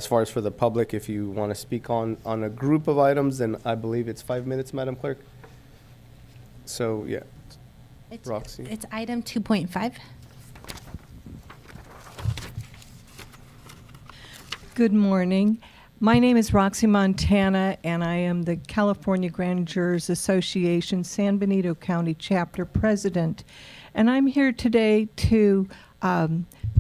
S1: far as for the public, if you want to speak on a group of items, then I believe it's 5 minutes, Madam Clerk. So, yeah. Roxy.
S15: It's item 2.5.
S8: Good morning. My name is Roxy Montana, and I am the California Grand Jurors Association San Benito County Chapter President. And I'm here today to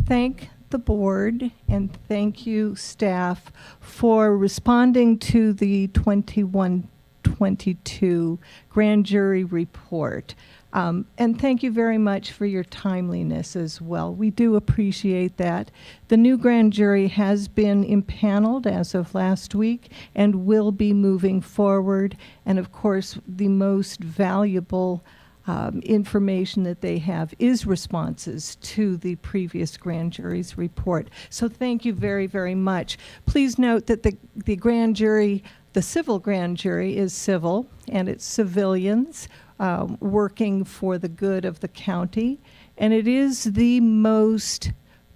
S8: thank the board and thank you, staff, for responding to the 21-22 grand jury report. And thank you very much for your timeliness as well. We do appreciate that. The new grand jury has been impaneled as of last week and will be moving forward. And of course, the most valuable information that they have is responses to the previous grand jury's report. So thank you very, very much. Please note that the grand jury, the civil grand jury, is civil, and it's civilians working for the good of the county. And it is the most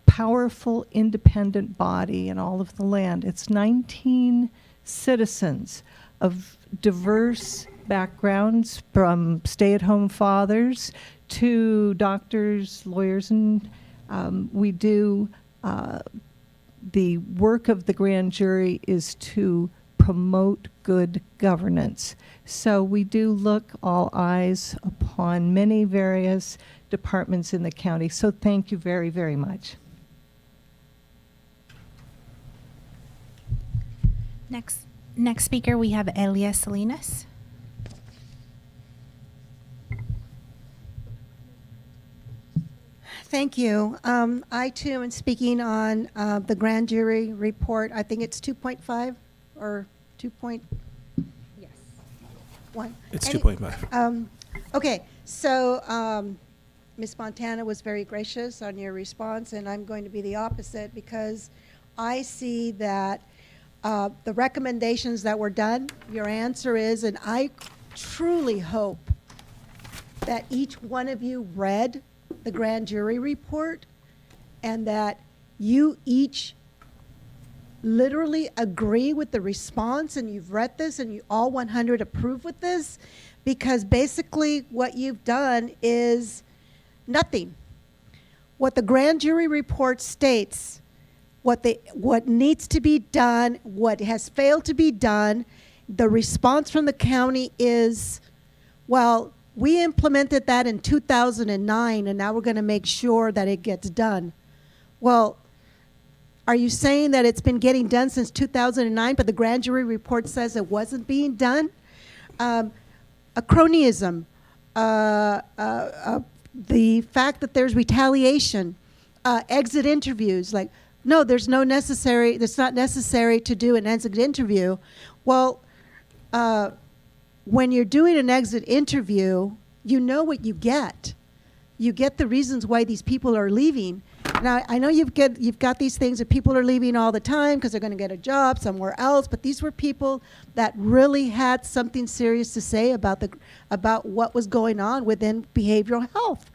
S8: powerful independent body in all of the land. It's 19 citizens of diverse backgrounds, from stay-at-home fathers to doctors, lawyers, and we do the work of the grand jury is to promote good governance. So we do look all eyes upon many various departments in the county. So thank you very, very much.
S15: Next speaker, we have Elia Salinas.
S16: Thank you. I too am speaking on the grand jury report. I think it's 2.5 or 2. Yes. 1.
S4: It's 2.5.
S16: Okay, so Ms. Montana was very gracious on your response, and I'm going to be the opposite because I see that the recommendations that were done, your answer is, and I truly hope that each one of you read the grand jury report and that you each literally agree with the response and you've read this and you all 100 approve with this, because basically what you've done is nothing. What the grand jury report states, what needs to be done, what has failed to be done, the response from the county is, well, we implemented that in 2009 and now we're going to make sure that it gets done. Well, are you saying that it's been getting done since 2009, but the grand jury report says it wasn't being done? Cronyism, the fact that there's retaliation, exit interviews, like, no, it's not necessary to do an exit interview. Well, when you're doing an exit interview, you know what you get. You get the reasons why these people are leaving. Now, I know you've got these things that people are leaving all the time because they're going to get a job somewhere else, but these were people that really had something serious to say about what was going on within behavioral health.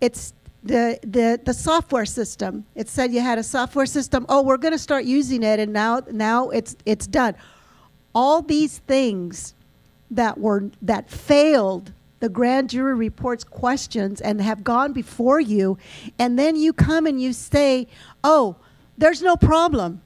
S16: It's the software system. It said you had a software system. Oh, we're going to start using it, and now it's done. All these things that failed the grand jury report's questions and have gone before you, and then you come and you say, oh, there's no problem.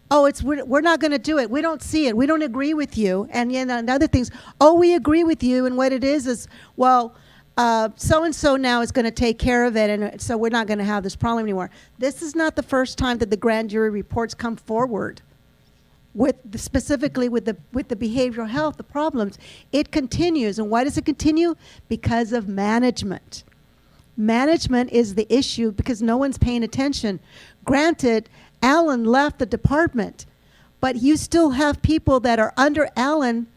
S16: Oh, we're not going to do it. We don't see it. We don't agree with you. And other things. Oh, we agree with you. And what it is, well, so-and-so now is going to take care of it, and so we're not going to have this problem anymore. This is not the first time that the grand jury reports come forward specifically with the behavioral health, the problems. It continues. And why does it continue? Because of management. Management is the issue because no one's paying attention. Granted, Alan left the department, but you still have people that are under Alan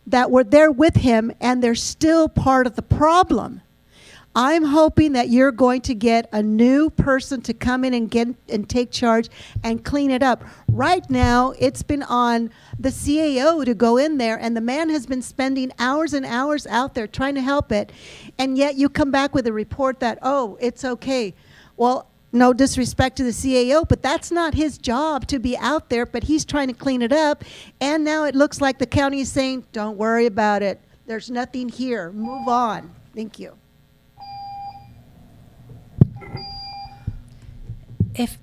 S16: that were there with him, and they're still part of the problem. I'm hoping that you're going to get a new person to come in and take charge and clean it up. Right now, it's been on the CAO to go in there, and the man has been spending hours and hours out there trying to help it, and yet you come back with a report that, oh, it's okay. Well, no disrespect to the CAO, but that's not his job to be out there, but he's trying to clean it up, and now it looks like the county is saying, don't worry about it. There's nothing here. Move on. Thank you.
S15: If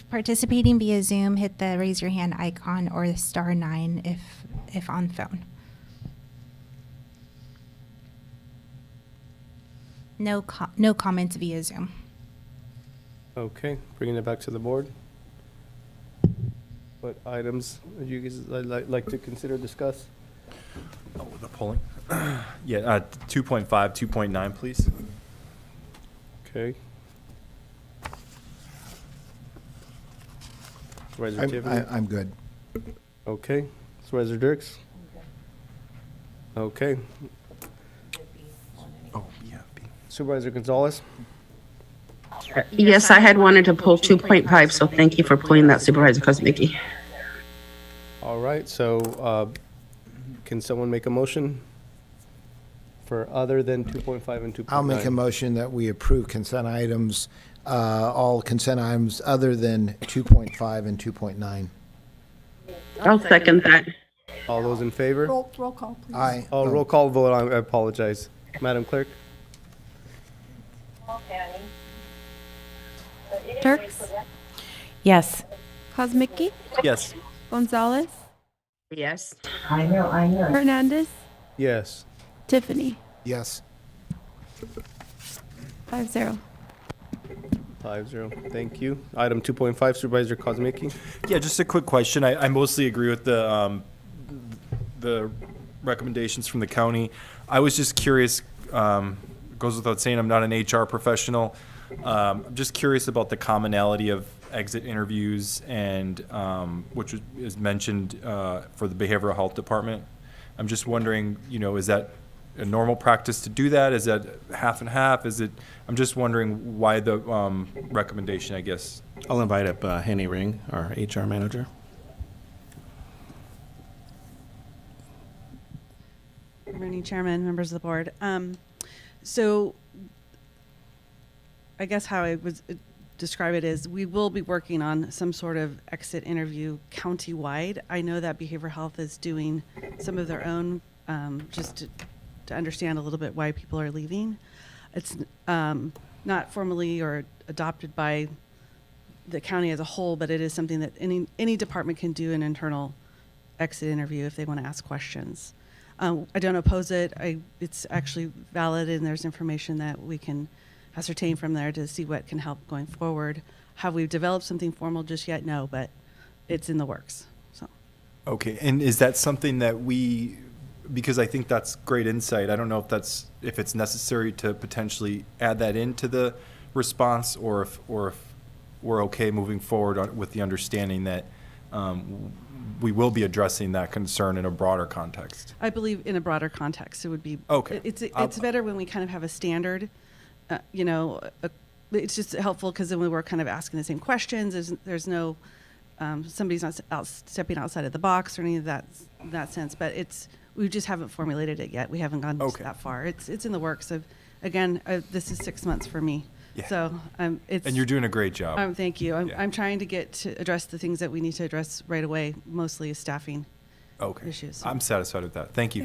S15: participating via Zoom, hit the raise your hand icon or the *9 if on phone. No comments via Zoom.
S1: Okay, bringing it back to the board. What items would you guys like to consider discuss?
S11: Oh, the polling. Yeah, 2.5, 2.9, please.
S1: Okay. Supervisor Tiffany?
S3: I'm good.
S1: Okay. Supervisor Dirks? Okay.
S11: Oh, yeah.
S1: Supervisor Gonzalez?
S13: Yes, I had wanted to pull 2.5, so thank you for pulling that, Supervisor Kosmicki.
S1: All right, so can someone make a motion for other than 2.5 and 2.9?
S3: I'll make a motion that we approve consent items, all consent items other than 2.5 and 2.9.
S13: I'll second that.
S1: All those in favor?
S21: Roll call, please.
S3: Aye.
S1: Oh, roll call vote. I apologize. Madam Clerk?
S10: Turks?
S12: Yes.
S10: Kosmicki?
S11: Yes.
S10: Gonzalez?
S13: Yes.
S2: I know.
S10: Hernandez?
S1: Yes.
S10: Tiffany?
S3: Yes.
S10: 5-0.
S1: 5-0. Thank you. Item 2.5, Supervisor Kosmicki.
S11: Yeah, just a quick question. I mostly agree with the recommendations from the county. I was just curious, goes without saying, I'm not an HR professional. I'm just curious about the commonality of exit interviews and which is mentioned for the behavioral health department. I'm just wondering, is that a normal practice to do that? Is that half and half? I'm just wondering why the recommendation, I guess.
S4: I'll invite up Henny Ring, our HR manager.
S9: Good morning, Chairman, members of the board. So I guess how I would describe it is we will be working on some sort of exit interview county-wide. I know that behavioral health is doing some of their own just to understand a little bit why people are leaving. It's not formally or adopted by the county as a whole, but it is something that any department can do an internal exit interview if they want to ask questions. I don't oppose it. It's actually valid, and there's information that we can ascertain from there to see what can help going forward. Have we developed something formal just yet? No, but it's in the works. So.
S11: Okay, and is that something that because I think that's great insight. I don't know if it's necessary to potentially add that into the response, or if we're okay moving forward with the understanding that we will be addressing that concern in a broader context.
S9: I believe in a broader context it would be
S11: okay.
S9: It's better when we kind of have a standard. It's just helpful because then we were kind of asking the same questions. There's no somebody's not stepping outside of the box or any of that sense. But we just haven't formulated it yet. We haven't gone that far. It's in the works. Again, this is 6 months for me.
S11: Yeah.
S9: So and
S11: you're doing a great job.
S9: Thank you. I'm trying to address the things that we need to address right away. Mostly is staffing issues. So.
S11: I'm satisfied with that. Thank you.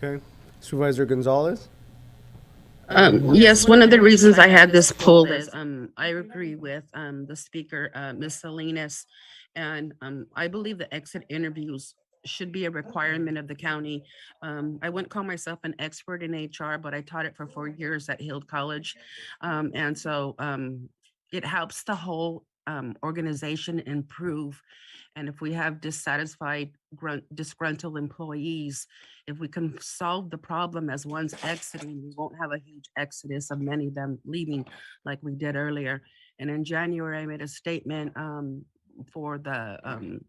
S9: Yeah.
S1: Okay. Supervisor Gonzalez?
S13: Yes, one of the reasons I had this pulled is I agree with the speaker, Ms. Salinas, and I believe the exit interviews should be a requirement of the county. I wouldn't call myself an expert in HR, but I taught it for 4 years at Hill College. And so it helps the whole organization improve. And if we have dissatisfied, disgruntled employees, if we can solve the problem as one's exiting, we won't have a huge exodus of many of them leaving like we did earlier. And in January, I made a statement for the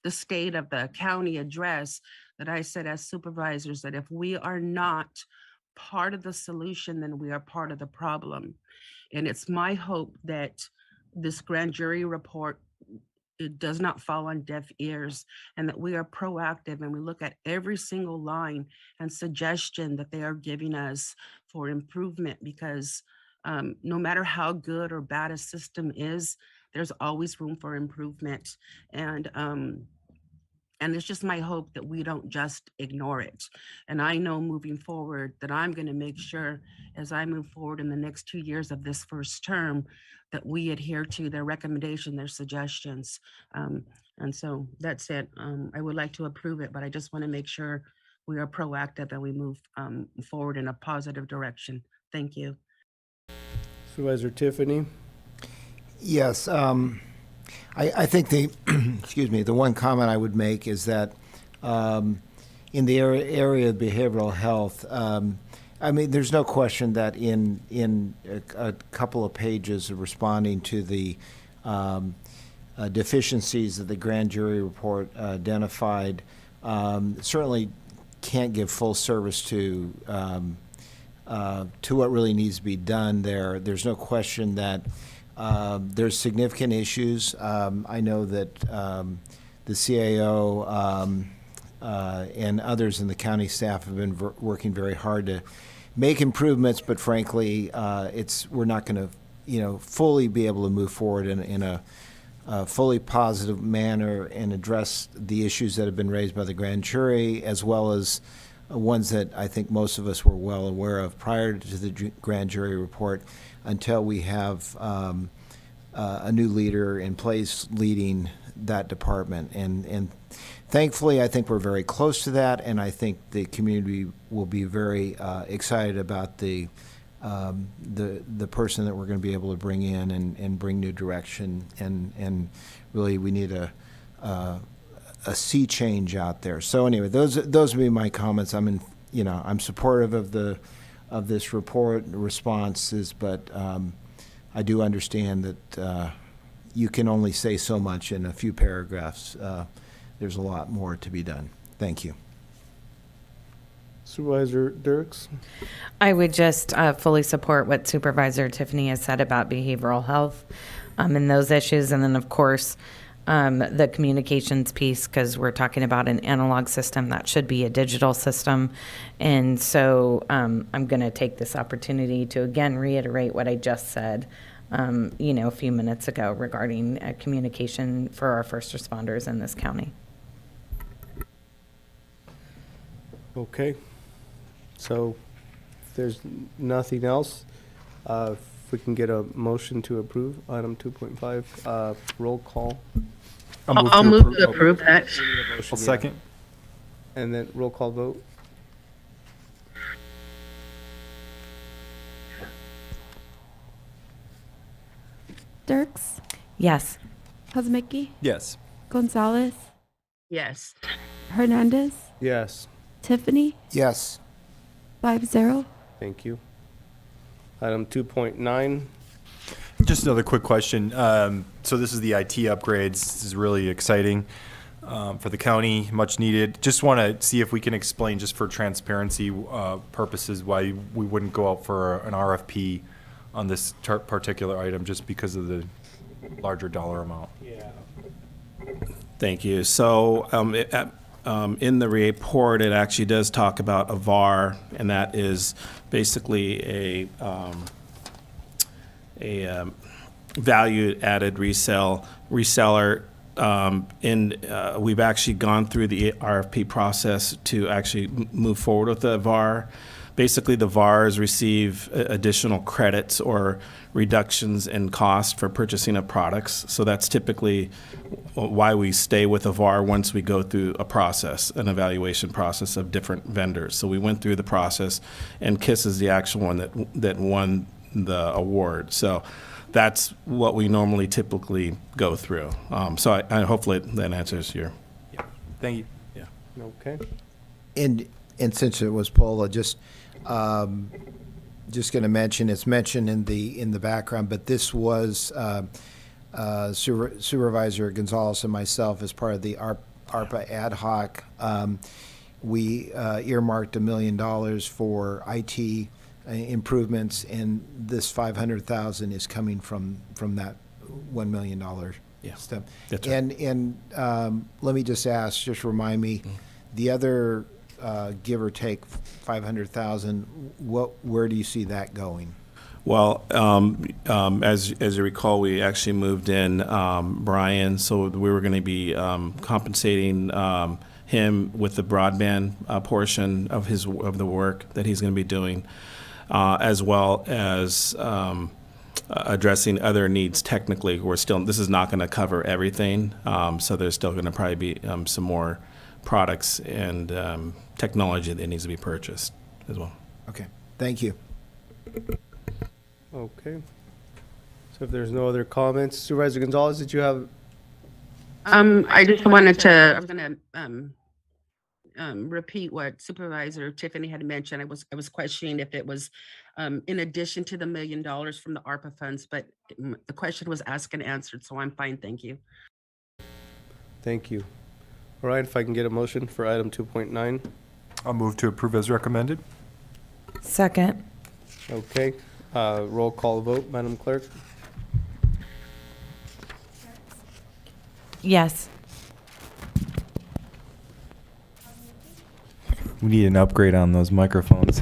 S13: state of the county address that I said as supervisors that if we are not part of the solution, then we are part of the problem. And it's my hope that this grand jury report, it does not fall on deaf ears, and that we are proactive and we look at every single line and suggestion that they are giving us for improvement, because no matter how good or bad a system is, there's always room for improvement. And it's just my hope that we don't just ignore it. And I know moving forward that I'm going to make sure as I move forward in the next 2 years of this first term that we adhere to their recommendation, their suggestions. And so that's it. I would like to approve it, but I just want to make sure we are proactive and we move forward in a positive direction. Thank you.
S1: Supervisor Tiffany?
S3: Yes. I think the one comment I would make is that in the area of behavioral health, there's no question that in a couple of pages of responding to the deficiencies that the grand jury report identified, certainly can't give full service to what really needs to be done there. There's no question that there's significant issues. I know that the CAO and others in the county staff have been working very hard to make improvements, but frankly, we're not going to, fully be able to move forward in a fully positive manner and address the issues that have been raised by the grand jury, as well as ones that I think most of us were well aware of prior to the grand jury report, until we have a new leader in place leading that department. And thankfully, I think we're very close to that, and I think the community will be very excited about the person that we're going to be able to bring in and bring new direction. And really, we need a sea change out there. So anyway, those would be my comments. I'm supportive of the this report and responses, but I do understand that you can only say so much in a few paragraphs. There's a lot more to be done. Thank you.
S1: Supervisor Dirks?
S12: I would just fully support what Supervisor Tiffany has said about behavioral health and those issues. And then, of course, the communications piece, because we're talking about an analog system that should be a digital system. And so I'm going to take this opportunity to, again, reiterate what I just said, a few minutes ago regarding communication for our first responders in this county.
S1: Okay. So if there's nothing else, if we can get a motion to approve item 2.5, roll call.
S13: I'll move to approve that.
S11: I'll second.
S1: And then roll call vote.
S10: Dirks,
S12: Yes.
S10: Kosmicki,
S11: Yes.
S10: Gonzalez,
S13: Yes.
S10: Hernandez,
S1: Yes.
S10: Tiffany,
S3: Yes.
S10: 5-0.
S1: Thank you. Item 2.9.
S11: Just another quick question. So this is the IT upgrades. This is really exciting for the county, much needed. Just want to see if we can explain, just for transparency purposes, why we wouldn't go out for an RFP on this particular item, just because of the larger dollar amount.
S1: Yeah.
S4: Thank you. So in the report, it actually does talk about a VAR, and that is basically a value-added reseller. We've actually gone through the RFP process to actually move forward with the VAR. Basically, the VARs receive additional credits or reductions in cost for purchasing of products. So that's typically why we stay with a VAR once we go through a process, an evaluation process of different vendors. So we went through the process, and KISS is the actual one that won the award. So that's what we normally typically go through. So I hopefully that answers your.
S11: Yeah. Thank you.
S4: Yeah.
S1: Okay.
S3: And since it was Paula, just going to mention, it's mentioned in the background, but this was Supervisor Gonzalez and myself as part of the ARPA ad hoc. We earmarked $1 million for IT improvements, and this $500,000 is coming from that $1 million step.
S4: That's right.
S3: And let me just ask, just remind me, the other give or take 500,000. Where do you see that going?
S4: Well, as you recall, we actually moved in Brian, so we were going to be compensating him with the broadband portion of the work that he's going to be doing, as well as addressing other needs. Technically, this is not going to cover everything, so there's still going to probably be some more products and technology that needs to be purchased as well.
S3: Okay, thank you.
S1: Okay. So if there's no other comments, Supervisor Gonzalez, did you have?
S13: I just wanted to. I was going to repeat what Supervisor Tiffany had mentioned. I was questioning if it was in addition to the $1 million from the ARPA funds, but the question was asked and answered, so I'm fine. Thank you.
S1: Thank you. All right, if I can get a motion for item 2.9.
S11: I'll move to approve as recommended.
S12: Second.
S1: Okay. Roll call vote, Madam Clerk.
S12: Yes.
S11: We need an upgrade on those microphones.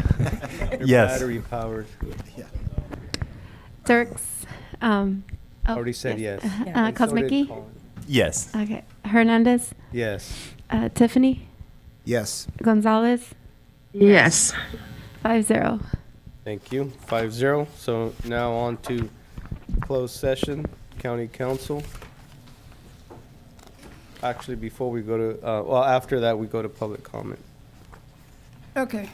S11: Yes.
S1: Battery powered.
S3: Yeah.
S10: Dirks.
S1: Already said yes.
S10: Kosmicki.
S11: Yes.
S10: Okay. Hernandez.
S1: Yes.
S10: Tiffany.
S3: Yes.
S10: Gonzalez.
S13: Yes.
S10: 5-0.
S1: Thank you. 5-0. So now on to closed session, County Council. Actually, before we go to, after that, we go to public comment.
S21: Okay.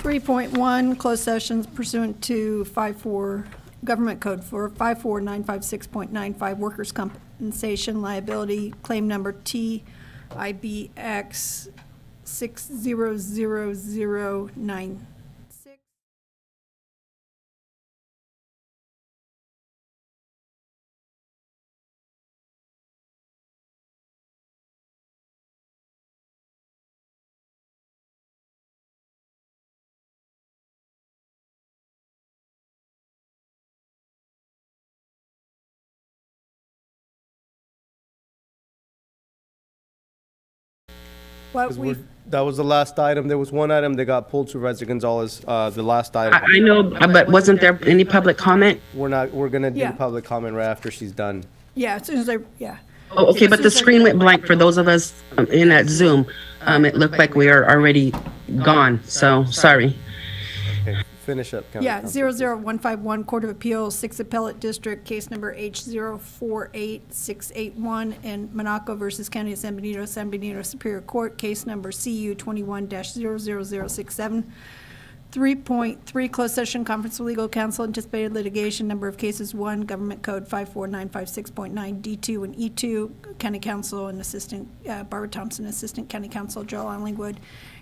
S21: .1 closed sessions pursuant to 5-4 Government Code for 54956.95 workers' compensation liability, claim number TIBX 600096. What
S1: 'Cause
S21: we,
S1: that was the last item. There was one item that got pulled, Supervisor Gonzalez, the last item.
S13: I know, but wasn't there any public comment?
S1: We're gonna do
S21: Yeah.
S1: public comment right after she's done.
S21: yeah, as soon as I, yeah.
S13: Oh, okay, but the screen went blank for those of us in that Zoom. It looked like we are already gone, so sorry.
S1: Okay, finish up, County
S21: Yeah,
S1: Counsel.
S21: 00151, Court of Appeals, 6th Appellate District, case number H048681, and Monaco versus County of San Benito Superior Court, case number CU 21-00067. 3.3, closed session, conference with legal counsel, anticipated litigation, number of cases, 1, Government Code 54956.9, D2 and E2, County Counsel and Assistant, Barbara Thompson, Assistant County Counsel, Joel Allingwood.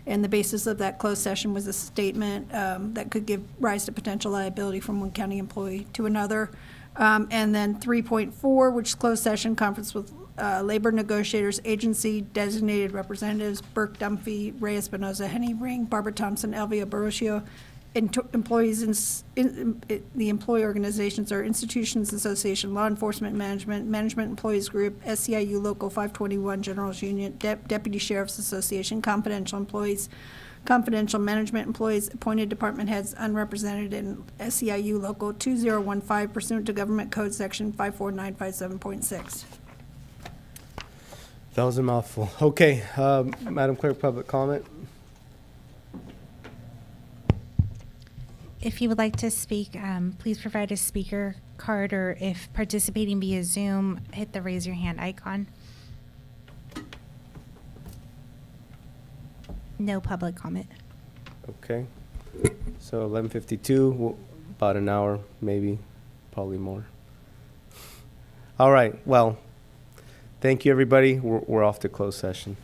S21: And the basis of that closed session was a statement that could give rise to potential liability from one county employee to another. And then 3.4, which is closed session, conference with labor negotiators, agency designated representatives, Burke Dunphy, Ray Espinoza, Henny Ring, Barbara Thompson, Elvia Barocio. Employees the employee organizations are Institutions Association, Law Enforcement Management Employees Group, SEIU Local 521, Generals Union, Deputy Sheriff's Association, confidential employees, confidential management employees, appointed department heads, unrepresented, and SEIU Local 2015 pursuant to Government Code Section 54957.6.
S1: That was a mouthful. Okay, Madam Clerk, public comment.
S15: If you would like to speak, please provide a speaker card, or if participating via Zoom, hit the raise your hand icon. No public comment.
S1: Okay, so 11:52, about an hour, maybe, probably more. All right, well, thank you, everybody. We're off to closed session.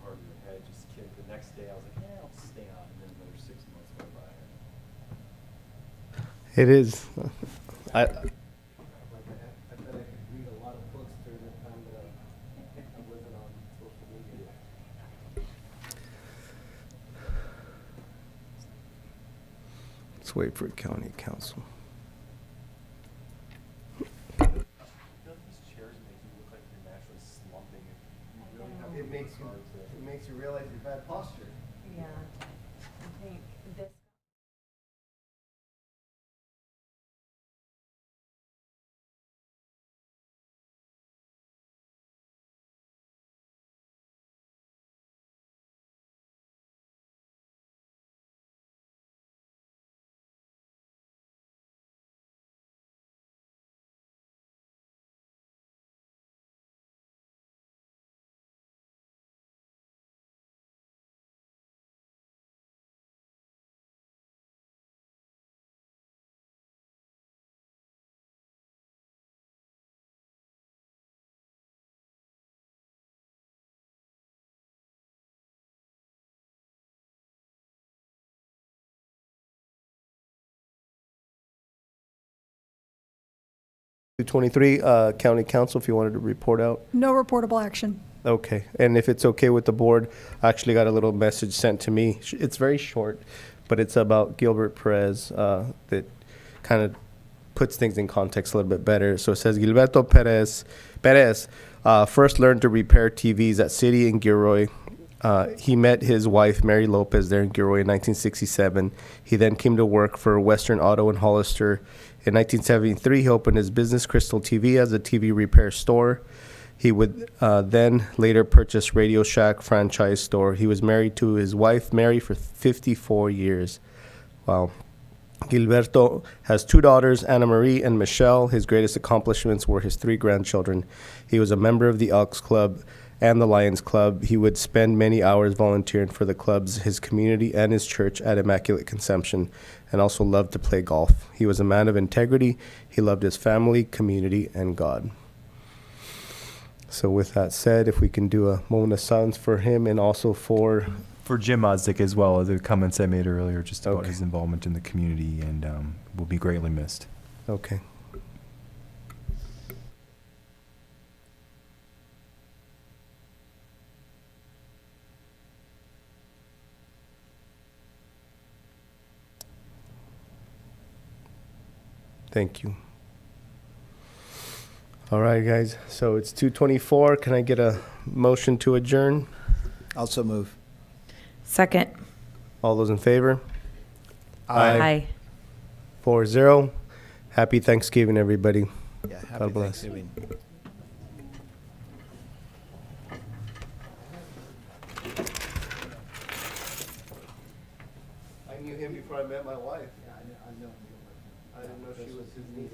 S11: part of your head just kicked. The next day, I was like, yeah, I'll stay on. And then another 6 months went by.
S1: It is. I
S3: bet I could read a lot of books during the time that I wasn't on social media.
S1: Let's wait for county council.
S3: It makes you realize your bad posture.
S12: Yeah, I think this.
S1: County council, if you wanted to report out.
S21: No reportable action.
S1: Okay, and if it's okay with the board, I actually got a little message sent to me. It's very short, but it's about Gilbert Perez that kind of puts things in context a little bit better. So it says, Gilberto Perez first learned to repair TVs at City in Gilroy. He met his wife, Mary Lopez, there in Gilroy in 1967. He then came to work for Western Auto in Hollister. In 1973, he opened his business, Crystal TV, as a TV repair store. He would then later purchase Radio Shack franchise store. He was married to his wife, Mary, for 54 years. Wow. Gilberto has 2 daughters, Anna Marie and Michelle. His greatest accomplishments were his 3 grandchildren. He was a member of the Elks Club and the Lions Club. He would spend many hours volunteering for the clubs, his community, and his church at Immaculate Conception, and also loved to play golf. He was a man of integrity. He loved his family, community, and God. So with that said, if we can do a moment of silence for him and also for
S11: Jim Osdick as well, the comments I made earlier just about
S1: Okay.
S11: his involvement in the community, and will be greatly missed.
S1: Okay. Thank you. All right, guys. So it's 2:24. Can I get a motion to adjourn?
S3: Also move.
S12: Second.
S1: All those in favor?
S12: Aye.
S1: 4-0. Happy Thanksgiving, everybody.
S3: Yeah, happy
S1: God bless.
S3: Thanksgiving.
S1: I knew him before I met my wife. Yeah, I know. I didn't know she was his niece.